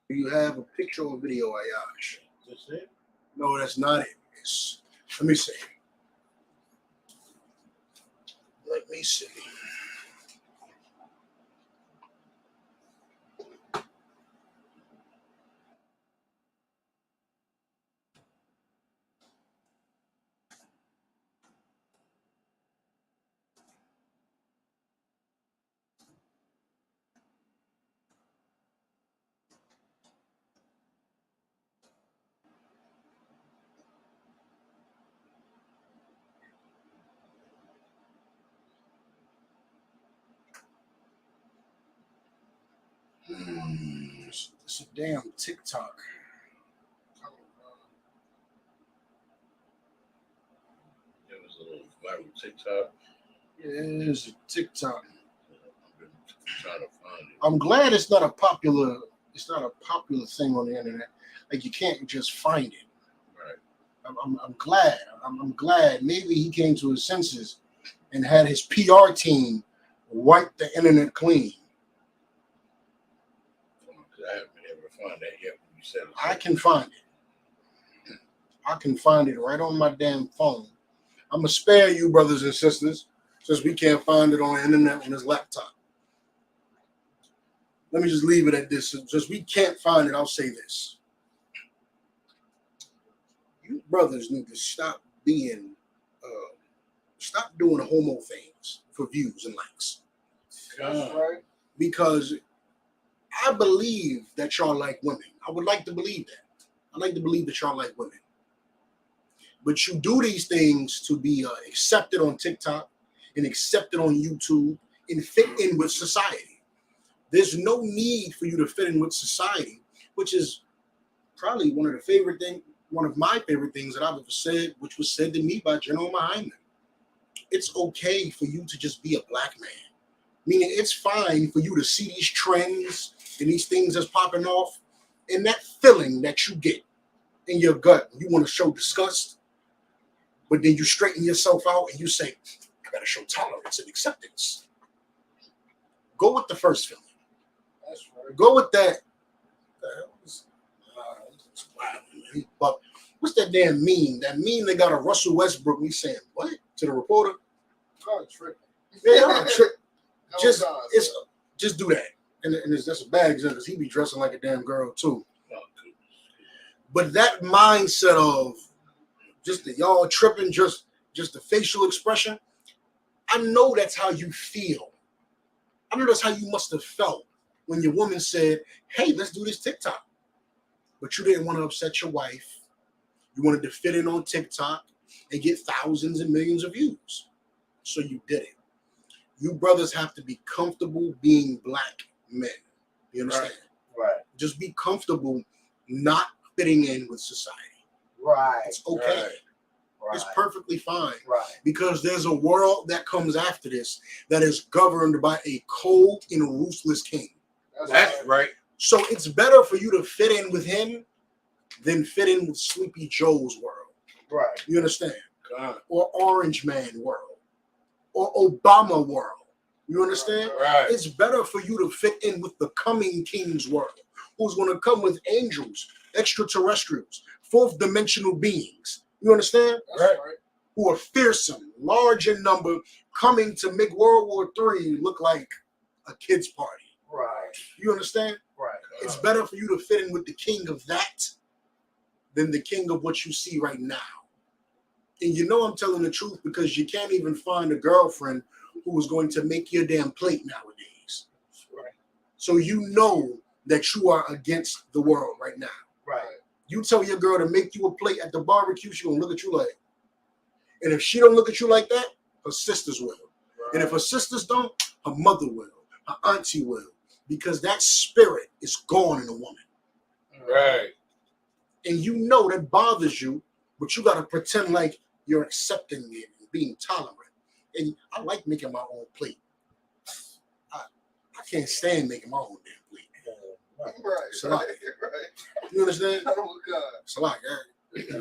Speaker 12: Do you have a picture or video, Ayash?
Speaker 9: That's it?
Speaker 12: No, that's not it. Let me see. Let me see. It's a damn TikTok.
Speaker 9: There was a little Like with TikTok.
Speaker 12: It's a TikTok.
Speaker 9: I've been trying to find it.
Speaker 12: I'm glad it's not a popular thing on the internet. Like, you can't just find it.
Speaker 9: Right.
Speaker 12: I'm glad. I'm glad. Maybe he came to his senses and had his PR team wipe the internet clean.
Speaker 9: I haven't been able to find that yet. When you said it.
Speaker 12: I can find it. I can find it right on my damn phone. I'm gonna spare you, brothers and sisters, since we can't find it on the internet on this laptop. Let me just leave it at this. Since we can't find it, I'll say this. You brothers need to stop doing homo things for views and likes.
Speaker 10: That's right.
Speaker 12: Because I believe that y'all like women. I would like to believe that. I like to believe that y'all like women. But you do these things to be accepted on TikTok and accepted on YouTube and fit in with society. There's no need for you to fit in with society, which is probably one of my favorite things that I've ever said, which was said to me by General Muhammad. It's okay for you to just be a black man. Meaning it's fine for you to see these trends and these things that's popping off, and that feeling that you get in your gut, you want to show disgust, but then you straighten yourself out and you say, I gotta show tolerance and acceptance. Go with the first feeling. That's right. Go with that. But what's that damn meme? That meme that got a Russell Westbrook me saying, what? To the reporter?
Speaker 10: Oh, trick.
Speaker 12: Yeah, trick. Just do that. And that's a bad example because he be dressing like a damn girl too. But that mindset of just the y'all tripping, just the facial expression, I know that's how you feel. I know that's how you must have felt when your woman said, hey, let's do this TikTok. But you didn't want to upset your wife. You wanted to fit in on TikTok and get thousands and millions of views. So you did it. You brothers have to be comfortable being black men. You understand?
Speaker 10: Right.
Speaker 12: Just be comfortable not fitting in with society.
Speaker 10: Right.
Speaker 12: It's okay.
Speaker 10: Right.
Speaker 12: It's perfectly fine.
Speaker 10: Right.
Speaker 12: Because there's a world that comes after this that is governed by a cold and ruthless king.
Speaker 9: That's right.
Speaker 12: So it's better for you to fit in with him than fit in with Sleepy Joe's world.
Speaker 10: Right.
Speaker 12: You understand? Or Orange Man world. Or Obama world. You understand?
Speaker 9: Right.
Speaker 12: It's better for you to fit in with the coming king's world, who's going to come with angels, extraterrestrials, fourth dimensional beings. You understand?
Speaker 10: Right.
Speaker 12: Who are fearsome, large in number, coming to make World War III look like a kid's party.
Speaker 10: Right.
Speaker 12: You understand?
Speaker 10: Right.
Speaker 12: It's better for you to fit in with the king of that than the king of what you see right now. And you know I'm telling the truth because you can't even find a girlfriend who is going to make your damn plate nowadays.
Speaker 10: Right.
Speaker 12: So you know that you are against the world right now.
Speaker 10: Right.
Speaker 12: You tell your girl to make you a plate at the barbecue, she gonna look at you like. And if she don't look at you like that, her sisters will. Right. And if her sisters don't, her mother will, her auntie will, because that spirit is gone in a woman.
Speaker 9: Right.
Speaker 12: And you know that bothers you, but you gotta pretend like you're accepting it and being tolerant. And I like making my own plate. I can't stand making my own damn plate.
Speaker 10: Right.
Speaker 12: It's a lot.
Speaker 10: Right.
Speaker 12: You understand?
Speaker 10: Oh, God.
Speaker 12: It's a lot.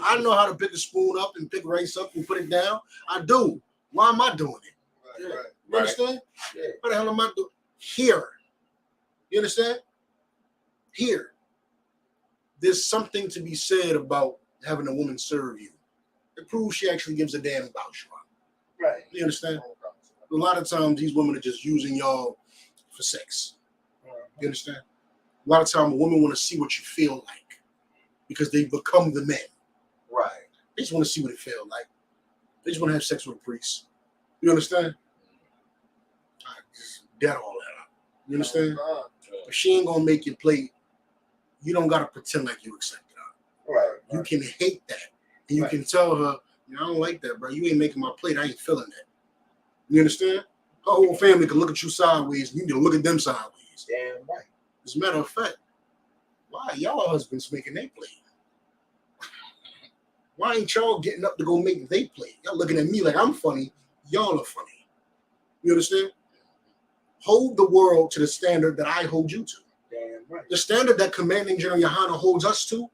Speaker 12: I know how to pick a spoon up and pick rice up and put it down. I do. Why am I doing it?
Speaker 10: Right. Right.
Speaker 12: You understand?
Speaker 10: Yeah.
Speaker 12: What the hell am I doing? Here. You understand? Here. There's something to be said about having a woman serve you. It proves she actually gives a damn about you.
Speaker 10: Right.
Speaker 12: You understand? A lot of times these women are just using y'all for sex. You understand? A lot of times a woman want to see what you feel like because they become the men.
Speaker 10: Right.
Speaker 12: They just want to see what it feels like. They just want to have sex with a priest. You understand? I just dead all that up. You understand? If she ain't gonna make your plate, you don't gotta pretend like you accept it.
Speaker 10: Right.
Speaker 12: You can hate that. And you can tell her, I don't like that, bro. You ain't making my plate. I ain't feeling that. You understand? Her whole family can look at you sideways. You need to look at them sideways.
Speaker 10: Damn right.
Speaker 12: As a matter of fact, why y'all husbands making their plate? Why ain't y'all getting up to go make they play? Y'all looking at me like I'm funny. Y'all are funny. You understand? Hold the world to the standard that I hold you to.
Speaker 10: Damn right.
Speaker 12: The standard that Commanding General Yahanna holds us to,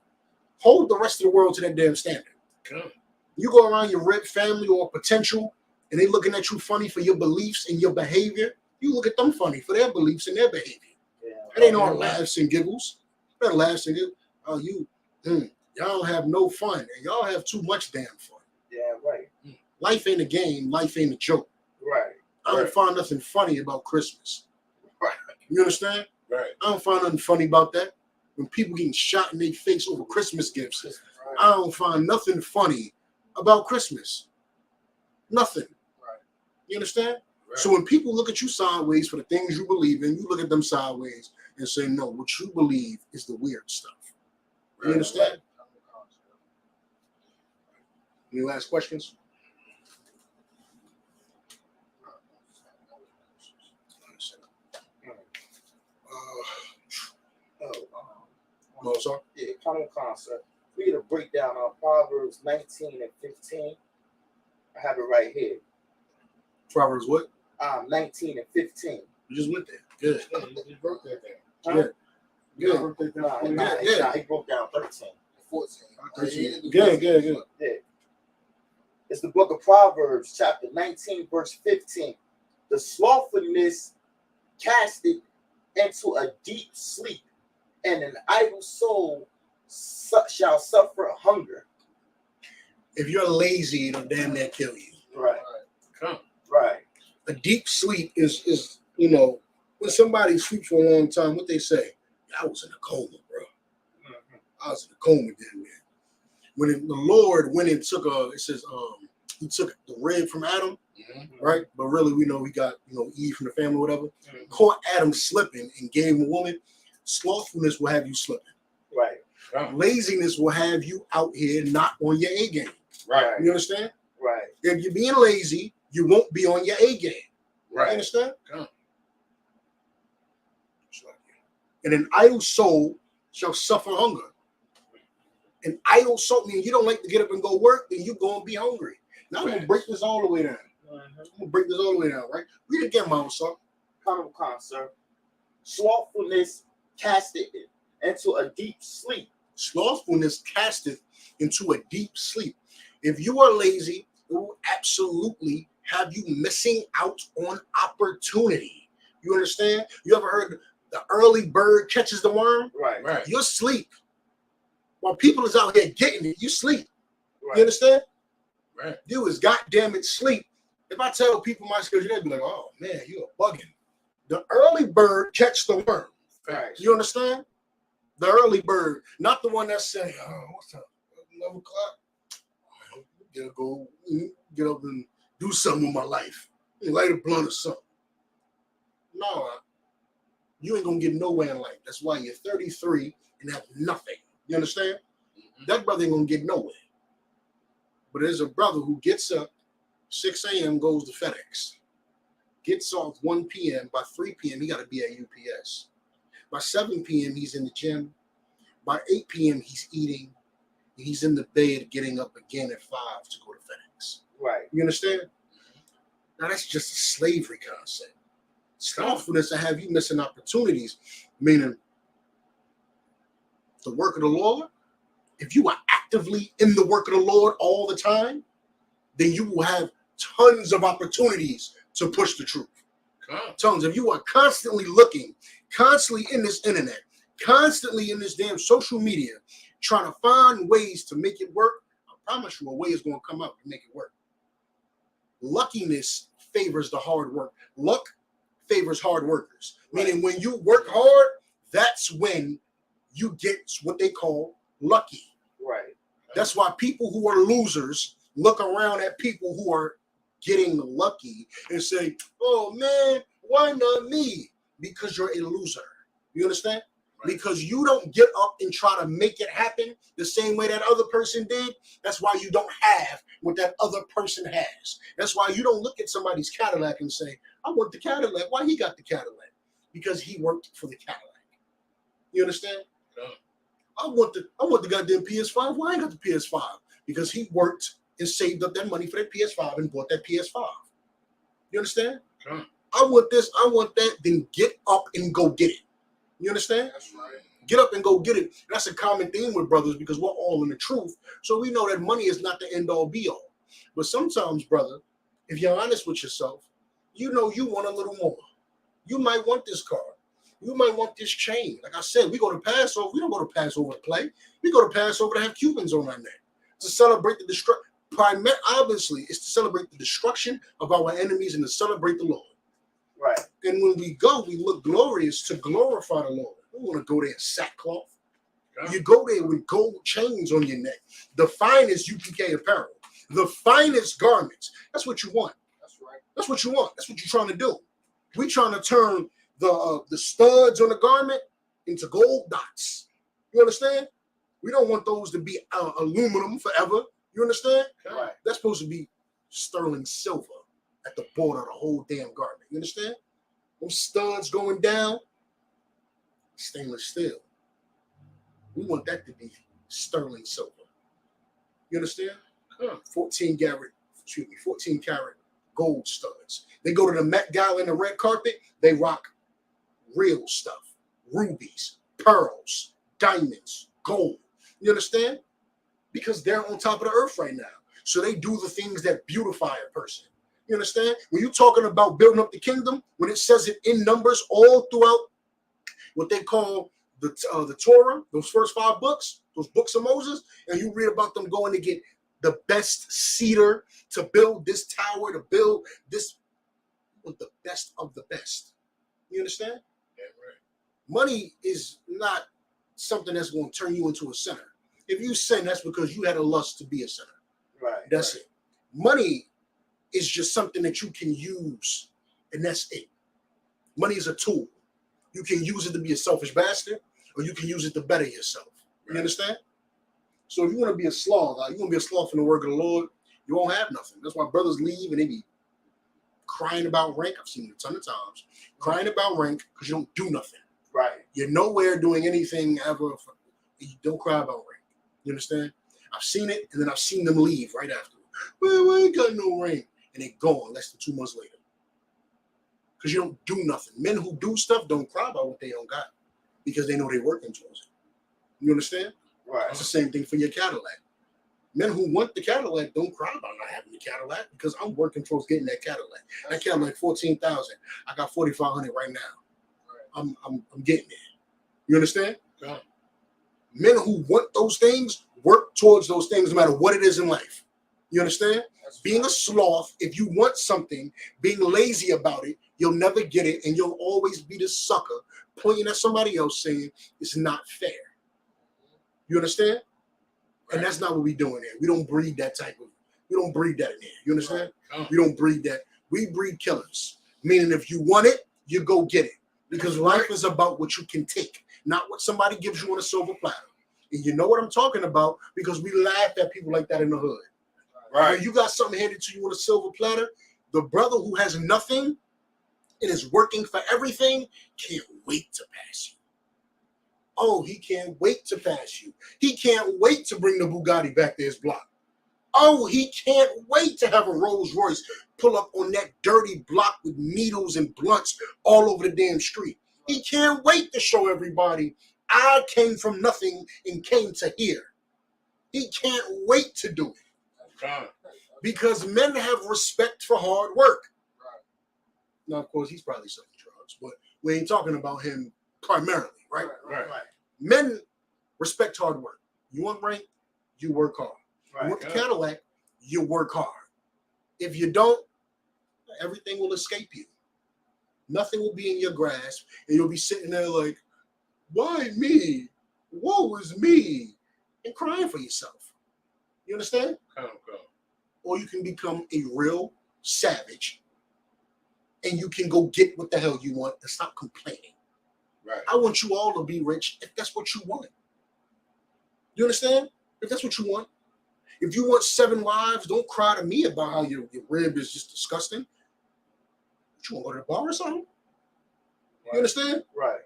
Speaker 12: hold the rest of the world to that damn standard.
Speaker 9: Come.
Speaker 12: You go around your red family or potential, and they looking at you funny for your beliefs and your behavior. You look at them funny for their beliefs and their behavior. It ain't all laughs and giggles. That laughs and giggles. Oh, y'all don't have no fun, and y'all have too much damn fun.
Speaker 10: Yeah, right.
Speaker 12: Life ain't a game. Life ain't a joke.
Speaker 10: Right.
Speaker 12: I don't find nothing funny about Christmas.
Speaker 10: Right.
Speaker 12: You understand?
Speaker 9: Right.
Speaker 12: I don't find nothing funny about that. When people getting shot in their face over Christmas gifts,
Speaker 10: Right.
Speaker 12: I don't find nothing funny about Christmas. Nothing.
Speaker 10: Right.
Speaker 12: You understand?
Speaker 9: Right.
Speaker 12: So when people look at you sideways for the things you believe in, you look at them sideways and say, no, what you believe is the weird stuff. You understand?
Speaker 10: Right.
Speaker 12: Any last questions? No, sir.
Speaker 10: Yeah, common concept. We get a breakdown on Proverbs 19 and 15. I have it right here.
Speaker 12: Proverbs what?
Speaker 10: 19 and 15.
Speaker 12: You just went there. Good.
Speaker 10: You broke that down.
Speaker 12: Good.
Speaker 10: Good.
Speaker 12: Good.
Speaker 10: Nah, he broke down 13.
Speaker 12: 14. Good.
Speaker 10: Yeah. It's the book of Proverbs, chapter 19, verse 15. The slothfulness casted into a deep sleep, and an idle soul shall suffer hunger.
Speaker 12: If you're lazy, it'll damn near kill you.
Speaker 10: Right.
Speaker 9: Come.
Speaker 10: Right.
Speaker 12: A deep sleep is when somebody sleeps for a long time, what they say, I was in a coma, bro. I was in a coma damn near. When the Lord went and took he took the rib from Adam, right? But really we know he got Eve from the family or whatever. Caught Adam slipping and gave him a woman. Slothfulness will have you slipping.
Speaker 10: Right.
Speaker 12: Laziness will have you out here not on your A game.
Speaker 10: Right.
Speaker 12: You understand?
Speaker 10: Right.
Speaker 12: If you're being lazy, you won't be on your A game.
Speaker 9: Right.
Speaker 12: You understand?
Speaker 9: Come.
Speaker 12: And an idle soul shall suffer hunger. An idle soul means you don't like to get up and go work, then you're going to be hungry. Now I'm going to break this all the way down. I'm going to break this all the way down, right? Read it again, Mama, sir.
Speaker 10: Common concept. Slothfulness casted into a deep sleep.
Speaker 12: Slothfulness casteth into a deep sleep. If you are lazy, it will absolutely have you missing out on opportunity. You understand? You ever heard the early bird catches the worm?
Speaker 10: Right.
Speaker 12: You're asleep. While people is out here getting it, you sleep.
Speaker 10: Right.
Speaker 12: You understand?
Speaker 9: Right.
Speaker 12: You is goddamn it sleep. If I tell people my schedule, they'd be like, oh man, you are bugging. The early bird catch the worm.
Speaker 10: Right.
Speaker 12: You understand? The early bird, not the one that's saying, oh, what's up? 11 o'clock. I gotta go get up and do something with my life. Light a blunt or something. No, you ain't gonna get nowhere in life. That's why you're 33 and have nothing. You understand? That brother ain't gonna get nowhere. But there's a brother who gets up, 6 a.m., goes to FedEx, gets off 1 p.m. By 3 p.m., he got to be at UPS. By 7 p.m., he's in the gym. By 8 p.m., he's eating. He's in the bed getting up again at 5 to go to FedEx.
Speaker 10: Right.
Speaker 12: You understand? Now, that's just a slavery concept. Slothfulness to have you missing opportunities, meaning the work of the Lord. If you are actively in the work of the Lord all the time, then you will have tons of opportunities to push the truth. Tons. If you are constantly looking, constantly in this internet, constantly in this damn social media, trying to find ways to make it work, I promise you a way is going to come out to make it work. Luckiness favors the hard work. Luck favors hard workers. Right. Meaning when you work hard, that's when you get what they call lucky.
Speaker 10: Right.
Speaker 12: That's why people who are losers look around at people who are getting lucky and say, oh man, why not me? Because you're a loser. You understand? Right. Because you don't get up and try to make it happen the same way that other person did. That's why you don't have what that other person has. That's why you don't look at somebody's Cadillac and say, I want the Cadillac. Why he got the Cadillac? Because he worked for the Cadillac. You understand? Yeah. I want the goddamn PS5. Why I ain't got the PS5? because he worked and saved up that money for that PS5 and bought that PS5. You understand?
Speaker 9: Sure.
Speaker 12: I want this, I want that, then get up and go get it. You understand?
Speaker 9: That's right.
Speaker 12: Get up and go get it. That's a common theme with brothers because we're all in the truth. So we know that money is not the end all be all. But sometimes, brother, if you're honest with yourself, you know you want a little more. You might want this car. You might want this chain. Like I said, we go to Passover. We don't go to Passover to play. We go to Passover to have Cubans on our neck. To celebrate the destruction. Obviously, it's to celebrate the destruction of our enemies and to celebrate the Lord.
Speaker 10: Right.
Speaker 12: And when we go, we look glorious to glorify the Lord. We don't want to go there in sackcloth. Yeah. You go there with gold chains on your neck, the finest UPK apparel, the finest garments. That's what you want.
Speaker 10: That's right.
Speaker 12: That's what you want. That's what you're trying to do. We're trying to turn the studs on the garment into gold dots. You understand? We don't want those to be aluminum forever. You understand?
Speaker 10: Right.
Speaker 12: That's supposed to be sterling silver at the border of the whole damn garment. You understand? Those studs going down, stainless steel. We want that to be sterling silver. You understand? 14 karat gold studs. They go to the Met Gala in the red carpet, they rock real stuff. Rubies, pearls, diamonds, gold. You understand? Because they're on top of the earth right now. So they do the things that beautify a person. You understand? When you're talking about building up the kingdom, when it says it in Numbers all throughout what they call the Torah, those first 5 books, those books of Moses, and you read about them going to get the best cedar to build this tower, to build this with the best of the best. You understand?
Speaker 9: Yeah, right.
Speaker 12: Money is not something that's going to turn you into a sinner. If you sin, that's because you had a lust to be a sinner.
Speaker 10: Right.
Speaker 12: That's it. Money is just something that you can use, and that's it. Money is a tool. You can use it to be a selfish bastard, or you can use it to better yourself. You understand? So if you want to be a sloth, you want to be a sloth in the work of the Lord, you won't have nothing. That's why brothers leave and they be crying about rank. I've seen it a ton of times. Crying about rank because you don't do nothing.
Speaker 10: Right.
Speaker 12: You're nowhere doing anything ever. You don't cry about rank. You understand? I've seen it, and then I've seen them leave right after. Well, we ain't got no rank. And they gone less than 2 months later. Because you don't do nothing. Men who do stuff don't cry about what they don't got because they know they're working towards it. You understand?
Speaker 10: Right.
Speaker 12: It's the same thing for your Cadillac. Men who want the Cadillac don't cry about not having the Cadillac because I'm working towards getting that Cadillac. That Cadillac, 14,000. I got 4,500 right now. I'm getting there. You understand?
Speaker 9: Yeah.
Speaker 12: Men who want those things work towards those things no matter what it is in life. You understand? Being a sloth, if you want something, being lazy about it, you'll never get it, and you'll always be the sucker pointing at somebody else saying it's not fair. You understand? Right. And that's not what we're doing here. We don't breed that we don't breed that in here. You understand? Right. We don't breed that. We breed killers. Meaning if you want it, you go get it. Because life is about what you can take, not what somebody gives you on a silver platter. And you know what I'm talking about because we laugh at people like that in the hood. Right. When you got something handed to you on a silver platter, the brother who has nothing and is working for everything can't wait to pass you. Oh, he can't wait to pass you. He can't wait to bring the Bugatti back to his block. Oh, he can't wait to have a Rolls Royce pull up on that dirty block with needles and blunts all over the damn street. He can't wait to show everybody I came from nothing and came to here. He can't wait to do it. Because men have respect for hard work. Now, of course, he's probably selling drugs, but we ain't talking about him primarily, right?
Speaker 10: Right.
Speaker 12: Men respect hard work. You want rank, you work hard. Right. You want the Cadillac, you work hard. If you don't, everything will escape you. Nothing will be in your grasp, and you'll be sitting there like, why me? Woe is me? And crying for yourself. You understand? Or you can become a real savage, and you can go get what the hell you want and stop complaining. Right. I want you all to be rich if that's what you want. You understand? If that's what you want. If you want 7 wives, don't cry to me about how your rib is just disgusting. But you want to go to the bar or something? Right. You understand?
Speaker 10: Right.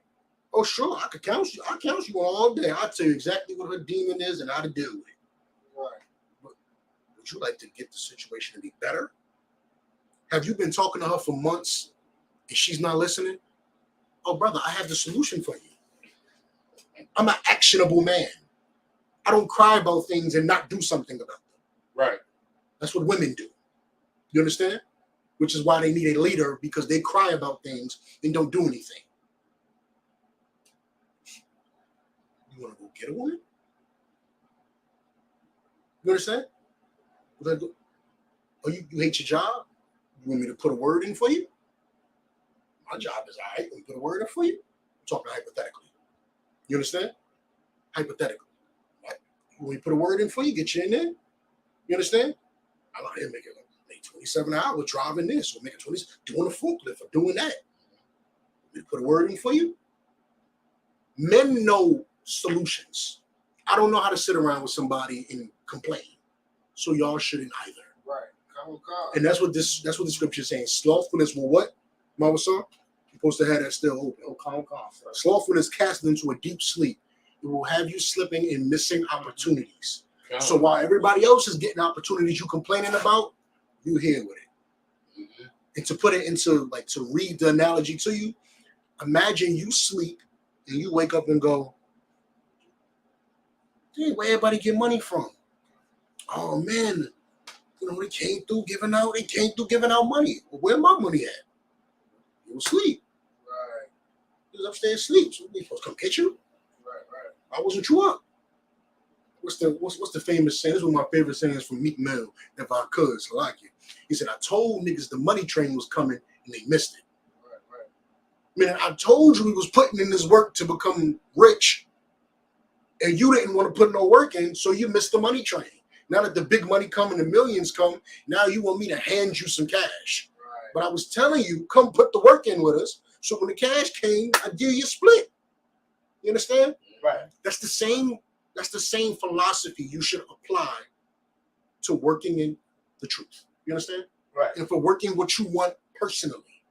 Speaker 12: Oh, sure, I could counsel you. I'll counsel you all day. I'll tell you exactly what her demon is and how to deal with it.
Speaker 10: Right.
Speaker 12: But Would you like to get the situation to be better? Have you been talking to her for months and she's not listening? Oh, brother, I have the solution for you. I'm an actionable man. I don't cry about things and not do something about them.
Speaker 9: Right.
Speaker 12: That's what women do. You understand? Which is why they need a leader, because they cry about things and don't do anything. You want to go get a woman? You understand? Oh, you hate your job? You want me to put a word in for you? My job is all right. Let me put a word in for you. I'm talking hypothetically. You understand? Hypothetically. Right? You want me to put a word in for you? Get you in there? You understand? I'm out here making 27 hours driving this, or making 20, doing a forklift, or doing that. We put a word in for you. Men know solutions. I don't know how to sit around with somebody and complain, so y'all shouldn't either.
Speaker 10: Right.
Speaker 12: And that's what the scripture is saying. Slothfulness will what? Mama saw? You're supposed to have that still open. Slothfulness cast into a deep sleep. It will have you slipping and missing opportunities. So while everybody else is getting opportunities you complaining about, you here with it. Mm-hmm. And to put it into, like, to read the analogy to you, imagine you sleep and you wake up and go, hey, where everybody get money from? Oh man, they came through giving out money. Well, where my money at? You was asleep.
Speaker 10: Right.
Speaker 12: You was upstairs asleep. So we supposed to come get you?
Speaker 10: Right.
Speaker 12: Why wasn't you up? What's the famous saying? This is one of my favorite sayings from Meek Mill. If I could, so I like it. He said, I told niggas the money train was coming and they missed it. Right. Man, I told you we was putting in this work to become rich, and you didn't want to put no work in, so you missed the money train. Now that the big money come and the millions come, now you want me to hand you some cash. Right. But I was telling you, come put the work in with us, so when the cash came, I give you a split. You understand?
Speaker 10: Right.
Speaker 12: That's the same philosophy you should apply to working in the truth. You understand?
Speaker 10: Right.
Speaker 12: And for working what you want personally.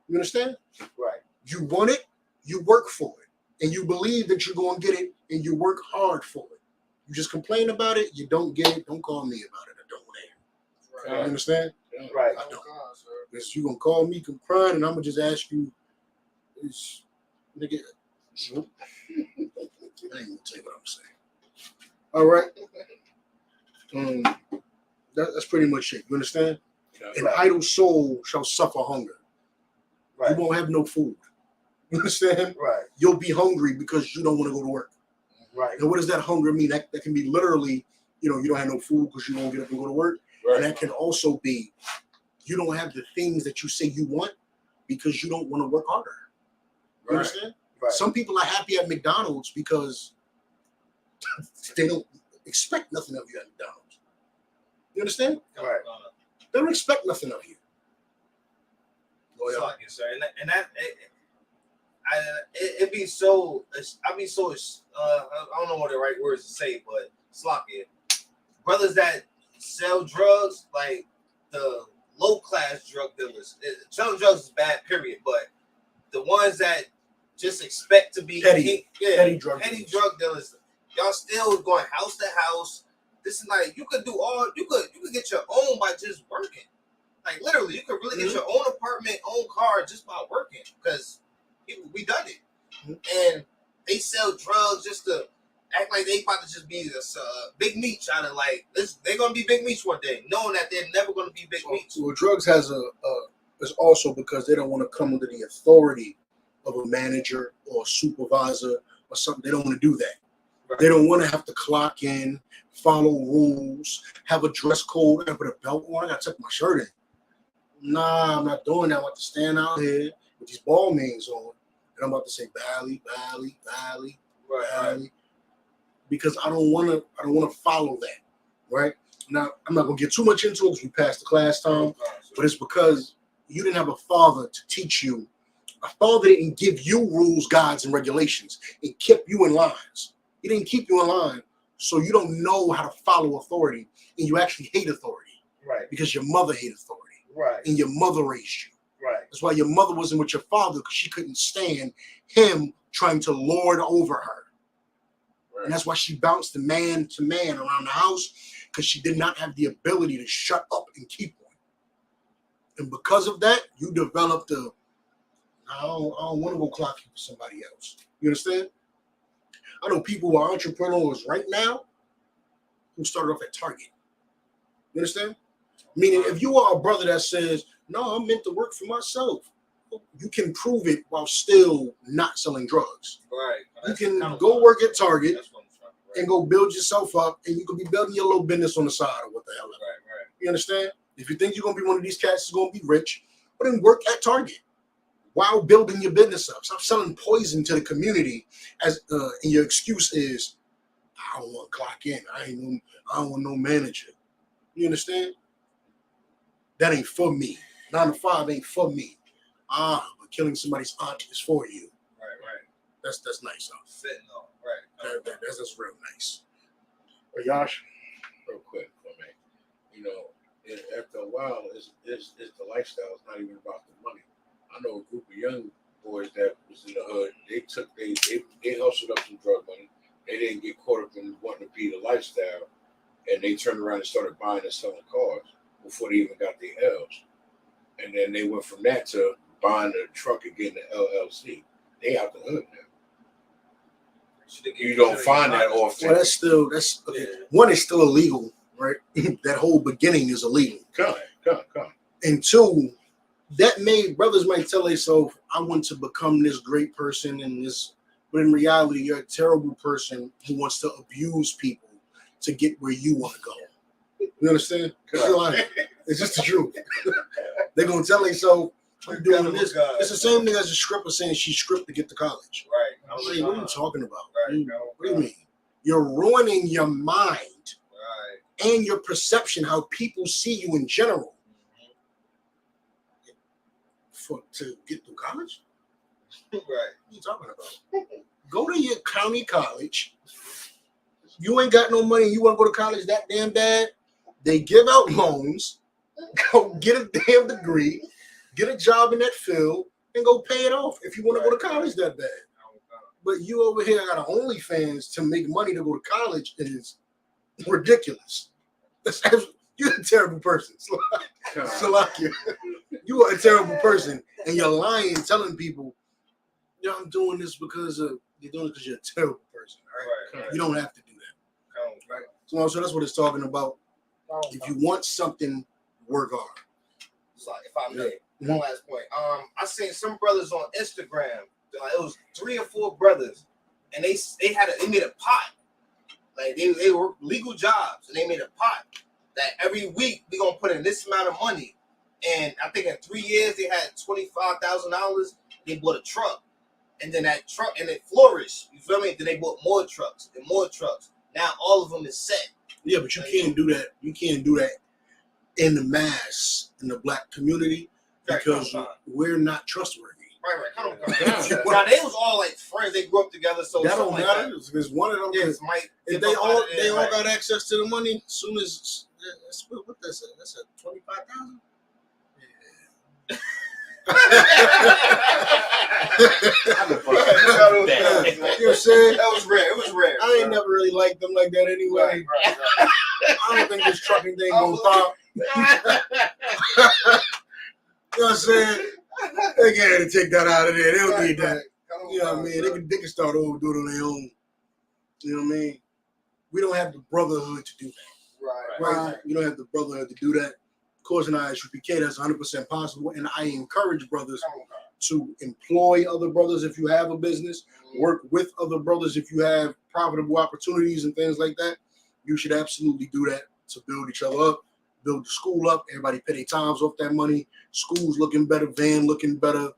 Speaker 12: You understand?
Speaker 10: Right.
Speaker 12: You want it, you work for it. And you believe that you're going to get it, and you work hard for it. You just complain about it, you don't get it, don't call me about it. I don't want to hear it. Right. You understand?
Speaker 10: Right.
Speaker 12: I don't. Because you're going to call me crying, and I'm going to just ask you, nigga, I ain't going to tell you what I'm saying. All right. That's pretty much it. You understand? An idle soul shall suffer hunger. Right. You won't have no food. You understand?
Speaker 10: Right.
Speaker 12: You'll be hungry because you don't want to go to work.
Speaker 10: Right.
Speaker 12: And what does that hunger mean? That can be literally, you don't have no food because you won't get up and go to work. Right. And that can also be, you don't have the things that you say you want because you don't want to work harder. You understand? Right. Some people are happy at McDonald's because they don't expect nothing of you at McDonald's. You understand?
Speaker 10: Right.
Speaker 12: They don't expect nothing of you.
Speaker 10: So like you say, and that it be so. I be so. I don't know what the right words to say, but sloppy. Brothers that sell drugs, like the low class drug dealers. Selling drugs is bad, period. But the ones that just expect to be petty drug dealers, y'all still going house to house. This is like you could get your own by just working. Like literally, you could really get your own apartment, own car just by working, because we done it. And they sell drugs just to act like they about to just be this big meat, trying to like this. They're gonna be big meats one day, knowing that they're never gonna be big meats.
Speaker 12: Well, drugs has is also because they don't want to come under the authority of a manager or a supervisor or something. They don't want to do that. Right. They don't want to have to clock in, follow rules, have a dress code, and put a belt on. I gotta tuck my shirt in. Nah, I'm not doing that. I want to stand out here with these ball mains on, and I'm about to say Valley, because I don't want to follow that. Right now, I'm not gonna get too much into it because we passed the class time, but it's because you didn't have a father to teach you. A father didn't give you rules, guides, and regulations. It kept you in lines. He didn't keep you in line, so you don't know how to follow authority, and you actually hate authority.
Speaker 10: Right.
Speaker 12: Because your mother hated authority.
Speaker 10: Right.
Speaker 12: And your mother raised you.
Speaker 10: Right.
Speaker 12: That's why your mother wasn't with your father, because she couldn't stand him trying to lord over her. Right. And that's why she bounced man to man around the house. because she did not have the ability to shut up and keep one. And because of that, you developed I don't want to go clock you for somebody else. You understand? I know people who are entrepreneurs right now who started off at Target. You understand? Meaning, if you are a brother that says, no, I'm meant to work for myself, you can prove it while still not selling drugs.
Speaker 10: Right.
Speaker 12: You can go work at Target and go build yourself up, and you could be building your little business on the side or what the hell.
Speaker 10: Right.
Speaker 12: You understand? If you think you're going to be one of these cats that's going to be rich, but then work at Target while building your business up. Stop selling poison to the community and your excuse is, I don't want to clock in. I don't want no manager. You understand? That ain't for me. 9 to 5 ain't for me. But killing somebody's aunt is for you.
Speaker 10: Right.
Speaker 12: That's nice.
Speaker 10: Fentanyl. Right.
Speaker 12: That's real nice. But Yash,
Speaker 9: Real quick for me, you know, after a while, it's the lifestyle. It's not even about the money. I know a group of young boys that was in the hood. They hustled up some drug money. They didn't get caught up in wanting to be the lifestyle, and they turned around and started buying and selling cars before they even got their L's. And then they went from that to buying a truck and getting the LLC. They out the hood now. You don't find that often.
Speaker 12: Well, that's okay. Yeah. One is still illegal, right? That whole beginning is illegal.
Speaker 9: Come.
Speaker 12: And two, that made brothers might tell themselves, I want to become this great person and this, but in reality, you're a terrible person who wants to abuse people to get where you want to go. You understand? Because you're lying. It's just the truth. They're gonna tell themselves, I'm doing this. It's the same thing as a stripper saying she stripped to get to college.
Speaker 10: Right.
Speaker 12: I was like, what are you talking about?
Speaker 10: Right.
Speaker 12: What do you mean? You're ruining your mind
Speaker 10: Right.
Speaker 12: and your perception, how people see you in general. To get through college?
Speaker 10: Right.
Speaker 12: What are you talking about? Go to your county college. You ain't got no money. You want to go to college that damn bad? They give out loans. Go get a damn degree. Get a job in that field and go pay it off if you want to go to college that bad. But you over here got an OnlyFans to make money to go to college. It is ridiculous. You're a terrible person. Salakia. You are a terrible person. And you're lying, telling people, yeah, I'm doing this because you're doing it because you're a terrible person. Right? You don't have to do that. Right? So that's what it's talking about. If you want something, work hard.
Speaker 10: So if I may, one last point. I seen some brothers on Instagram. It was 3 or 4 brothers, and they made a pot. Like they work legal jobs, and they made a pot that every week we gonna put in this amount of money. And I think in 3 years they had $25,000. They bought a truck, and then that truck and it flourished. You feel me? Then they bought more trucks and more trucks. Now all of them is set.
Speaker 12: Yeah, but you can't do that. You can't do that in the mass in the black community because we're not trustworthy.
Speaker 10: Right. Now they was all like friends. They grew up together. So
Speaker 12: that don't matter. Because one of them, if they all got access to the money, as soon as what that's a 25,000. Yeah. You know what I'm saying?
Speaker 10: That was rare. It was rare.
Speaker 12: I ain't never really liked them like that anyway. Right. I don't think this trucking thing gonna pop. You know what I'm saying? They can't take that out of there. They don't need that. You know what I mean? They can start over doing it on their own. You know what I mean? We don't have the brotherhood to do that. Right. We don't have the brotherhood to do that. Of course, in ISUPK, that's 100% possible. And I encourage brothers to employ other brothers if you have a business, work with other brothers if you have profitable opportunities and things like that. You should absolutely do that to build each other up, build the school up. Everybody pay their times off that money. School's looking better, van looking better,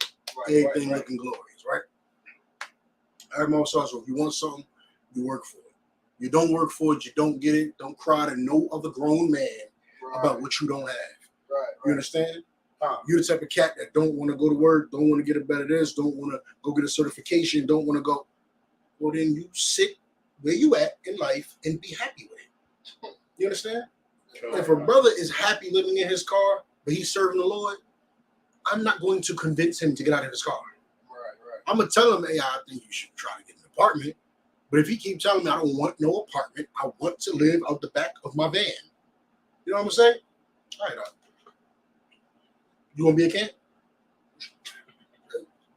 Speaker 12: everything looking glorious, right? All right, so if you want something, you work for it. You don't work for it, you don't get it. Don't cry to no other grown man about what you don't have. You understand? You're the type of cat that don't want to go to work, don't want to get a better this, don't want to go get a certification, don't want to go. Well, then you sit where you at in life and be happy with it. You understand? If a brother is happy living in his car, but he's serving the Lord, I'm not going to convince him to get out of his car. I'm going to tell him, hey, I think you should try to get an apartment. But if he keeps telling me I don't want no apartment, I want to live out the back of my van. You know what I'm saying? All right. You want to be a camp?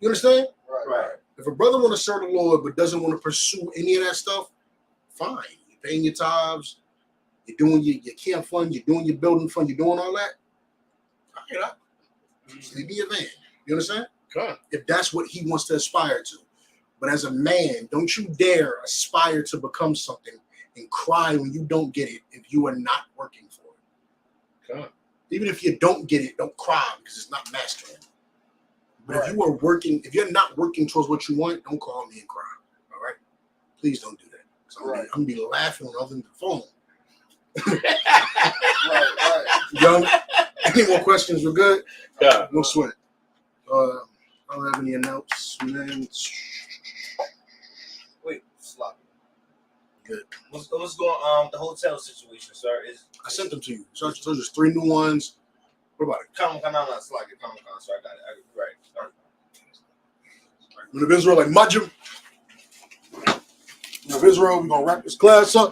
Speaker 12: You understand?
Speaker 10: Right.
Speaker 12: If a brother want to serve the Lord but doesn't want to pursue any of that stuff, fine. You're paying your tithes, you're doing your camp fund, you're doing your building fund, you're doing all that. All right. Just leave me your van. You understand? If that's what he wants to aspire to. But as a man, don't you dare aspire to become something and cry when you don't get it if you are not working for it. Even if you don't get it, don't cry because it's not mastering. But if you are working, if you're not working towards what you want, don't call me and cry. All right? Please don't do that. So I'm gonna be laughing on the other end of the phone. Young, any more questions? We're good?
Speaker 1: Yeah.
Speaker 12: No sweat. I don't have any announcements.
Speaker 10: Wait, sloppy.
Speaker 12: Good.
Speaker 10: What's going the hotel situation, sir?
Speaker 12: I sent them to you. So there's 3 new ones. What about it?
Speaker 10: Come on, sloppy. Come on, so I got it. Right.
Speaker 12: Men of Israel, like Majim. Men of Israel, we're gonna wrap this class up.